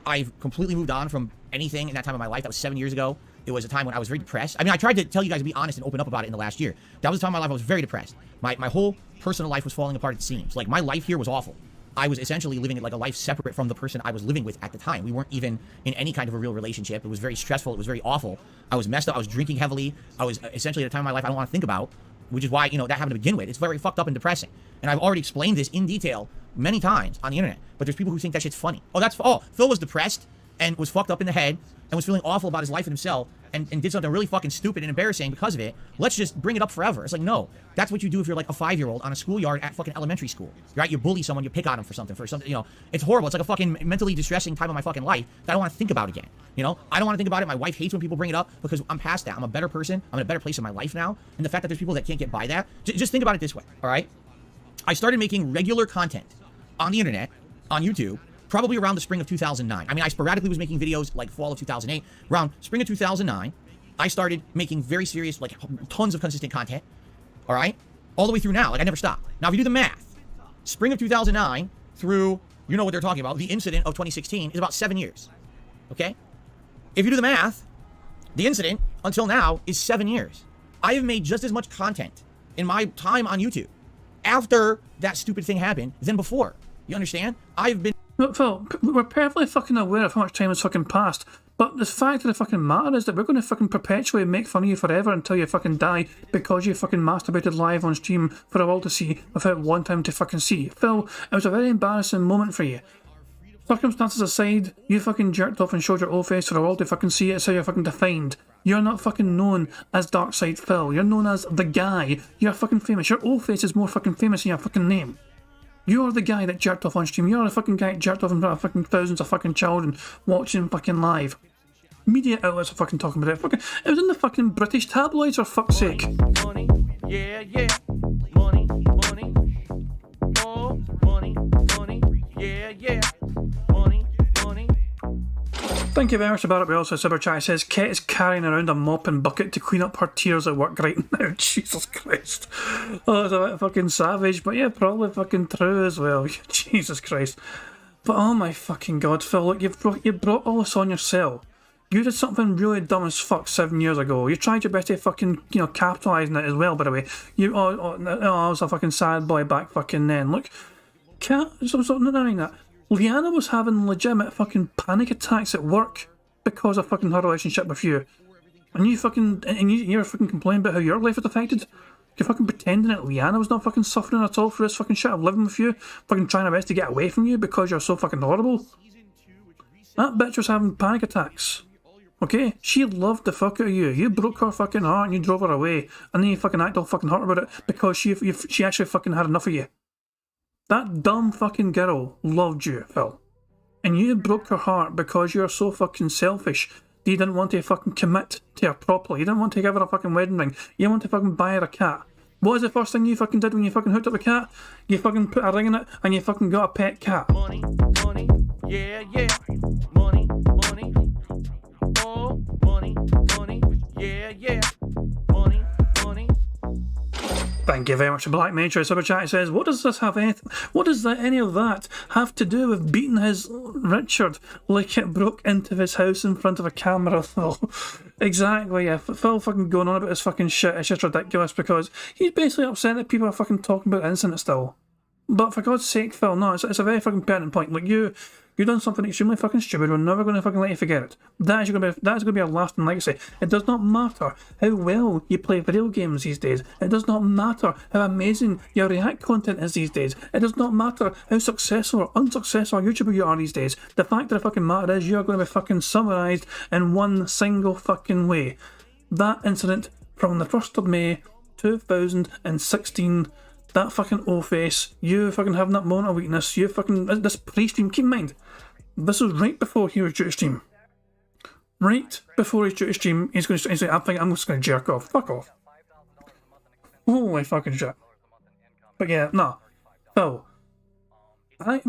Speaker 6: I've completely moved on from anything in that time of my life. That was 7 years ago. It was a time when I was very depressed. I mean, I tried to tell you guys to be honest and open up about it in the last year. That was a time of my life I was very depressed. My whole personal life was falling apart at the seams. Like, my life here was awful. I was essentially living like a life separate from the person I was living with at the time. We weren't even in any kind of a real relationship. It was very stressful. It was very awful. I was messed up. I was drinking heavily. I was essentially at a time in my life I don't want to think about, which is why, you know, that happened to begin with. It's very fucked up and depressing. And I've already explained this in detail many times on the internet. But there's people who think that shit's funny. Oh, Phil was depressed and was fucked up in the head and was feeling awful about his life and himself and did something really fucking stupid and embarrassing because of it. Let's just bring it up forever. It's like, no. That's what you do if you're like a 5-year-old on a schoolyard at fucking elementary school. Right? You bully someone, you pick on them for something, you know. It's horrible. It's like a fucking mentally distressing time of my fucking life that I don't want to think about again. You know? I don't want to think about it. My wife hates when people bring it up because I'm past that. I'm a better person. I'm in a better place in my life now. And the fact that there's people that can't get by that, just think about it this way, all right? I started making regular content on the internet, on YouTube, probably around the spring of 2009. I mean, I sporadically was making videos like fall of 2008. Around spring of 2009, I started making very serious, like tons of consistent content, all right? All the way through now, like I never stopped. Now, if you do the math, spring of 2009 through, you know what they're talking about, the incident of 2016 is about 7 years, okay? If you do the math, the incident until now is 7 years. I have made just as much content in my time on YouTube after that stupid thing happened than before. You understand? I've been...
Speaker 1: Look, Phil, we're perfectly fucking aware of how much time has fucking passed, but the fact of the fucking matter is that we're going to fucking perpetually make fun of you forever until you fucking die because you fucking masturbated live on stream for the world to see without one time to fucking see. Phil, it was a very embarrassing moment for you. Circumstances aside, you fucking jerked off and showed your old face for the world to fucking see. It's how you're fucking defined. You're not fucking known as Darkside Phil. You're known as the guy. You're fucking famous. Your old face is more fucking famous than your fucking name. You're the guy that jerked off on stream. You're the fucking guy that jerked off in front of fucking thousands of fucking children watching fucking live. Media outlets are fucking talking about it. It was in the fucking British tabloids, for fuck's sake.
Speaker 3: Money, yeah, yeah. Money, money. Oh, money, money. Yeah, yeah. Money, money.
Speaker 1: Thank you very much, Barrett. We also super chat says Ket is carrying around a mop and bucket to clean up her tears at work right now. Jesus Christ. Oh, it's a bit fucking savage, but yeah, probably fucking true as well. Jesus Christ. But oh my fucking god, Phil, look, you brought all this on yourself. You did something really dumb as fuck 7 years ago. You tried your best to fucking, you know, capitalise on it as well, by the way. I was a fucking sad boy back fucking then. Look, not that. Liana was having legitimate fucking panic attacks at work because of fucking her relationship with you. And you're fucking complaining about how your life was affected? You're fucking pretending that Liana was not fucking suffering at all for this fucking shit of living with you, fucking trying her best to get away from you because you're so fucking horrible? That bitch was having panic attacks. Okay? She loved the fuck out of you. You broke her fucking heart and you drove her away. And then you fucking act all fucking hurt about it because she actually fucking had enough of you. That dumb fucking girl loved you, Phil. And you broke her heart because you're so fucking selfish that you didn't want to fucking commit to her properly. You didn't want to give her a fucking wedding ring. You didn't want to fucking buy her a cat. What was the first thing you fucking did when you fucking hooked up a cat? You fucking put a ring in it and you fucking got a pet cat.
Speaker 3: Money, money. Yeah, yeah. Money, money. Oh, money, money. Yeah, yeah. Money, money.
Speaker 1: Thank you very much, Black Major. Super Chat says, what does any of that have to do with beating his Richard like it broke into his house in front of a camera? Oh, Exactly, yeah. Phil fucking going on about his fucking shit, it's just ridiculous because he's basically upset that people are fucking talking about the incident still. But for God's sake, Phil, no, it's a very fucking pertinent point. Like, you've done something extremely fucking stupid, we're never going to fucking let you forget it. That is going to be a lasting legacy. It does not matter how well you play video games these days. It does not matter how amazing your React content is these days. It does not matter how successful or unsuccessful a YouTuber you are these days. The fact of the fucking matter is you're going to be fucking summarised in one single fucking way. That incident from the 1st of May 2016, that fucking O-face, you fucking having that moment of weakness, you fucking, this pre-stream, keep in mind, this was right before he was due to stream. Right before he's due to stream, he's going to say, I'm just going to jerk off. Fuck off. Holy fucking shit. But yeah, no. Phil, I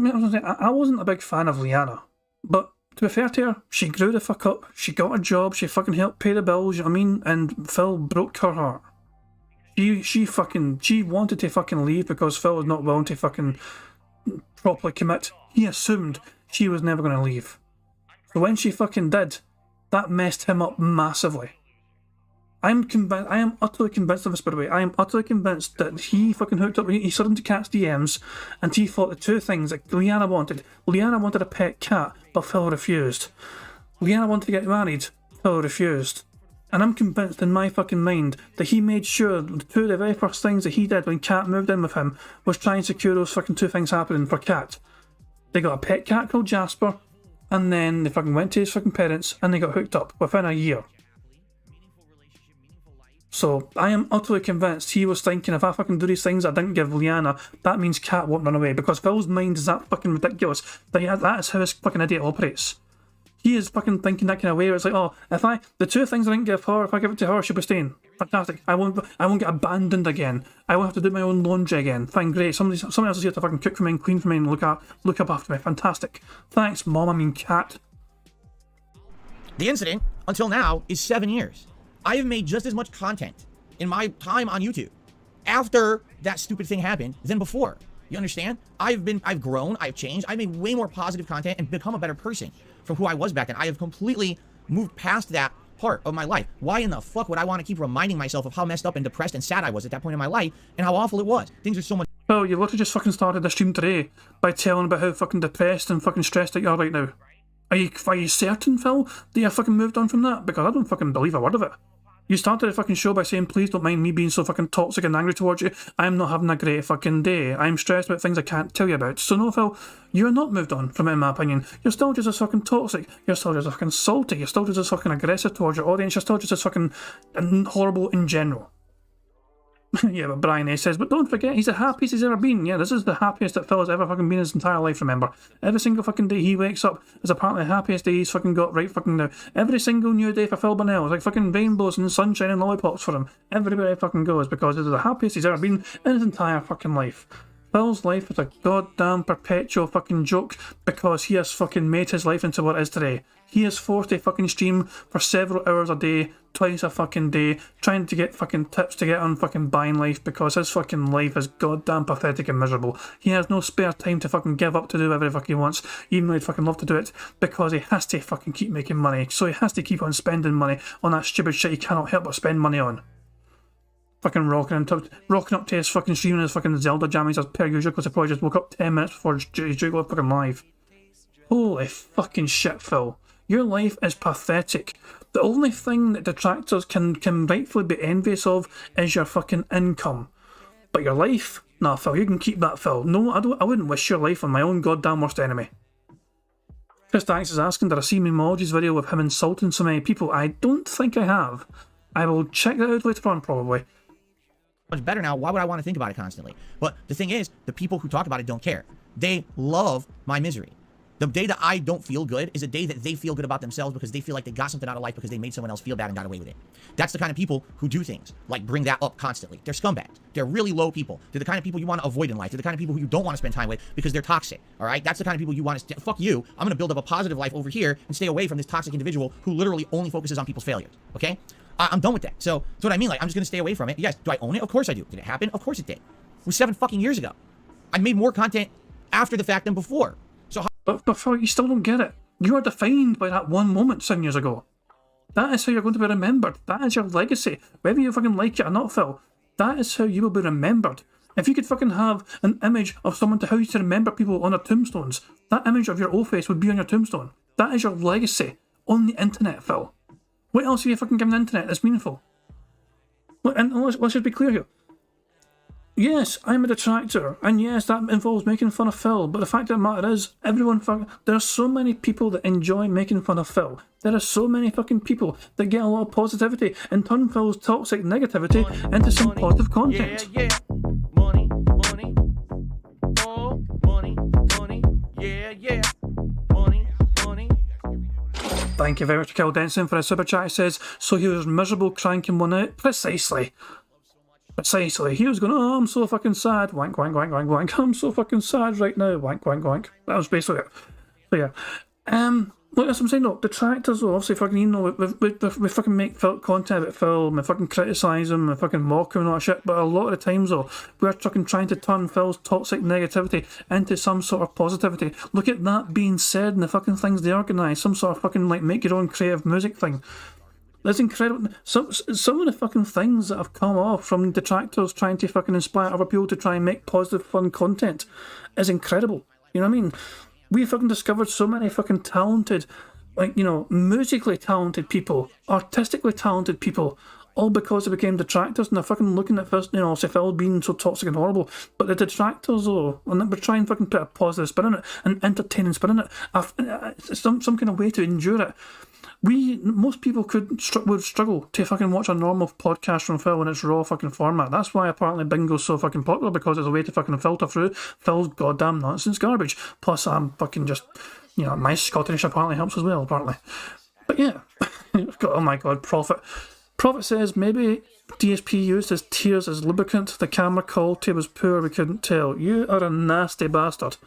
Speaker 1: wasn't a big fan of Liana, but to be fair to her, she grew the fuck up, she got a job, she fucking helped pay the bills, you know what I mean, and Phil broke her heart. She wanted to fucking leave because Phil was not willing to fucking properly commit. He assumed she was never going to leave. So when she fucking did, that messed him up massively. I am utterly convinced of this, by the way. I am utterly convinced that he fucking hooked up, he slid into Cat's DMs, and he thought the two things that Liana wanted. Liana wanted a pet cat, but Phil refused. Liana wanted to get married, Phil refused. And I'm convinced in my fucking mind that he made sure the two of the very first things that he did when Cat moved in with him was try and secure those fucking two things happening for Cat. They got a pet cat called Jasper, and then they fucking went to his fucking parents and they got hooked up within a year. So I am utterly convinced he was thinking, if I fucking do these things I didn't give Liana, that means Cat won't run away, because Phil's mind is that fucking ridiculous that that is how this fucking idiot operates. He is fucking thinking that kind of way where it's like, oh, the two things I didn't give her, if I give it to her, she'll be staying. Fantastic. I won't get abandoned again. I won't have to do my own laundry again. Fine, great. Somebody else is here to fucking cook for me and clean for me and look up after me. Fantastic. Thanks, Mom, I mean Cat.
Speaker 6: The incident, until now, is 7 years. I have made just as much content in my time on YouTube after that stupid thing happened than before. You understand? I've grown, I've changed, I've made way more positive content and become a better person from who I was back then. I have completely moved past that part of my life. Why in the fuck would I want to keep reminding myself of how messed up and depressed and sad I was at that point in my life and how awful it was? Things are so much.
Speaker 1: Well, you literally just fucking started the stream today by telling about how fucking depressed and fucking stressed out you are right now. Are you certain, Phil, that you fucking moved on from that? Because I don't fucking believe a word of it. You started the fucking show by saying, please don't mind me being so fucking toxic and angry towards you. I'm not having a great fucking day. I'm stressed about things I can't tell you about. So no, Phil, you're not moved on from it, in my opinion. You're still just as fucking toxic. You're still just as fucking salty. You're still just as fucking aggressive towards your audience. You're still just as fucking horrible in general. Yeah, but Brian A says, but don't forget, he's the happiest he's ever been. Yeah, this is the happiest that Phil has ever fucking been in his entire life, remember. Every single fucking day he wakes up is apparently the happiest day he's fucking got right fucking now. Every single new day for Phil Burnell is like fucking rainbows and sunshine and lollipops for him. Everywhere he fucking goes, because this is the happiest he's ever been in his entire fucking life. Phil's life is a goddamn perpetual fucking joke because he has fucking made his life into what it is today. He is forced to fucking stream for several hours a day, twice a fucking day, trying to get fucking tips to get on fucking buying life because his fucking life is goddamn pathetic and miserable. He has no spare time to fucking give up to do whatever the fuck he wants, even though he'd fucking love to do it, because he has to fucking keep making money. So he has to keep on spending money on that stupid shit he cannot help but spend money on. Fucking rocking up to his fucking stream and his fucking Zelda jammies as per usual because he probably just woke up 10 minutes before he's due to go fucking live. Holy fucking shit, Phil. Your life is pathetic. The only thing that detractors can rightfully be envious of is your fucking income. But your life? Nah, Phil, you can keep that, Phil. No, I wouldn't wish your life on my own goddamn worst enemy. Chris Dax is asking, did I see Memoji's video with him insulting so many people? I don't think I have. I will check that out later on, probably.
Speaker 6: Much better now. Why would I want to think about it constantly? But the thing is, the people who talk about it don't care. They love my misery. The day that I don't feel good is a day that they feel good about themselves because they feel like they got something out of life because they made someone else feel bad and got away with it. That's the kind of people who do things like bring that up constantly. They're scumbags. They're really low people. They're the kind of people you want to avoid in life. They're the kind of people who you don't want to spend time with because they're toxic. All right? That's the kind of people you want to... Fuck you. I'm going to build up a positive life over here and stay away from this toxic individual who literally only focuses on people's failures. Okay? I'm done with that. So that's what I mean. Like, I'm just going to stay away from it. Yes. Do I own it? Of course I do. Did it happen? Of course it did. It was 7 fucking years ago. I made more content after the fact than before. So
Speaker 1: But Phil, you still don't get it. You are defined by that one moment 7 years ago. That is how you're going to be remembered. That is your legacy. Whether you fucking like it or not, Phil, that is how you will be remembered. If you could fucking have an image of someone to how you to remember people on their tombstones, that image of your old face would be on your tombstone. That is your legacy on the internet, Phil. What else have you fucking given the internet that's meaningful? And let's just be clear here. Yes, I'm a detractor, and yes, that involves making fun of Phil, but the fact of the matter is, there are so many people that enjoy making fun of Phil. There are so many fucking people that get a lot of positivity and turn Phil's toxic negativity into some positive content.
Speaker 3: Yeah, yeah. Money, money. Oh, money, money. Yeah, yeah. Money, money.
Speaker 1: Thank you very much, Kel Denson, for a super chat. He says, so he was miserable cranking one out? Precisely. He was going, oh, I'm so fucking sad. Wank, wank, wank, wank, wank. I'm so fucking sad right now. Wank, wank, wank. That was basically it. So yeah. Look, that's what I'm saying, though. Detractors, though, obviously fucking, you know, we fucking make content about film, we fucking criticise him, we fucking mock him and all that shit, but a lot of the times, though, we're fucking trying to turn Phil's toxic negativity into some sort of positivity. Look at that being said and the fucking things they organise, some sort of fucking, like, make your own creative music thing. That's incredible. Some of the fucking things that have come off from detractors trying to fucking inspire other people to try and make positive, fun content is incredible. You know what I mean? We fucking discovered so many fucking talented, like, you know, musically talented people, artistically talented people, all because they became detractors and they're fucking looking at first, you know, Phil being so toxic and horrible. But the detractors, though, and we're trying to fucking put a positive spin on it, an entertaining spin on it, some kind of way to endure it. Most people would struggle to fucking watch a normal podcast from Phil in its raw fucking format. That's why apparently Bingo's so fucking popular, because it's a way to fucking filter through Phil's goddamn nonsense garbage. Plus, I'm fucking just, you know, my Scottish apparently helps as well, apparently. But yeah, oh my god, Prophet says maybe DSP used his tears as lubricant. The camera quality was poor, we couldn't tell. You are a nasty bastard.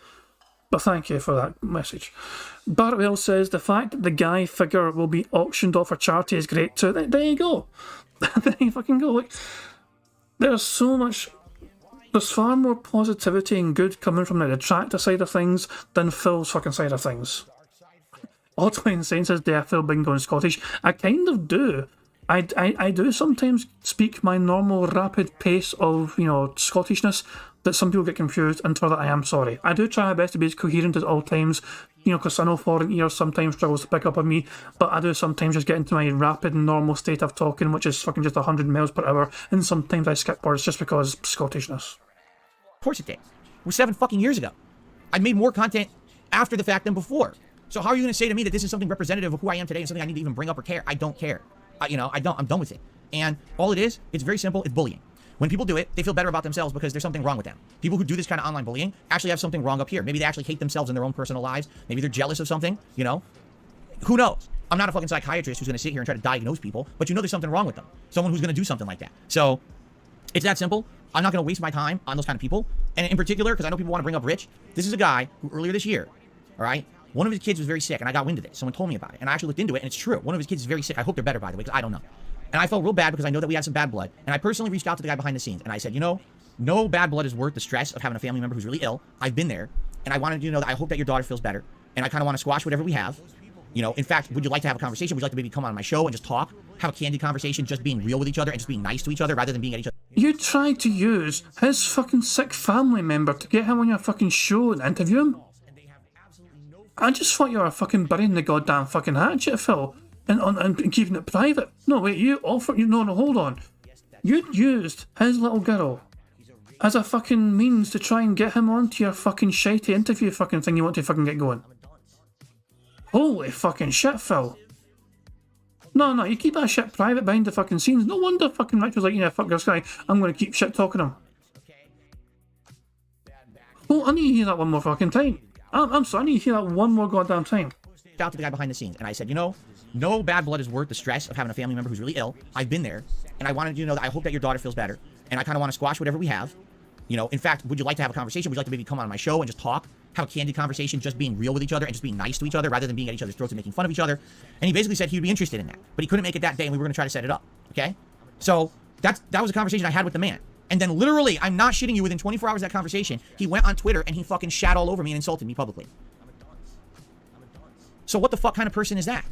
Speaker 1: But thank you for that message. Bartwell says the fact that the guy figure will be auctioned off for charity is great too. There you go. There you fucking go. Like, there's far more positivity and good coming from the detractor side of things than Phil's fucking side of things. Oddly Insane says, do I feel Bingo in Scottish? I kind of do. I do sometimes speak my normal rapid pace of, you know, Scottishness that some people get confused, and for that I am sorry. I do try my best to be as coherent at all times, you know, because I know foreign ears sometimes struggles to pick up on me, but I do sometimes just get into my rapid and normal state of talking, which is fucking just 100 miles per hour, and sometimes I skip words just because Scottishness.
Speaker 6: Of course it did. It was 7 fucking years ago. I made more content after the fact than before. So how are you going to say to me that this is something representative of who I am today and something I need to even bring up or care? I don't care. I'm done with it. And all it is, it's very simple, it's bullying. When people do it, they feel better about themselves because there's something wrong with them. People who do this kind of online bullying actually have something wrong up here. Maybe they actually hate themselves in their own personal lives. Maybe they're jealous of something, you know? Who knows? I'm not a fucking psychiatrist who's going to sit here and try to diagnose people, but you know there's something wrong with them. Someone who's going to do something like that. So, it's that simple. I'm not going to waste my time on those kind of people. And in particular, because I know people want to bring up Rich, this is a guy who earlier this year, all right, one of his kids was very sick, and I got wind of it. Someone told me about it, and I actually looked into it, and it's true. One of his kids is very sick. I hope they're better, by the way, because I don't know. And I felt real bad because I know that we had some bad blood. And I personally reached out to the guy behind the scenes. And I said, you know, no bad blood is worth the stress of having a family member who's really ill. I've been there. And I wanted you to know that I hope that your daughter feels better. And I kind of want to squash whatever we have. You know, in fact, would you like to have a conversation? Would you like to maybe come on my show and just talk? Have a candid conversation, just being real with each other and just being nice to each other rather than being at each other.
Speaker 1: You tried to use his fucking sick family member to get him on your fucking show and interview him? I just thought you were fucking burying the goddamn fucking hatchet, Phil. And keeping it private. No, wait, you offered... No, hold on. You used his little girl as a fucking means to try and get him onto your fucking shitey interview fucking thing you want to fucking get going. Holy fucking shit, Phil. No, you keep that shit private behind the fucking scenes. No wonder fucking Rich was like, yeah, fuck this guy. I'm going to keep shit talking him. Oh, I need to hear that one more fucking time. I'm sorry, I need to hear that one more goddamn time.
Speaker 6: Out to the guy behind the scenes, and I said, you know, no bad blood is worth the stress of having a family member who's really ill. I've been there, and I wanted you to know that I hope that your daughter feels better, and I kind of want to squash whatever we have. You know, in fact, would you like to have a conversation? Would you like to maybe come on my show and just talk? Have a candid conversation, just being real with each other and just being nice to each other rather than being at each other's throats and making fun of each other. And he basically said he would be interested in that, but he couldn't make it that day, and we were going to try to set it up, okay? So that was a conversation I had with the man. And then literally, I'm not shitting you, within 24 hours of that conversation, he went on Twitter and he fucking shat all over me and insulted me publicly. So what the fuck kind of person is that?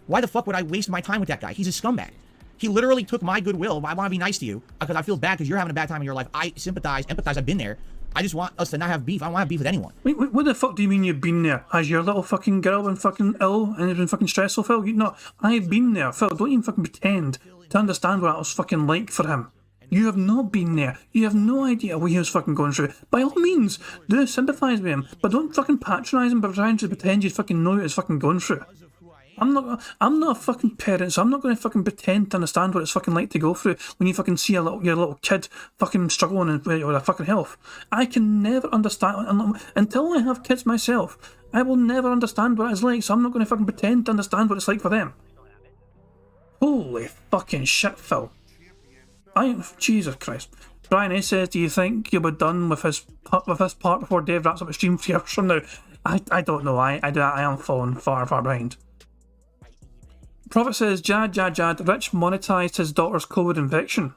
Speaker 2: Why the fuck would I waste my time with that guy? He's a scumbag. He literally took my goodwill. I want to be nice to you because I feel bad because you're having a bad time in your life. I sympathize, empathize. I've been there. I just want us to not have beef. I don't want to have beef with anyone.
Speaker 1: Wait, what the fuck do you mean you've been there? Has your little fucking girl been fucking ill and it's been fucking stressful, Phil? No, I've been there. Phil, don't even fucking pretend to understand what that was fucking like for him. You have not been there. You have no idea what he was fucking going through. By all means, do sympathise with him, but don't fucking patronise him by trying to pretend you fucking know what he's fucking going through. I'm not a fucking parent, so I'm not going to fucking pretend to understand what it's fucking like to go through when you fucking see your little kid fucking struggling with their fucking health. I can never understand, until I have kids myself, I will never understand what it's like, so I'm not going to fucking pretend to understand what it's like for them. Holy fucking shit, Phil. Jesus Christ. Brian A says, do you think you'll be done with his part before Dave wraps up the stream 3 hours from now? I don't know. I am falling far behind. Prophet says, Jad, Rich monetized his daughter's COVID infection.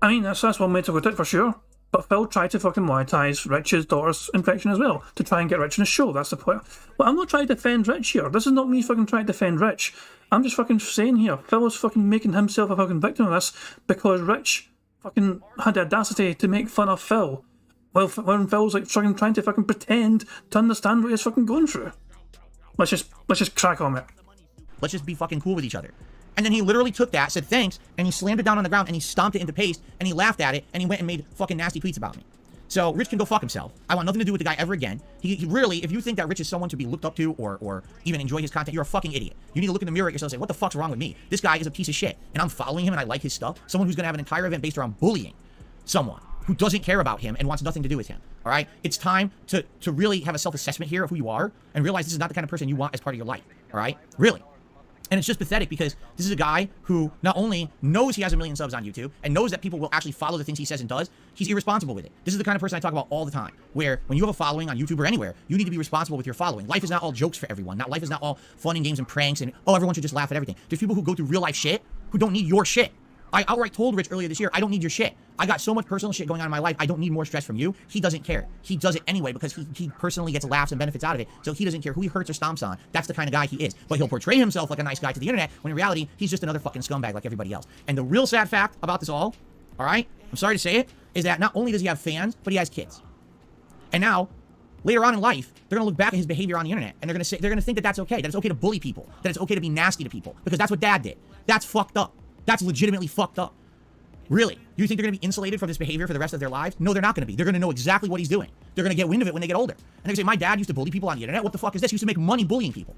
Speaker 1: I mean, that's one way to look at it for sure. But Phil tried to fucking monetize Rich's daughter's infection as well, to try and get Rich in a show. That's the point. Well, I'm not trying to defend Rich here. This is not me fucking trying to defend Rich. I'm just fucking saying here, Phil is fucking making himself a fucking victim of this because Rich fucking had the audacity to make fun of Phil. Well, when Phil's like fucking trying to fucking pretend to understand what he's fucking going through. Let's just crack on it.
Speaker 2: Let's just be fucking cool with each other. And then he literally took that, said thanks, and he slammed it down on the ground, and he stomped it into paste, and he laughed at it, and he went and made fucking nasty tweets about me. So Rich can go fuck himself. I want nothing to do with the guy ever again. He really, if you think that Rich is someone to be looked up to or even enjoy his content, you're a fucking idiot. You need to look in the mirror at yourself and say, what the fuck's wrong with me? This guy is a piece of shit, and I'm following him, and I like his stuff. Someone who's going to have an entire event based around bullying someone who doesn't care about him and wants nothing to do with him. All right? It's time to really have a self-assessment here of who you are and realize this is not the kind of person you want as part of your life. All right? Really. And it's just pathetic because this is a guy who not only knows he has 1 million subs on YouTube and knows that people will actually follow the things he says and does, he's irresponsible with it. This is the kind of person I talk about all the time, where when you have a following on YouTube or anywhere, you need to be responsible with your following. Life is not all jokes for everyone. Life is not all fun and games and pranks and, oh, everyone should just laugh at everything. There's people who go through real life shit who don't need your shit. I outright told Rich earlier this year, I don't need your shit. I got so much personal shit going on in my life, I don't need more stress from you. He doesn't care. He does it anyway because he personally gets laughs and benefits out of it. So he doesn't care who he hurts or stomps on. That's the kind of guy he is. But he'll portray himself like a nice guy to the internet when in reality, he's just another fucking scumbag like everybody else. And the real sad fact about this all right, I'm sorry to say it, is that not only does he have fans, but he has kids. And now, later on in life, they're gonna look back at his behavior on the internet and they're gonna think that that's okay, that it's okay to bully people, that it's okay to be nasty to people, because that's what Dad did. That's fucked up. That's legitimately fucked up. Really? You think they're going to be insulated from this behavior for the rest of their lives? No, they're not going to be. They're going to know exactly what he's doing. They're going to get wind of it when they get older. And they're going to say, my dad used to bully people on the internet. What the fuck is this? He used to make money bullying people.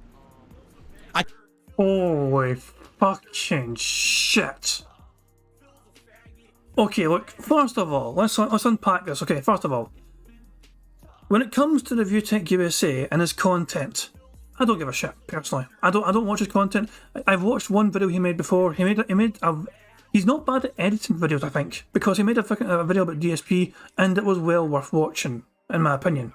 Speaker 1: Holy fucking shit. Okay, look, first of all, let's unpack this. Okay, first of all, when it comes to Review Tech USA and his content, I don't give a shit, personally. I don't watch his content. I've watched one video he made before. He's not bad at editing videos, I think, because he made a video about DSP and it was well worth watching, in my opinion.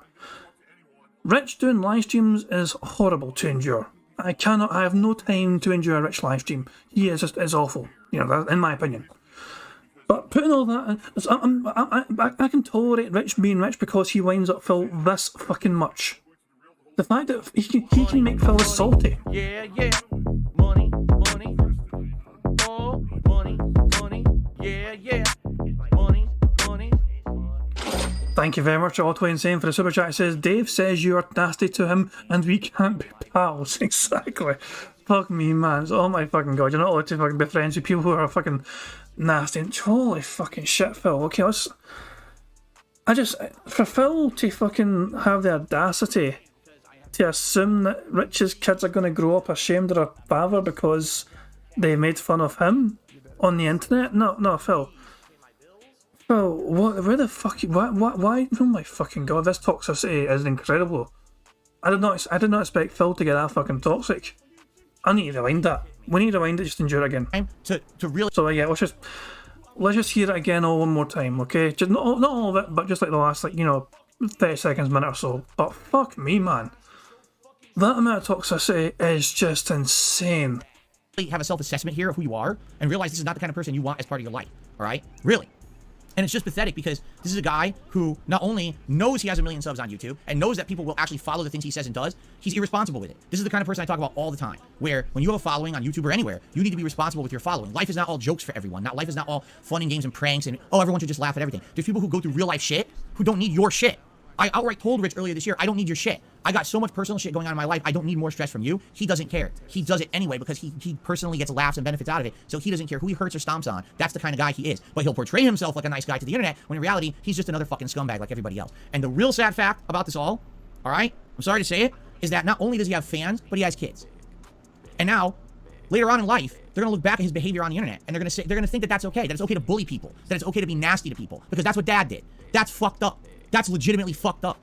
Speaker 1: Rich doing live streams is horrible to endure. I have no time to endure a Rich live stream. He is awful, in my opinion. But putting all that, I can tolerate Rich being Rich because he winds up Phil this fucking much. The fact that he can make Phil salty.
Speaker 3: Yeah. Money. Oh, money. Yeah. Money.
Speaker 1: Thank you very much, Otto Insane, for the super chat. It says, Dave says you are nasty to him and we can't be pals. Exactly. Fuck me, man. Oh my fucking god. You're not allowed to fucking be friends with people who are fucking nasty. Holy fucking shit, Phil. Okay, for Phil to fucking have the audacity to assume that Rich's kids are going to grow up ashamed of their father because they made fun of him on the internet? No, Phil. Phil, where the fuck? Why? Oh my fucking god! This toxicity is incredible. I did not expect Phil to get that fucking toxic. I need to rewind that. We need to rewind it. Just endure it again.
Speaker 2: To really.
Speaker 1: So yeah, let's just hear it again all one more time, okay? Just not all of it, but just like the last 30 seconds, minute or so. But fuck me, man. That amount of toxicity is just insane.
Speaker 2: Have a self-assessment here of who you are and realize this is not the kind of person you want as part of your life. All right? Really.
Speaker 6: And it's just pathetic because this is a guy who not only knows he has 1 million subs on YouTube and knows that people will actually follow the things he says and does, he's irresponsible with it. This is the kind of person I talk about all the time, where when you have a following on YouTube or anywhere, you need to be responsible with your following. Life is not all jokes for everyone. Life is not all fun and games and pranks and, oh, everyone should just laugh at everything. There's people who go through real life shit who don't need your shit. I outright told Rich earlier this year, I don't need your shit. I got so much personal shit going on in my life, I don't need more stress from you. He doesn't care. He does it anyway because he personally gets laughs and benefits out of it, so he doesn't care who he hurts or stomps on. That's the kind of guy he is. But he'll portray himself like a nice guy to the internet, when in reality, he's just another fucking scumbag like everybody else. And the real sad fact about this all right, I'm sorry to say it, is that not only does he have fans, but he has kids. And now, later on in life, they're gonna look back at his behavior on the internet, and they're gonna think that that's okay, that it's okay to bully people, that it's okay to be nasty to people, because that's what Dad did. That's fucked up. That's legitimately fucked up.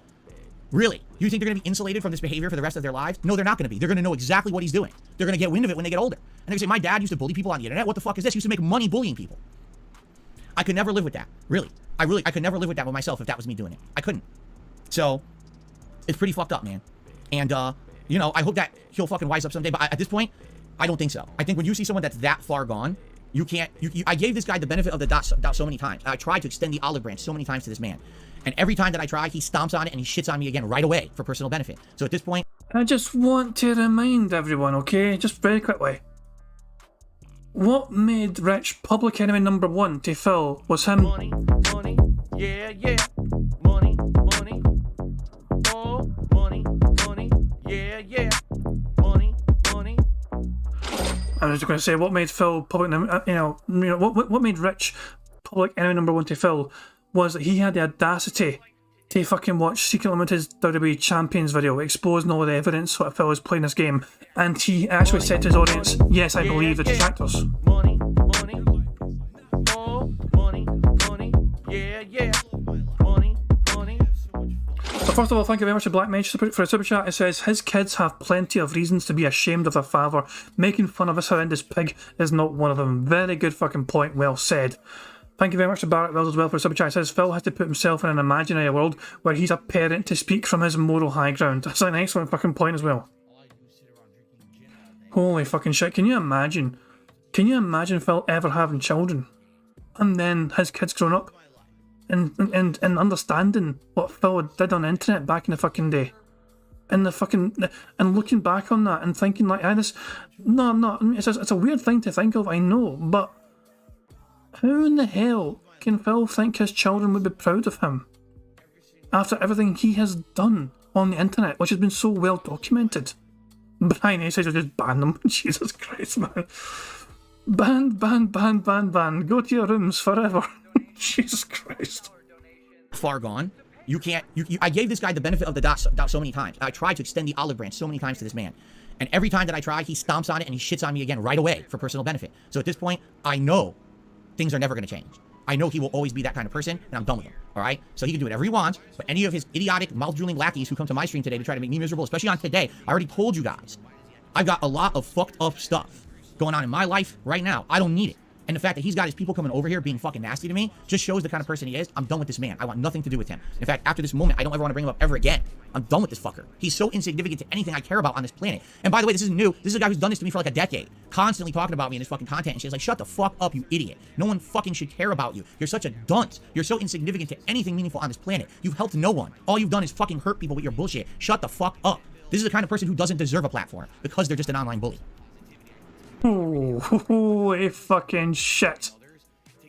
Speaker 6: Really? You think they're going to be insulated from this behavior for the rest of their lives? No, they're not going to be. They're going to know exactly what he's doing. They're going to get wind of it when they get older. And they're going to say, my dad used to bully people on the internet. What the fuck is this? He used to make money bullying people. I could never live with that. Really. I could never live with that with myself if that was me doing it. I couldn't. So, it's pretty fucked up, man. And, you know, I hope that he'll fucking wise up someday. But at this point, I don't think so. I think when you see someone that's that far gone, you can't... I gave this guy the benefit of the doubt so many times. I tried to extend the olive branch so many times to this man. And every time that I try, he stomps on it and he shits on me again right away for personal benefit. So at this point...
Speaker 1: I just want to remind everyone, okay, just very quickly. What made Rich public enemy number 1 to Phil was him...
Speaker 3: Money, money, yeah, yeah. Money, money. Oh, money, money, yeah, yeah. Money, money.
Speaker 1: I was just going to say, what made Phil public enemy... what made Rich public enemy number 1 to Phil was that he had the audacity to fucking watch Secret Limited's WWE Champions video exposing all the evidence that Phil was playing this game, and he actually said to his audience, yes, I believe the detractors.
Speaker 3: Money, money. Oh, money, money, yeah, yeah. Money, money.
Speaker 1: So first of all, thank you very much to Black Mage for a super chat. It says, his kids have plenty of reasons to be ashamed of their father. Making fun of this horrendous pig is not one of them. Very good fucking point, well said. Thank you very much to Barrett Wells as well for a super chat. It says Phil has to put himself in an imaginary world where he's a parent to speak from his moral high ground. That's an excellent fucking point as well. Holy fucking shit, can you imagine? Can you imagine Phil ever having children? And then his kids growing up and understanding what Phil did on the internet back in the fucking day. And looking back on that and thinking like, it's a weird thing to think of, I know, but how in the hell can Phil think his children would be proud of him after everything he has done on the internet, which has been so well documented? Brian A says he'll just ban them. Jesus Christ, man. Ban. Go to your rooms forever. Jesus Christ.
Speaker 6: Far gone. You can't... I gave this guy the benefit of the doubt so many times. I tried to extend the olive branch so many times to this man. And every time that I try, he stomps on it and he shits on me again right away for personal benefit. So at this point, I know things are never going to change. I know he will always be that kind of person, and I'm done with him, all right? So he can do whatever he wants, but any of his idiotic, mouth-drooling lackeys who come to my stream today to try to make me miserable, especially on today, I already told you guys, I've got a lot of fucked up stuff going on in my life right now. I don't need it. And the fact that he's got his people coming over here being fucking nasty to me just shows the kind of person he is. I'm done with this man. I want nothing to do with him. In fact, after this moment, I don't ever want to bring him up ever again. I'm done with this fucker. He's so insignificant to anything I care about on this planet. And by the way, this isn't new. This is a guy who's done this to me for like a decade. Constantly talking about me in his fucking content and shit. It's like, shut the fuck up, you idiot. No one fucking should care about you. You're such a dunce. You're so insignificant to anything meaningful on this planet. You've helped no one. All you've done is fucking hurt people with your bullshit. Shut the fuck up. This is the kind of person who doesn't deserve a platform because they're just an online bully.
Speaker 1: Holy fucking shit.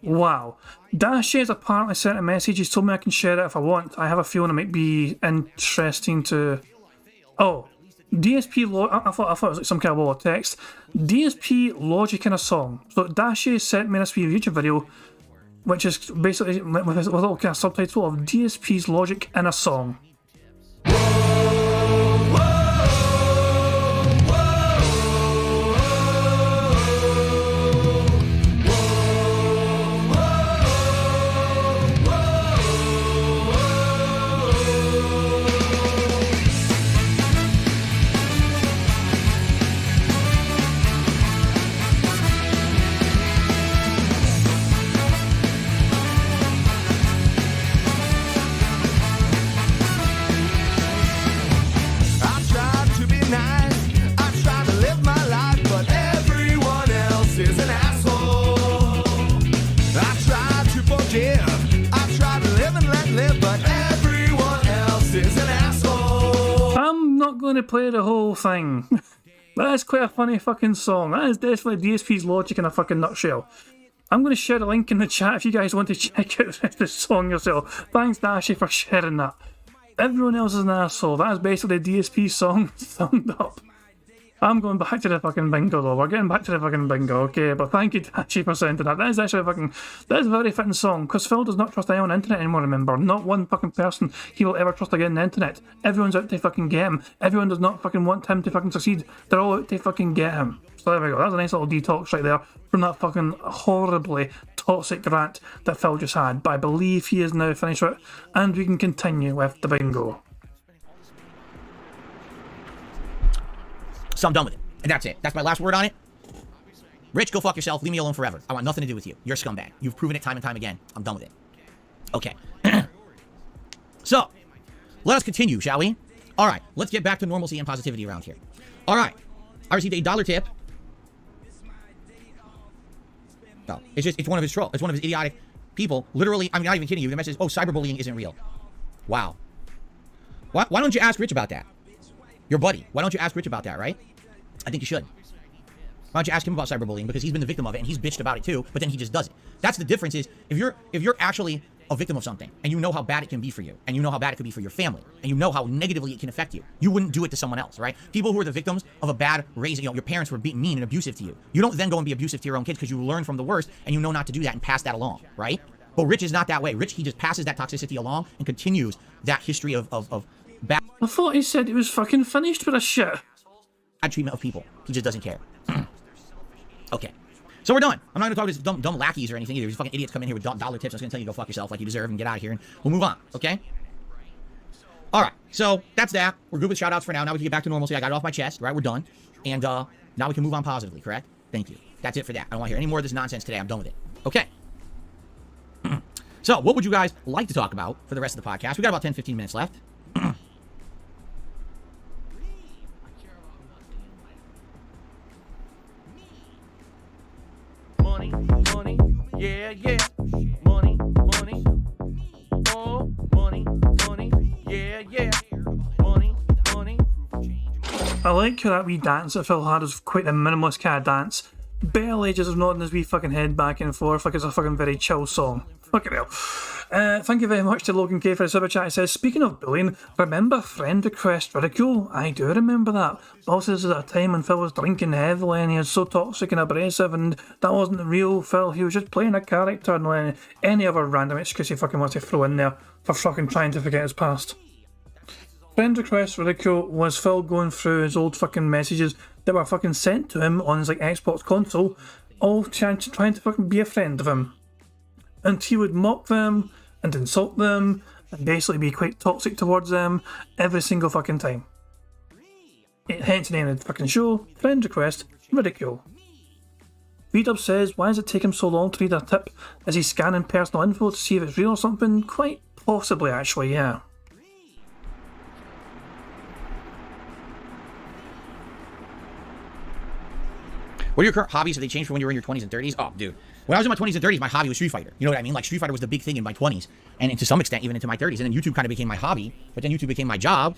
Speaker 1: Wow. Dash has apparently sent a message. He's told me I can share it if I want. I have a feeling it might be interesting to... Oh. DSP... I thought it was like some kind of wall of text. DSP Logic in a song. So Dash sent me this YouTube video, which is basically with a little kind of subtitle of DSP's Logic in a song. going to play the whole thing. That is quite a funny fucking song. That is definitely DSP's logic in a fucking nutshell. I'm going to share a link in the chat if you guys want to check out the song yourself. Thanks, Dashy, for sharing that. Everyone else is an asshole. That is basically the DSP song summed up. I'm going back to the fucking bingo though. We're getting back to the fucking bingo, okay? But thank you, Dashy, for sending that. That is actually that is a very fitting song, because Phil does not trust anyone on the internet anymore, remember? Not one fucking person he will ever trust again on the internet. Everyone's out to fucking get him. Everyone does not fucking want him to fucking succeed. They're all out to fucking get him. So there we go. That's a nice little detox right there from that fucking horribly toxic rant that Phil just had. But I believe he is now finished with it, and we can continue with the bingo.
Speaker 6: So I'm done with it. And that's it. That's my last word on it. Rich, go fuck yourself. Leave me alone forever. I want nothing to do with you. You're a scumbag. You've proven it time and time again. I'm done with it. Okay. So, let us continue, shall we? All right. Let's get back to normalcy and positivity around here. All right. I received a $1 tip. No, it's one of his trolls. It's one of his idiotic people. Literally, I'm not even kidding you. The message is, oh, cyberbullying isn't real. Wow. Why don't you ask Rich about that? Your buddy. Why don't you ask Rich about that, right? I think you should. Why don't you ask him about cyberbullying? Because he's been the victim of it and he's bitched about it too, but then he just does it. That's the difference is, if you're actually a victim of something and you know how bad it can be for you and you know how bad it could be for your family and you know how negatively it can affect you, you wouldn't do it to someone else, right? People who are the victims of a bad raising, your parents were being mean and abusive to you. You don't then go and be abusive to your own kids because you learn from the worst and you know not to do that and pass that along, right? But Rich is not that way. Rich, he just passes that toxicity along and continues that history of bad...
Speaker 1: I thought he said he was fucking finished with a shit.
Speaker 6: Bad treatment of people. He just doesn't care. Okay. So we're done. I'm not going to talk to these dumb lackeys or anything either. These fucking idiots come in here with $1 tips. I was going to tell you to go fuck yourself like you deserve and get out of here. And we'll move on. Okay? All right. So that's that. We're good with shout outs for now. Now we can get back to normalcy. I got it off my chest. Right? We're done. And now we can move on positively, correct? Thank you. That's it for that. I don't want to hear any more of this nonsense today. I'm done with it. Okay. So what would you guys like to talk about for the rest of the podcast? We got about 10-15 minutes left.
Speaker 3: Money, money, yeah, yeah. Money, money, oh, money, money, yeah, yeah. Money, money.
Speaker 1: I like how that wee dance that Phil had was quite a minimalist kind of dance. Barely just nodding his wee fucking head back and forth like it's a fucking very chill song. Fucking hell. Thank you very much to Logan K for the super chat. It says, speaking of bullying, remember friend request ridicule? I do remember that. Also, this is at a time when Phil was drinking heavily and he was so toxic and abrasive, and that wasn't the real Phil. He was just playing a character and any other random excuse he fucking wants to throw in there for fucking trying to forget his past. Friend request ridicule was Phil going through his old fucking messages that were fucking sent to him on his like Xbox console, all trying to fucking be a friend of him. And he would mock them and insult them and basically be quite toxic towards them every single fucking time. Hence the name of the fucking show, Friend Request Ridicule. VDub says, why does it take him so long to read a tip? Is he scanning personal info to see if it's real or something? Quite possibly, actually, yeah.
Speaker 6: What are your current hobbies? Have they changed from when you were in your 20s and 30s? Oh, dude. When I was in my 20s and 30s, my hobby was Street Fighter. You know what I mean? Like, Street Fighter was the big thing in my 20s. And to some extent, even into my 30s. And then YouTube kind of became my hobby. But then YouTube became my job.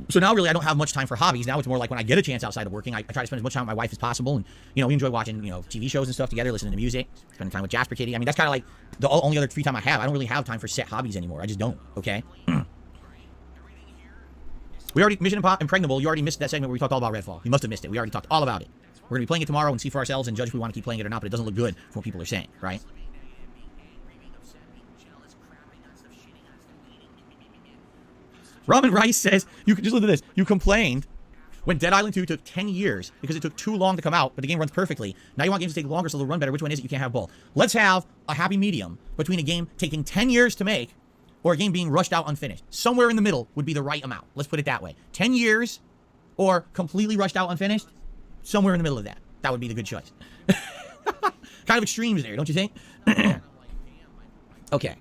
Speaker 6: So now, really, I don't have much time for hobbies. Now it's more like when I get a chance outside of working, I try to spend as much time with my wife as possible. And, you know, we enjoy watching, you know, TV shows and stuff together, listening to music, spending time with Jasper Kitty. I mean, that's kind of like the only other free time I have. I don't really have time for set hobbies anymore. I just don't, okay? We already, Mission Impregnable, you already missed that segment where we talked all about Redfall. You must have missed it. We already talked all about it. We're going to be playing it tomorrow and see for ourselves and judge if we want to keep playing it or not, but it doesn't look good from what people are saying, right? Ramen Rice says, you can just look at this. You complained when Dead Island 2 took 10 years because it took too long to come out, but the game runs perfectly. Now you want games to take longer so they'll run better. Which one is it? You can't have both. Let's have a happy medium between a game taking 10 years to make or a game being rushed out unfinished. Somewhere in the middle would be the right amount. Let's put it that way. 10 years or completely rushed out unfinished. Somewhere in the middle of that. That would be the good choice. Kind of extremes there, don't you think? Okay.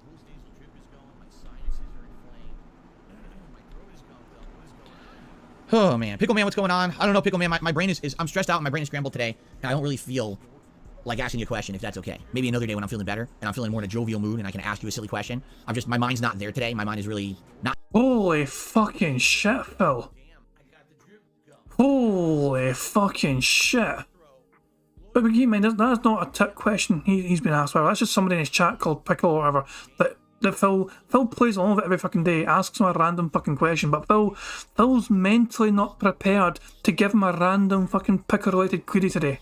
Speaker 6: Oh, man. Pickle Man, what's going on? I don't know, Pickle Man. My brain is I'm stressed out and my brain is scrambled today. And I don't really feel like asking you a question, if that's okay. Maybe another day when I'm feeling better and I'm feeling more in a jovial mood and I can ask you a silly question. My mind's not there today. My mind is really not.
Speaker 1: Holy fucking shit, Phil. Holy fucking shit. But keep in mind, that's not a tip question he's been asked. Well, that's just somebody in his chat called Pickle or whatever that Phil plays along with it every fucking day, asks him a random fucking question, but Phil's mentally not prepared to give him a random fucking pickle related query today.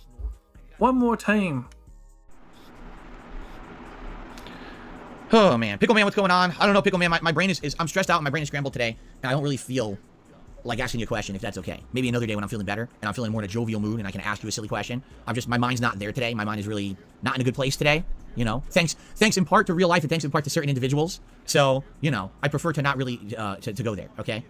Speaker 1: One more time.
Speaker 6: Oh man, Pickle Man, what's going on? I don't know, Pickle Man. My brain is I'm stressed out and my brain is scrambled today, and I don't really feel like asking you a question, if that's okay. Maybe another day when I'm feeling better and I'm feeling more in a jovial mood and I can ask you a silly question. My mind's not there today. My mind is really not in a good place today. You know, thanks in part to real life and thanks in part to certain individuals. So, you know, I prefer to not really to go there. Okay.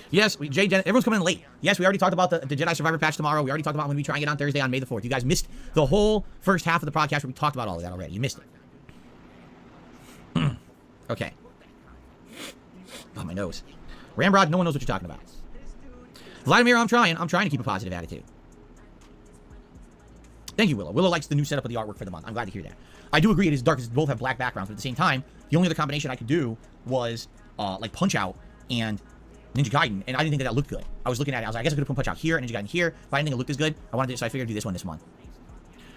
Speaker 6: Yes, everyone's coming in late. Yes, we already talked about the Jedi Survivor patch tomorrow. We already talked about when we try and get on Thursday on May the 4th. You guys missed the whole first half of the podcast where we talked about all of that already. You missed it. Okay. Oh, my nose. Ramrod, no one knows what you're talking about. Vladimir, I'm trying to keep a positive attitude. Thank you, Willow. Willow likes the new setup of the artwork for the month. I'm glad to hear that. I do agree it is dark because both have black backgrounds, but at the same time, the only other combination I could do was like Punch-Out and Ninja Gaiden, and I didn't think that looked good. I was looking at it, I was like, I guess I could put Punch-Out here and Ninja Gaiden here, but I didn't think it looked as good. I wanted to, so I figured I'd do this one this month.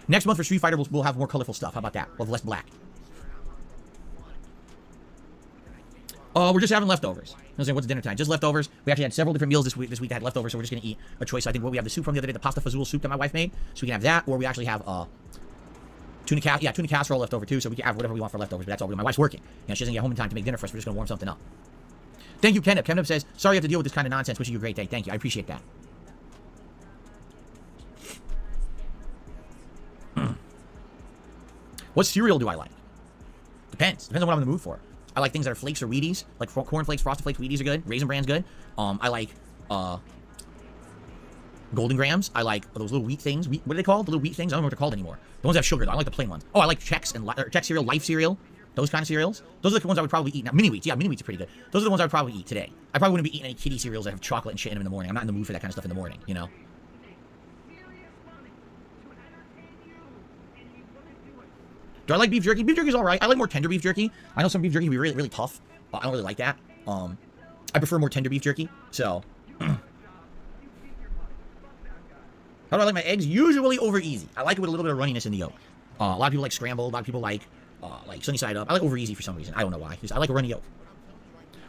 Speaker 6: Next month for Street Fighter, we'll have more colorful stuff. How about that? We'll have less black. We're just having leftovers. I was saying, what's dinner time? Just leftovers. We actually had several different meals this week that had leftovers, so we're just going to eat a choice. I think what we have the soup from the other day, the pasta fazool soup that my wife made, so we can have that, or we actually have tuna casserole left over too, so we can have whatever we want for leftovers, but that's all. My wife's working. You know, she doesn't get home in time to make dinner for us. We're just going to warm something up. Thank you, Kenneth. Kenneth says, sorry you have to deal with this kind of nonsense. Wishing you a great day. Thank you. I appreciate that. What cereal do I like? Depends. Depends on what I'm in the mood for. I like things that are flakes or Wheaties. Like Corn Flakes, Frosted Flakes, Wheaties are good. Raisin Bran's good. I like Golden Grams. I like those little wheat things. What are they called? The little wheat things? I don't know what they're called anymore. The ones that have sugar, though. I like the plain ones. Oh, I like Chex and Chex cereal, Life cereal. Those kind of cereals. Those are the ones I would probably eat. Now, Mini Wheats. Yeah, Mini Wheats are pretty good. Those are the ones I would probably eat today. I probably wouldn't be eating any kiddie cereals that have chocolate and shit in them in the morning. I'm not in the mood for that kind of stuff in the morning, you know? Do I like beef jerky? Beef jerky's alright. I like more tender beef jerky. I know some beef jerky can be really, really tough. I don't really like that. I prefer more tender beef jerky. So. How do I like my eggs? Usually over easy. I like it with a little bit of runniness in the yolk. A lot of people like scrambled. A lot of people like sunny side up. I like over easy for some reason. I don't know why. I like a runny yolk.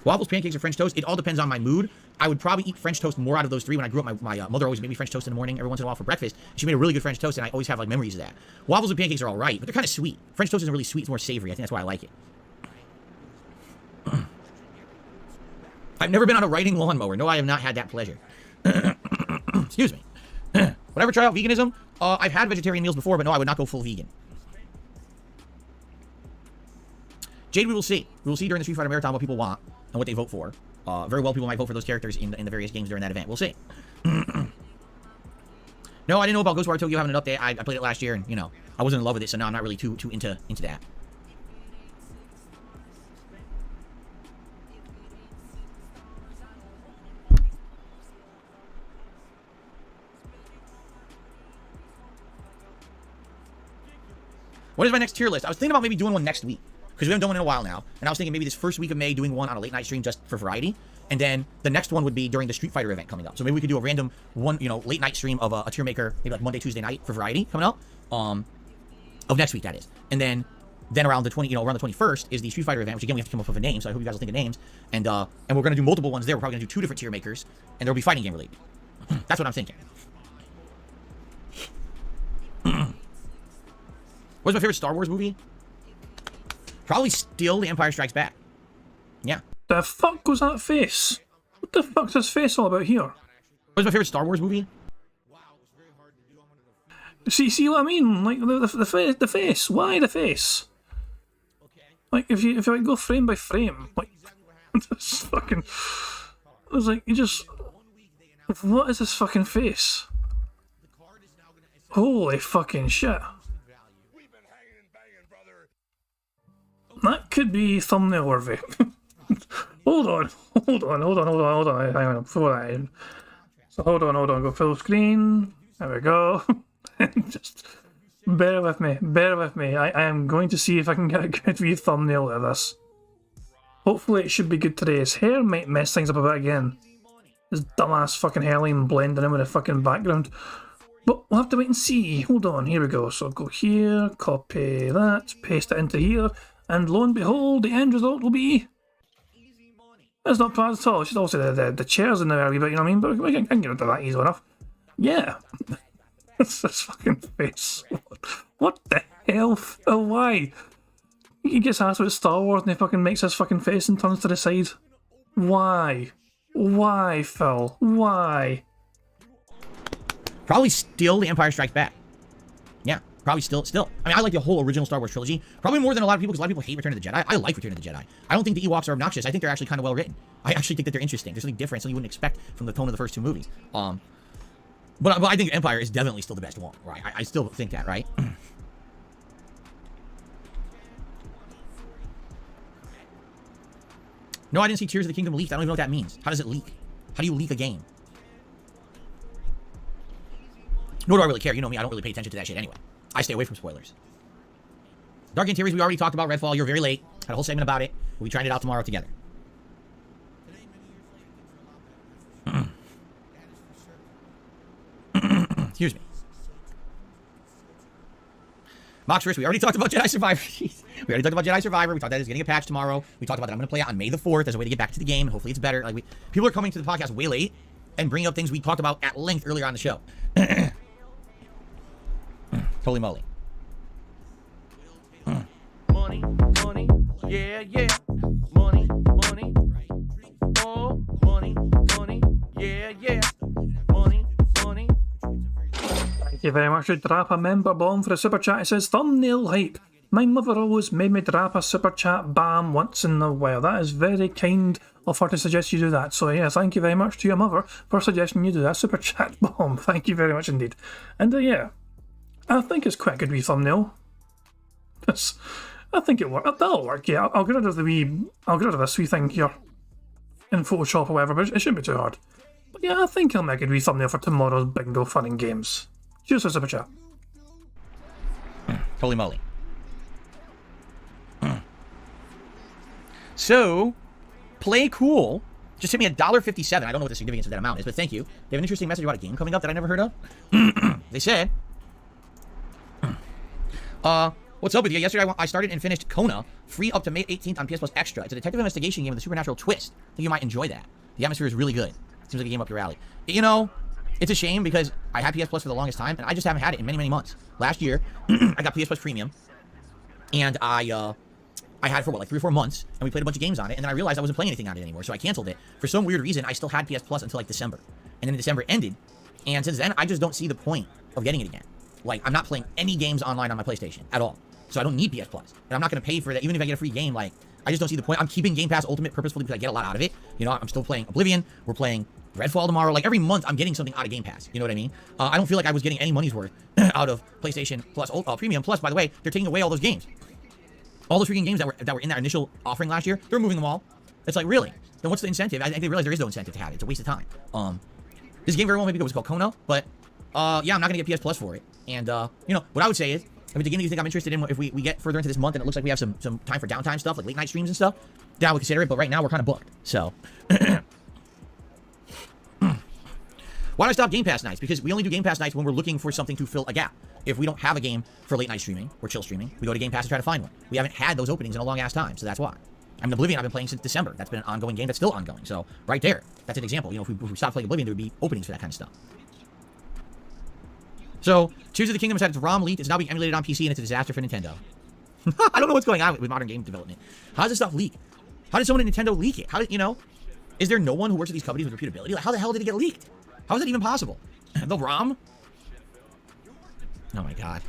Speaker 6: Waffles, pancakes, or French toast. It all depends on my mood. I would probably eat French toast more out of those three. When I grew up, my mother always made me French toast in the morning every once in a while for breakfast. She made a really good French toast, and I always have like memories of that. Waffles and pancakes are all right, but they're kind of sweet. French toast isn't really sweet; it's more savory. I think that's why I like it. I've never been on a riding lawnmower. No, I have not had that pleasure. Excuse me. Would I ever try out veganism? I've had vegetarian meals before, but no, I would not go full vegan. Jade, we will see. We will see during the Street Fighter Marathon what people want and what they vote for. Very well, people might vote for those characters in the various games during that event. We'll see. No, I didn't know about Ghostwire Tokyo having an update. I played it last year, and, you know, I wasn't in love with it, so now I'm not really too into that. What is my next tier list? I was thinking about maybe doing one next week, because we haven't done one in a while now, and I was thinking maybe this first week of May doing one on a late night stream just for variety, and then the next one would be during the Street Fighter event coming up. So maybe we could do a random one, you know, late night stream of a tier maker, maybe like Monday, Tuesday night for variety coming up, of next week, that is. And then around the 21st is the Street Fighter event, which again we have to come up with a name, so I hope you guys will think of names, and we're gonna do multiple ones there. We're probably gonna do 2 different tier makers, and there'll be fighting game related. That's what I'm thinking. What's my favorite Star Wars movie? Probably still The Empire Strikes Back. Yeah.
Speaker 1: The fuck was that face? What the fuck's this face all about here?
Speaker 6: What's my favorite Star Wars movie?
Speaker 1: See what I mean? Like the face. Why the face? Like if you like go frame by frame, like this fucking. It was like you just. What is this fucking face? Holy fucking shit. That could be thumbnail worthy. Hold on. Hang on. Before that. So hold on. Go full screen. There we go. Just bear with me, bear with me. I am going to see if I can get a good wee thumbnail of this. Hopefully it should be good today. His hair might mess things up a bit again. His dumbass fucking hairline blending in with the fucking background. But we'll have to wait and see. Hold on, here we go. So I'll go here, copy that, paste it into here, and lo and behold, the end result will be... It's not bad at all. It's just also the chairs in there a wee bit, you know what I mean? But I can get rid of that easily enough. Yeah. It's this fucking face. What the hell? Phil, why? He gets asked about Star Wars and he fucking makes his fucking face and turns to the side. Why? Why, Phil? Why?
Speaker 6: Probably still The Empire Strikes Back. Yeah, probably still. I mean, I like the whole original Star Wars trilogy. Probably more than a lot of people, because a lot of people hate Return of the Jedi. I like Return of the Jedi. I don't think the Ewoks are obnoxious. I think they're actually kind of well written. I actually think that they're interesting. There's something different, something you wouldn't expect from the tone of the first two movies. But I think Empire is definitely still the best one, right? I still think that, right? No, I didn't see Tears of the Kingdom leaked. I don't even know what that means. How does it leak? How do you leak a game? Nor do I really care. You know me, I don't really pay attention to that shit anyway. I stay away from spoilers. Dark Game Theories, we already talked about Redfall. You're very late. Had a whole segment about it. We'll be trying it out tomorrow together. Excuse me. Mox first, we already talked about Jedi Survivor. We already talked about Jedi Survivor. We talked about it's getting a patch tomorrow. We talked about that I'm going to play it on May the 4th as a way to get back to the game. And hopefully it's better. Like people are coming to the podcast way late and bringing up things we talked about at length earlier on the show. Holy moly.
Speaker 3: Money, money, yeah, yeah. Money, money, oh, money, money, yeah, yeah. Money, money.
Speaker 1: Thank you very much to Drap a member bomb for a super chat. It says, thumbnail hype. My mother always made me drap a super chat bam once in a while. That is very kind of her to suggest you do that. So yeah, thank you very much to your mother for suggesting you do that super chat bomb. Thank you very much indeed. And yeah, I think it's quite a good wee thumbnail. I think it works. That'll work. Yeah, I'll get rid of this wee thing here in Photoshop or whatever, but it shouldn't be too hard. But yeah, I think I'll make a wee thumbnail for tomorrow's bingo fun and games. Cheers for super chat.
Speaker 6: Holy moly. So, Play Cool just hit me $1.57. I don't know what the significance of that amount is, but thank you. They have an interesting message about a game coming up that I never heard of. They said, what's up with you? Yesterday I started and finished Kona, free up to May 18th on PS Plus Extra. It's a detective investigation game with a supernatural twist. I think you might enjoy that. The atmosphere is really good. Seems like a game up your alley. You know, it's a shame because I had PS Plus for the longest time, and I just haven't had it in many, many months. Last year, I got PS Plus Premium, and I had it for, what, like 3 or 4 months, and we played a bunch of games on it, and then I realized I wasn't playing anything on it anymore, so I canceled it. For some weird reason, I still had PS Plus until, like, December. And then December ended, and since then, I just don't see the point of getting it again. Like, I'm not playing any games online on my PlayStation at all, so I don't need PS Plus. And I'm not going to pay for that, even if I get a free game, like, I just don't see the point. I'm keeping Game Pass Ultimate purposefully because I get a lot out of it. You know, I'm still playing Oblivion, we're playing Redfall tomorrow. Like, every month, I'm getting something out of Game Pass. You know what I mean? I don't feel like I was getting any money's worth out of PlayStation Plus Premium. Plus, by the way, they're taking away all those games. All those freaking games that were in that initial offering last year, they're removing them all. It's like, really? Then what's the incentive? I think they realize there is no incentive to have it. It's a waste of time. This game very well maybe it was called Kona, but yeah, I'm not gonna get PS Plus for it. And you know, what I would say is, if it's a game you think I'm interested in, if we get further into this month and it looks like we have some time for downtime stuff, like late night streams and stuff, then I would consider it. But right now we're kind of booked. So why do I stop Game Pass nights? Because we only do Game Pass nights when we're looking for something to fill a gap. If we don't have a game for late night streaming or chill streaming, we go to Game Pass and try to find one. We haven't had those openings in a long ass time, so that's why. I mean, Oblivion I've been playing since December. That's been an ongoing game that's still ongoing. So right there, that's an example. You know, if we stopped playing Oblivion, there would be openings for that kind of stuff. So Tears of the Kingdom has had its ROM leaked. It's now being emulated on PC, and it's a disaster for Nintendo. I don't know what's going on with modern game development. How does this stuff leak? How did someone at Nintendo leak it? How did, you know, is there no one who works at these companies with reputability? Like, how the hell did it get leaked? How is that even possible? The ROM? Oh my god.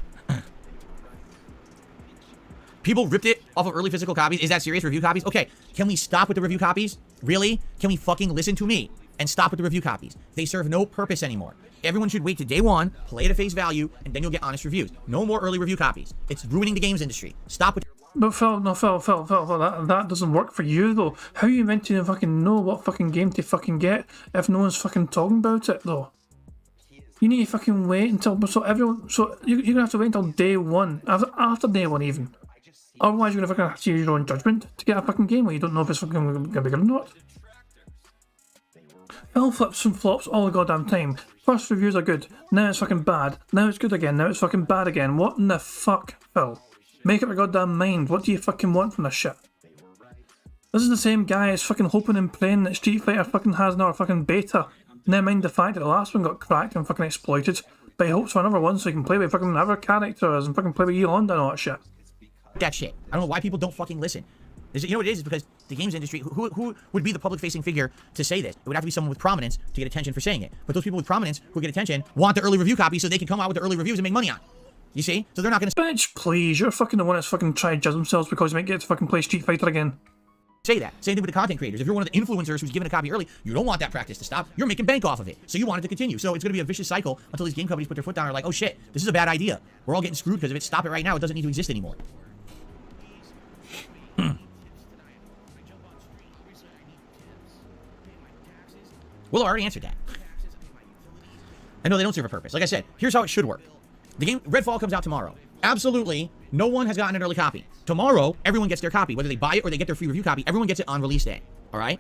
Speaker 6: People ripped it off of early physical copies. Is that serious? Review copies? Okay, can we stop with the review copies? Really? Can we fucking listen to me and stop with the review copies? They serve no purpose anymore. Everyone should wait to day one, play it at face value, and then you'll get honest reviews. No more early review copies. It's ruining the games industry. Stop with...
Speaker 1: But Phil, that doesn't work for you though. How are you meant to fucking know what fucking game to fucking get if no one's fucking talking about it though? You need to fucking wait until you're gonna have to wait until day one, after day one even. Otherwise, you're gonna fucking have to use your own judgment to get a fucking game where you don't know if it's fucking gonna be good or not. Phil flips and flops all the goddamn time. First reviews are good, now it's fucking bad, now it's good again, now it's fucking bad again. What in the fuck, Phil? Make up your goddamn mind. What do you fucking want from this shit? This is the same guy as fucking hoping and praying that Street Fighter fucking has another fucking beta. Never mind the fact that the last one got cracked and fucking exploited, but he hopes for another one so he can play with fucking other characters and fucking play with Yolanda and all that shit.
Speaker 6: That shit. I don't know why people don't fucking listen. You know what it is? It's because the games industry, who would be the public-facing figure to say this? It would have to be someone with prominence to get attention for saying it. But those people with prominence who get attention want the early review copy so they can come out with the early reviews and make money on it. You see? So they're not going to
Speaker 1: Bitch, please, you're fucking the one that's fucking trying to judge themselves because they might get to fucking play Street Fighter again.
Speaker 6: say that. Same thing with the content creators. If you're one of the influencers who's given a copy early, you don't want that practice to stop. You're making bank off of it. So you want it to continue. So it's going to be a vicious cycle until these game companies put their foot down and are like, oh shit, this is a bad idea. We're all getting screwed because if it stop it right now, it doesn't need to exist anymore. Will already answered that. I know they don't serve a purpose. Like I said, here's how it should work. The game Redfall comes out tomorrow. Absolutely, no one has gotten an early copy. Tomorrow, everyone gets their copy. Whether they buy it or they get their free review copy, everyone gets it on release day. All right?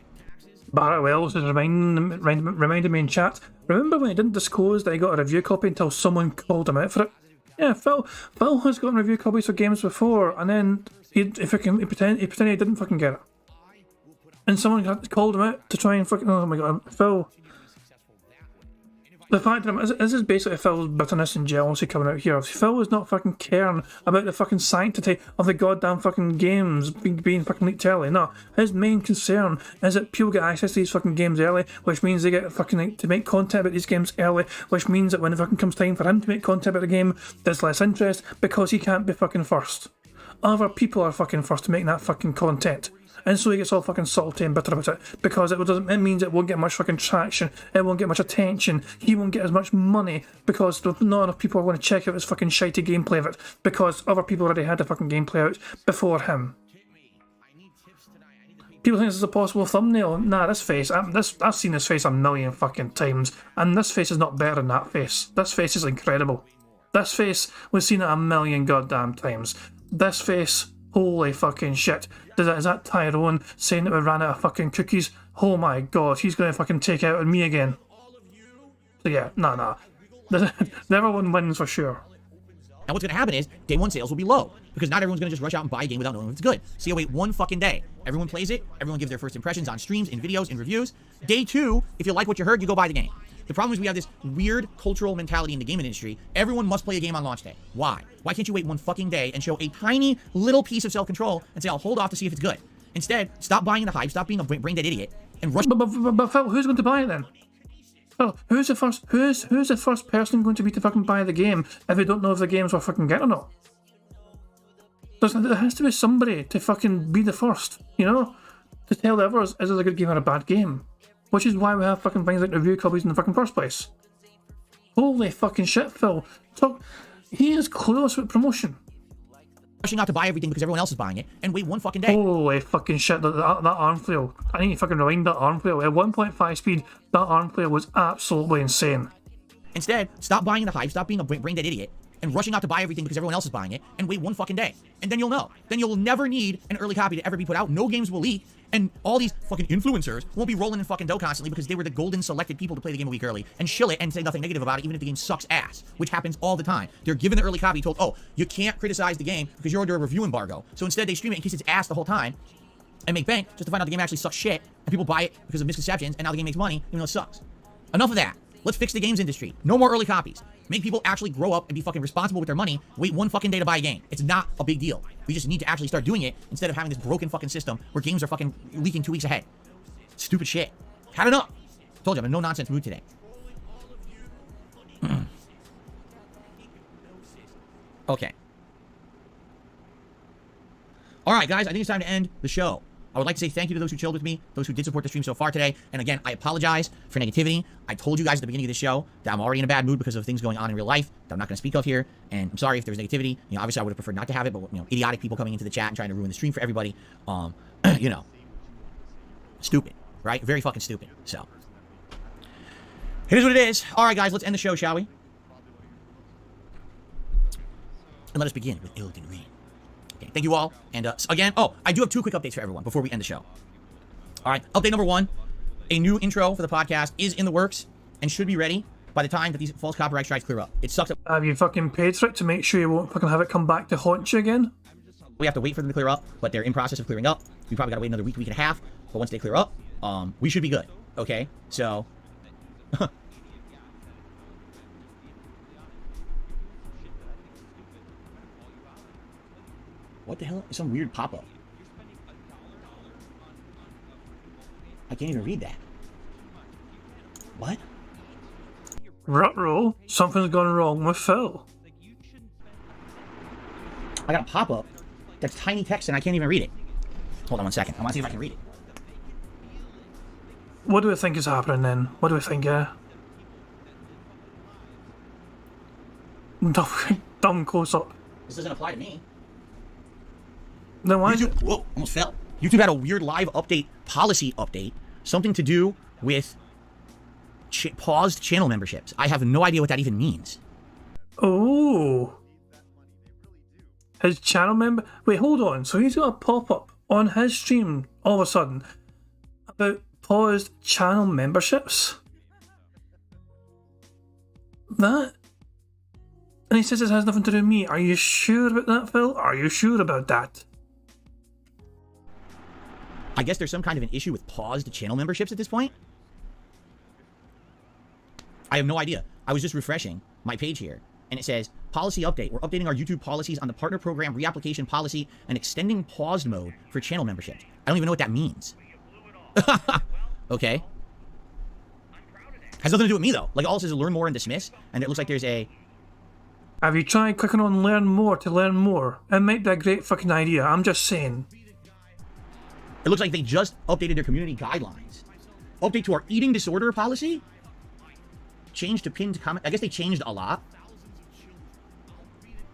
Speaker 1: Barrett Wells is reminded me in chat. Remember when he didn't disclose that he got a review copy until someone called him out for it? Yeah, Phil has gotten review copies for games before, and then he pretended he didn't fucking get it. And someone called him out to try and fucking... Oh my god, Phil... The fact that this is basically Phil's bitterness and jealousy coming out here. Phil is not fucking caring about the fucking sanctity of the goddamn fucking games being fucking leaked early. No, his main concern is that people get access to these fucking games early, which means they get fucking to make content about these games early, which means that when it fucking comes time for him to make content about the game, there's less interest because he can't be fucking first. Other people are fucking first to make that fucking content. And so he gets all fucking salty and bitter about it because it means it won't get much fucking traction, it won't get much attention, he won't get as much money because not enough people are going to check out his fucking shitey gameplay of it because other people already had the fucking gameplay out before him. People think this is a possible thumbnail. Nah, this face, I've seen this face a million fucking times, and this face is not better than that face. This face is incredible. This face was seen a million goddamn times. This face, holy fucking shit. Is that Tyrone saying that we ran out of fucking cookies? Oh my god, he's gonna fucking take out on me again. So yeah, nah. Everyone wins for sure.
Speaker 6: And what's going to happen is day one sales will be low because not everyone's going to just rush out and buy a game without knowing if it's good. So you wait one fucking day. Everyone plays it. Everyone gives their first impressions on streams, in videos, in reviews. Day two, if you like what you heard, you go buy the game. The problem is we have this weird cultural mentality in the gaming industry. Everyone must play a game on launch day. Why? Why can't you wait one fucking day and show a tiny little piece of self-control and say, I'll hold off to see if it's good? Instead, stop buying the hype, stop being a brain-dead idiot, and rush...
Speaker 1: But Phil, who's going to buy it then? Phil, who's the first person going to be to fucking buy the game if they don't know if the game's worth fucking getting or not? There has to be somebody to fucking be the first, you know? To tell the others, is it a good game or a bad game? Which is why we have fucking things like review copies in the fucking first place. Holy fucking shit, Phil. He is close with promotion.
Speaker 6: Rushing out to buy everything because everyone else is buying it, and wait one fucking day.
Speaker 1: Holy fucking shit, that arm flail. I need to fucking rewind that arm flail. At 1.5 speed, that arm flail was absolutely insane.
Speaker 6: Instead, stop buying the hype, stop being a brain-dead idiot, and rushing out to buy everything because everyone else is buying it, and wait one fucking day. And then you'll know. Then you'll never need an early copy to ever be put out. No games will leak, and all these fucking influencers won't be rolling in fucking dough constantly because they were the golden selected people to play the game a week early and shill it and say nothing negative about it even if the game sucks ass, which happens all the time. They're given the early copy, told, oh, you can't criticize the game because you're under a review embargo. So instead they stream it in case it's ass the whole time and make bank just to find out the game actually sucks shit and people buy it because of misconceptions and now the game makes money even though it sucks. Enough of that. Let's fix the games industry. No more early copies. Make people actually grow up and be fucking responsible with their money. Wait one fucking day to buy a game. It's not a big deal. We just need to actually start doing it instead of having this broken fucking system where games are fucking leaking 2 weeks ahead. Stupid shit. Had enough. Told you, I'm in a no-nonsense mood today. Okay. Alright, guys, I think it's time to end the show. I would like to say thank you to those who chilled with me, those who did support the stream so far today. And again, I apologize for negativity. I told you guys at the beginning of the show that I'm already in a bad mood because of things going on in real life that I'm not going to speak of here. And I'm sorry if there's negativity. You know, obviously I would have preferred not to have it, but you know, idiotic people coming into the chat and trying to ruin the stream for everybody. You know, stupid, right? Very fucking stupid. So, It is what it is. All right, guys, let's end the show, shall we? And let us begin with Elden Ring. Okay, thank you all. And again, I do have 2 quick updates for everyone before we end the show. All right, update number 1. A new intro for the podcast is in the works and should be ready by the time that these false copyright strikes clear up. It sucks that
Speaker 1: Have you fucking paid for it to make sure you won't fucking have it come back to haunt you again?
Speaker 6: we have to wait for them to clear up, but they're in process of clearing up. We probably got to wait another week and a half. But once they clear up, we should be good. Okay, so... What the hell? Some weird pop-up. I can't even read that. What?
Speaker 1: Ruh-roh, something's gone wrong with Phil.
Speaker 6: I got a pop-up that's tiny text and I can't even read it. Hold on one second. I want to see if I can read it.
Speaker 1: What do we think is happening then? What do we think, Dumb close-up.
Speaker 6: This doesn't apply to me.
Speaker 1: Then why
Speaker 6: YouTube, whoa, almost fell. YouTube had a weird live update, policy update, something to do with paused channel memberships. I have no idea what that even means.
Speaker 1: Oh. His channel member... Wait, hold on. So he's got a pop-up on his stream all of a sudden about paused channel memberships? That... And he says it has nothing to do with me. Are you sure about that, Phil? Are you sure about that?
Speaker 6: I guess there's some kind of an issue with paused channel memberships at this point. I have no idea. I was just refreshing my page here, and it says, policy update. We're updating our YouTube policies on the partner program reapplication policy and extending paused mode for channel memberships. I don't even know what that means. Okay. Has nothing to do with me, though. Like, all it says is learn more and dismiss, and it looks like there's a...
Speaker 1: Have you tried clicking on learn more to learn more? It might be a great fucking idea. I'm just saying.
Speaker 6: It looks like they just updated their community guidelines. Update to our eating disorder policy? Change to pinned comment. I guess they changed a lot.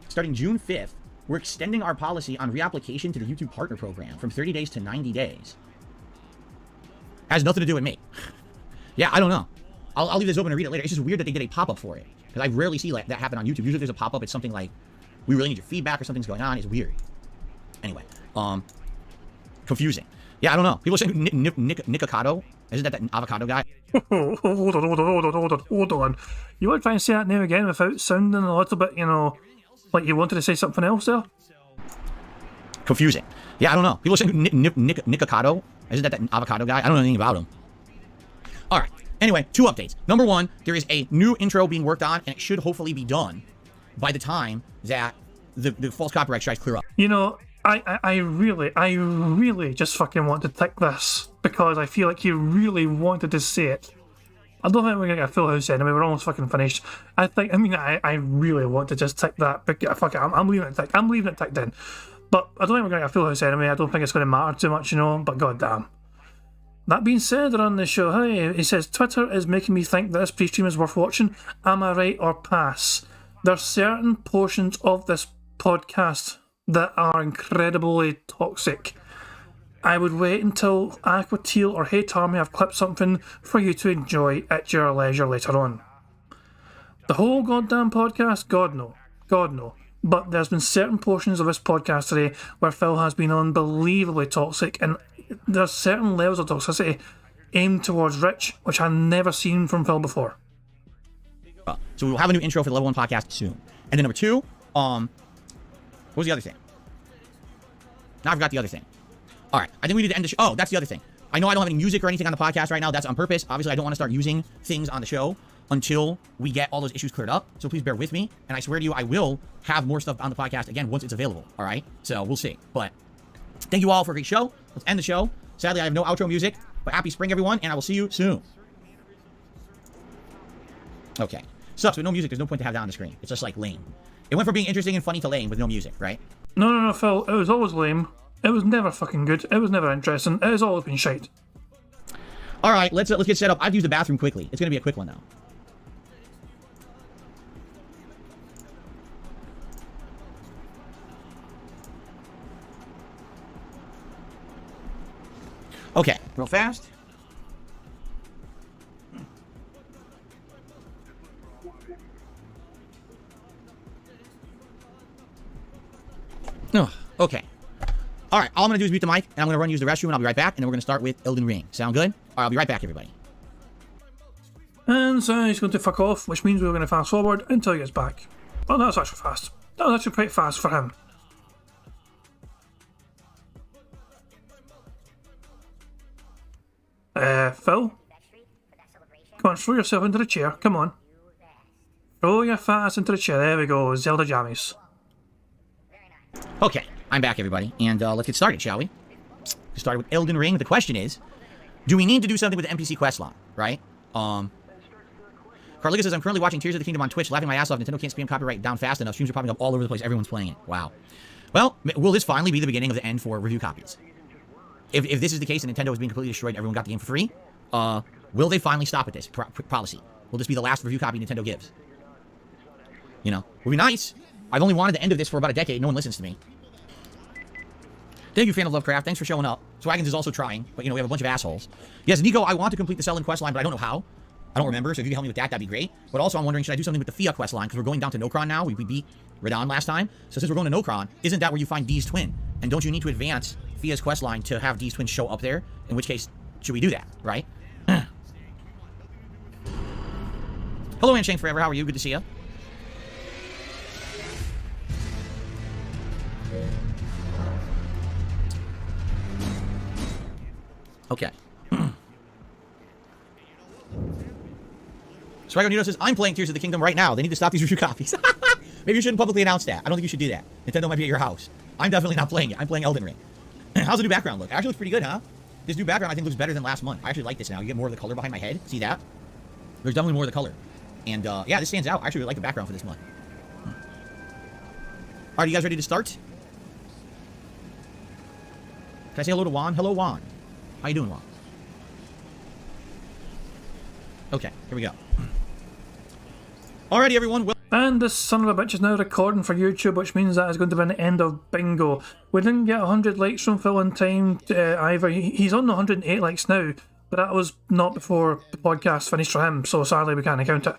Speaker 6: Starting June 5th, we're extending our policy on reapplication to the YouTube Partner Program from 30 days to 90 days. Has nothing to do with me. Yeah, I don't know. I'll leave this open and read it later. It's just weird that they did a pop-up for it. Because I rarely see that happen on YouTube. Usually if there's a pop-up, it's something like, we really need your feedback or something's going on. It's weird. Anyway, confusing. Yeah, I don't know. People are saying Nikocado. Isn't that avocado guy?
Speaker 1: Hold on. You want to try and say that name again without sounding a little bit, like you wanted to say something else there?
Speaker 6: Confusing. Yeah, I don't know. People are saying Nikocado. Isn't that avocado guy? I don't know anything about him. All right. Anyway, 2 updates. Number 1, there is a new intro being worked on, and it should hopefully be done by the time that the false copyright strikes clear up.
Speaker 1: I really just fucking want to tick this because I feel like he really wanted to say it. I don't think we're gonna get a full house anyway. We're almost fucking finished. I really want to just tick that. But fuck it, I'm leaving it ticked. I'm leaving it ticked in. But I don't think we're gonna get a full house anyway. I don't think it's gonna matter too much, But goddamn. That being said, on the show, hey, he says Twitter is making me think that this pre-stream is worth watching. Am I right or pass? There's certain portions of this podcast that are incredibly toxic. I would wait until Aqua Teal or Hate Army have clipped something for you to enjoy at your leisure later on. The whole goddamn podcast? God no. But there's been certain portions of this podcast today where Phil has been unbelievably toxic, and there's certain levels of toxicity aimed towards Rich, which I've never seen from Phil before.
Speaker 6: So we'll have a new intro for the Level 1 podcast soon. And then number 2, what was the other thing? Now I forgot the other thing. All right, I think we need to end the show. Oh, that's the other thing. I know I don't have any music or anything on the podcast right now. That's on purpose. Obviously, I don't want to start using things on the show until we get all those issues cleared up. So please bear with me. And I swear to you, I will have more stuff on the podcast again once it's available. All right? So we'll see. But thank you all for a great show. Let's end the show. Sadly, I have no outro music. But happy spring, everyone. And I will see you soon. Okay. Sucks with no music. There's no point to have that on the screen. It's just like lame. It went from being interesting and funny to lame with no music, right?
Speaker 1: No, Phil. It was always lame. It was never fucking good. It was never interesting. It has always been shite.
Speaker 6: All right, let's get set up. I have to use the bathroom quickly. It's going to be a quick one, though. Okay, real fast. Okay. All right, all I'm going to do is mute the mic, and I'm going to run use the restroom, and I'll be right back, and then we're going to start with Elden Ring. Sound good? All right, I'll be right back, everybody.
Speaker 1: And so he's going to fuck off, which means we're going to fast forward until he gets back. Well, that was actually fast. That was actually pretty fast for him. Phil? Come on, throw yourself into the chair. Come on. Throw your fat ass into the chair. There we go. Zelda jammies.
Speaker 6: Okay, I'm back, everybody, and let's get started, shall we? We started with Elden Ring. The question is, do we need to do something with the NPC quest line, right? Carliga says, I'm currently watching Tears of the Kingdom on Twitch, laughing my ass off. Nintendo can't spam copyright down fast enough. Streams are popping up all over the place. Everyone's playing it. Wow. Well, will this finally be the beginning of the end for review copies? If this is the case and Nintendo is being completely destroyed and everyone got the game for free, will they finally stop at this policy? Will this be the last review copy Nintendo gives? You know, would be nice. I've only wanted the end of this for about a decade. No one listens to me. Thank you, fan of Lovecraft. Thanks for showing up. Swaggins is also trying, but you know, we have a bunch of assholes. Yes, Nico, I want to complete the Selin quest line, but I don't know how. I don't remember, so if you can help me with that, that'd be great. But also, I'm wondering, should I do something with the Fia quest line? Because we're going down to Nokron now. We beat Radon last time. So since we're going to Nokron, isn't that where you find Dee's twin? And don't you need to advance Fia's quest line to have Dee's twin show up there? In which case, should we do that, right? Hello, Anshane Forever. How are you? Good to see you. Okay. Swagger Nito says, I'm playing Tears of the Kingdom right now. They need to stop these review copies. Maybe you shouldn't publicly announce that. I don't think you should do that. Nintendo might be at your house. I'm definitely not playing it. I'm playing Elden Ring. How's the new background look? Actually looks pretty good, huh? This new background I think looks better than last month. I actually like this now. You get more of the color behind my head. See that? There's definitely more of the color. And yeah, this stands out. I actually really like the background for this month. Alright, you guys ready to start? Can I say hello to Juan? Hello, Juan. How you doing, Juan? Okay, here we go. Alrighty, everyone.
Speaker 1: And this son of a bitch is now recording for YouTube, which means that is going to be the end of Bingo. We didn't get 100 likes from Phil in time either. He's on the 108 likes now, but that was not before the podcast finished for him, so sadly we can't count it.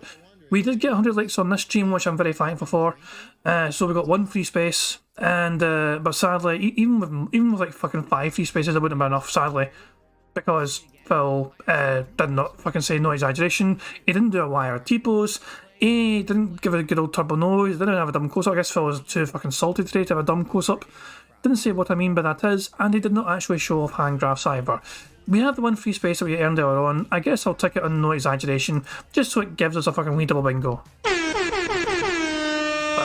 Speaker 1: We did get 100 likes on this stream, which I'm very thankful for. So we got 1 free space, and but sadly, even with like fucking 5 free spaces, it wouldn't have been enough, sadly, because Phil did not fucking say no exaggeration. He didn't do a wire T-pose. He didn't give it a good old turbo nose. Didn't have a dumb close-up. I guess Phil was too fucking salty today to have a dumb close-up. Didn't say what I mean by that is, and he did not actually show off hand graphs either. We have the 1 free space that we earned earlier on. I guess I'll tick it on no exaggeration, just so it gives us a fucking wee double bingo. But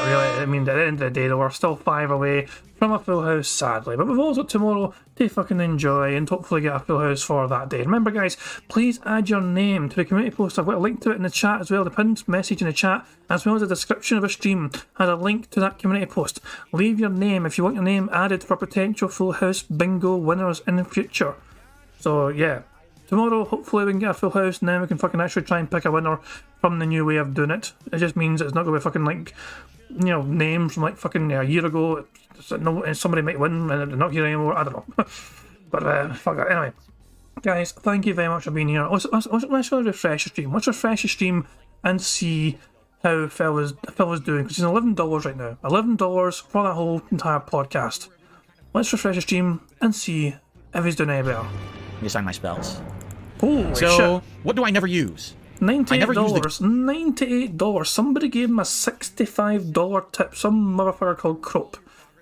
Speaker 1: really, I mean, at the end of the day, though, we're still 5 away from a full house, sadly. But we've also got tomorrow to fucking enjoy and hopefully get a full house for that day. Remember, guys, please add your name to the community post. I've got a link to it in the chat as well. The pinned message in the chat, as well as the description of the stream, has a link to that community post. Leave your name if you want your name added for potential full house bingo winners in the future. So, yeah. Tomorrow, hopefully we can get a full house, and then we can fucking actually try and pick a winner from the new way of doing it. It just means it's not going to be fucking like, you know, names from like fucking a year ago. Somebody might win and they're not here anymore. I don't know. But fuck it. Anyway, guys, thank you very much for being here. Let's refresh the stream. Let's refresh the stream and see how Phil is doing, because he's $11 right now. $11 for that whole entire podcast. Let's refresh the stream and see if he's doing any better.
Speaker 6: Let me assign my spells.
Speaker 1: Holy
Speaker 6: so,
Speaker 1: shit.
Speaker 6: What do I never use?
Speaker 1: $98. $98. Somebody gave him a $65 tip. Some motherfucker called Crope.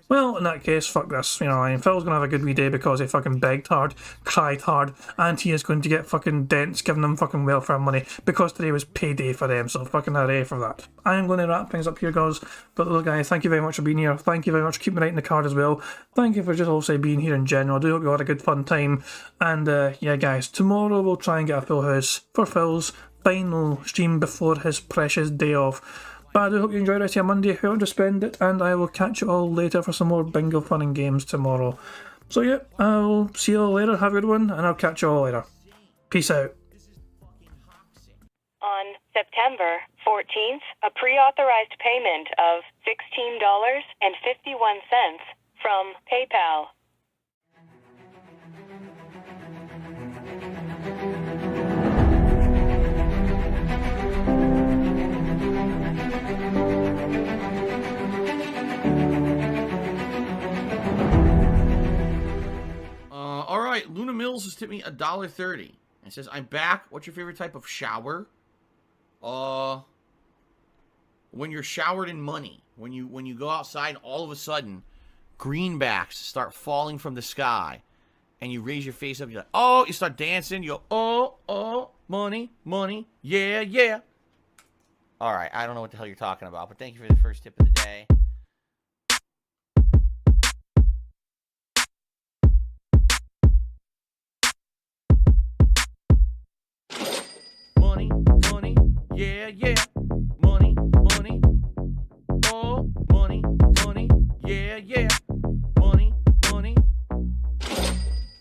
Speaker 1: Well, in that case, fuck this. You know, Phil's gonna have a good wee day because he fucking begged hard, cried hard, and he is going to get fucking dents giving them fucking welfare money because today was payday for them. So fucking hooray for that. I am going to wrap things up here, guys. But look, guys, thank you very much for being here. Thank you very much for keeping me right in the card as well. Thank you for just also being here in general. I do hope you had a good fun time. And yeah, guys, tomorrow we'll try and get a full house for Phil's final stream before his precious day off. But I do hope you enjoy the rest of your Monday, however to spend it, and I will catch you all later for some more bingo fun and games tomorrow. So yeah, I'll see you all later, have a good one, and I'll catch you all later. Peace out.
Speaker 8: On September 14th, a pre-authorized payment of $16.51 from PayPal.
Speaker 6: right, Luna Mills has tipped me $1.30. It says, I'm back. What's your favorite type of shower? When you're showered in money. When you go outside and all of a sudden, greenbacks start falling from the sky. And you raise your face up, you're like, oh, you start dancing, you go, oh, money, money, yeah, yeah. All right, I don't know what the hell you're talking about, but thank you for the first tip of the day.
Speaker 3: Money, money, yeah, yeah. Money, money, oh, money, money, yeah, yeah. Money, money,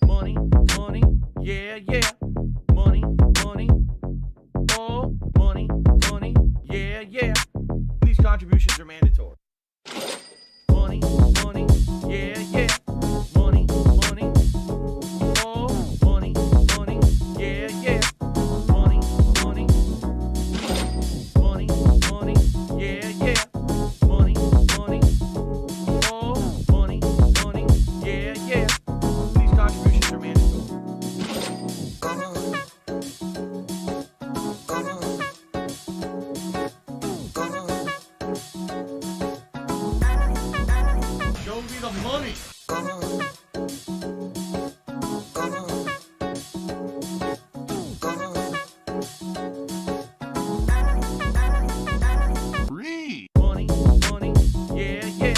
Speaker 3: money, money, yeah, yeah. Money, money, oh, money, money, yeah, yeah.
Speaker 6: These contributions are mandatory.
Speaker 3: Money, money, yeah, yeah. Money, money, oh, money, money, yeah, yeah. Money, money, money, money, yeah, yeah. Money, money, oh, money, money, yeah, yeah.
Speaker 6: These contributions are mandatory. Show me the money.
Speaker 4: Free.
Speaker 3: Money, money, yeah, yeah.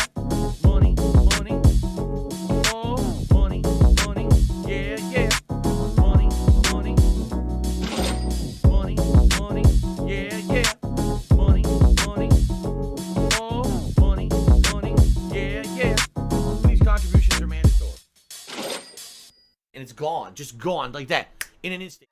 Speaker 3: Money, money, oh, money, money, yeah, yeah. Money, money, money, money, yeah, yeah. Money, money, oh, money, money, yeah, yeah.
Speaker 6: These contributions are mandatory. And it's gone, just gone like that, in an instant.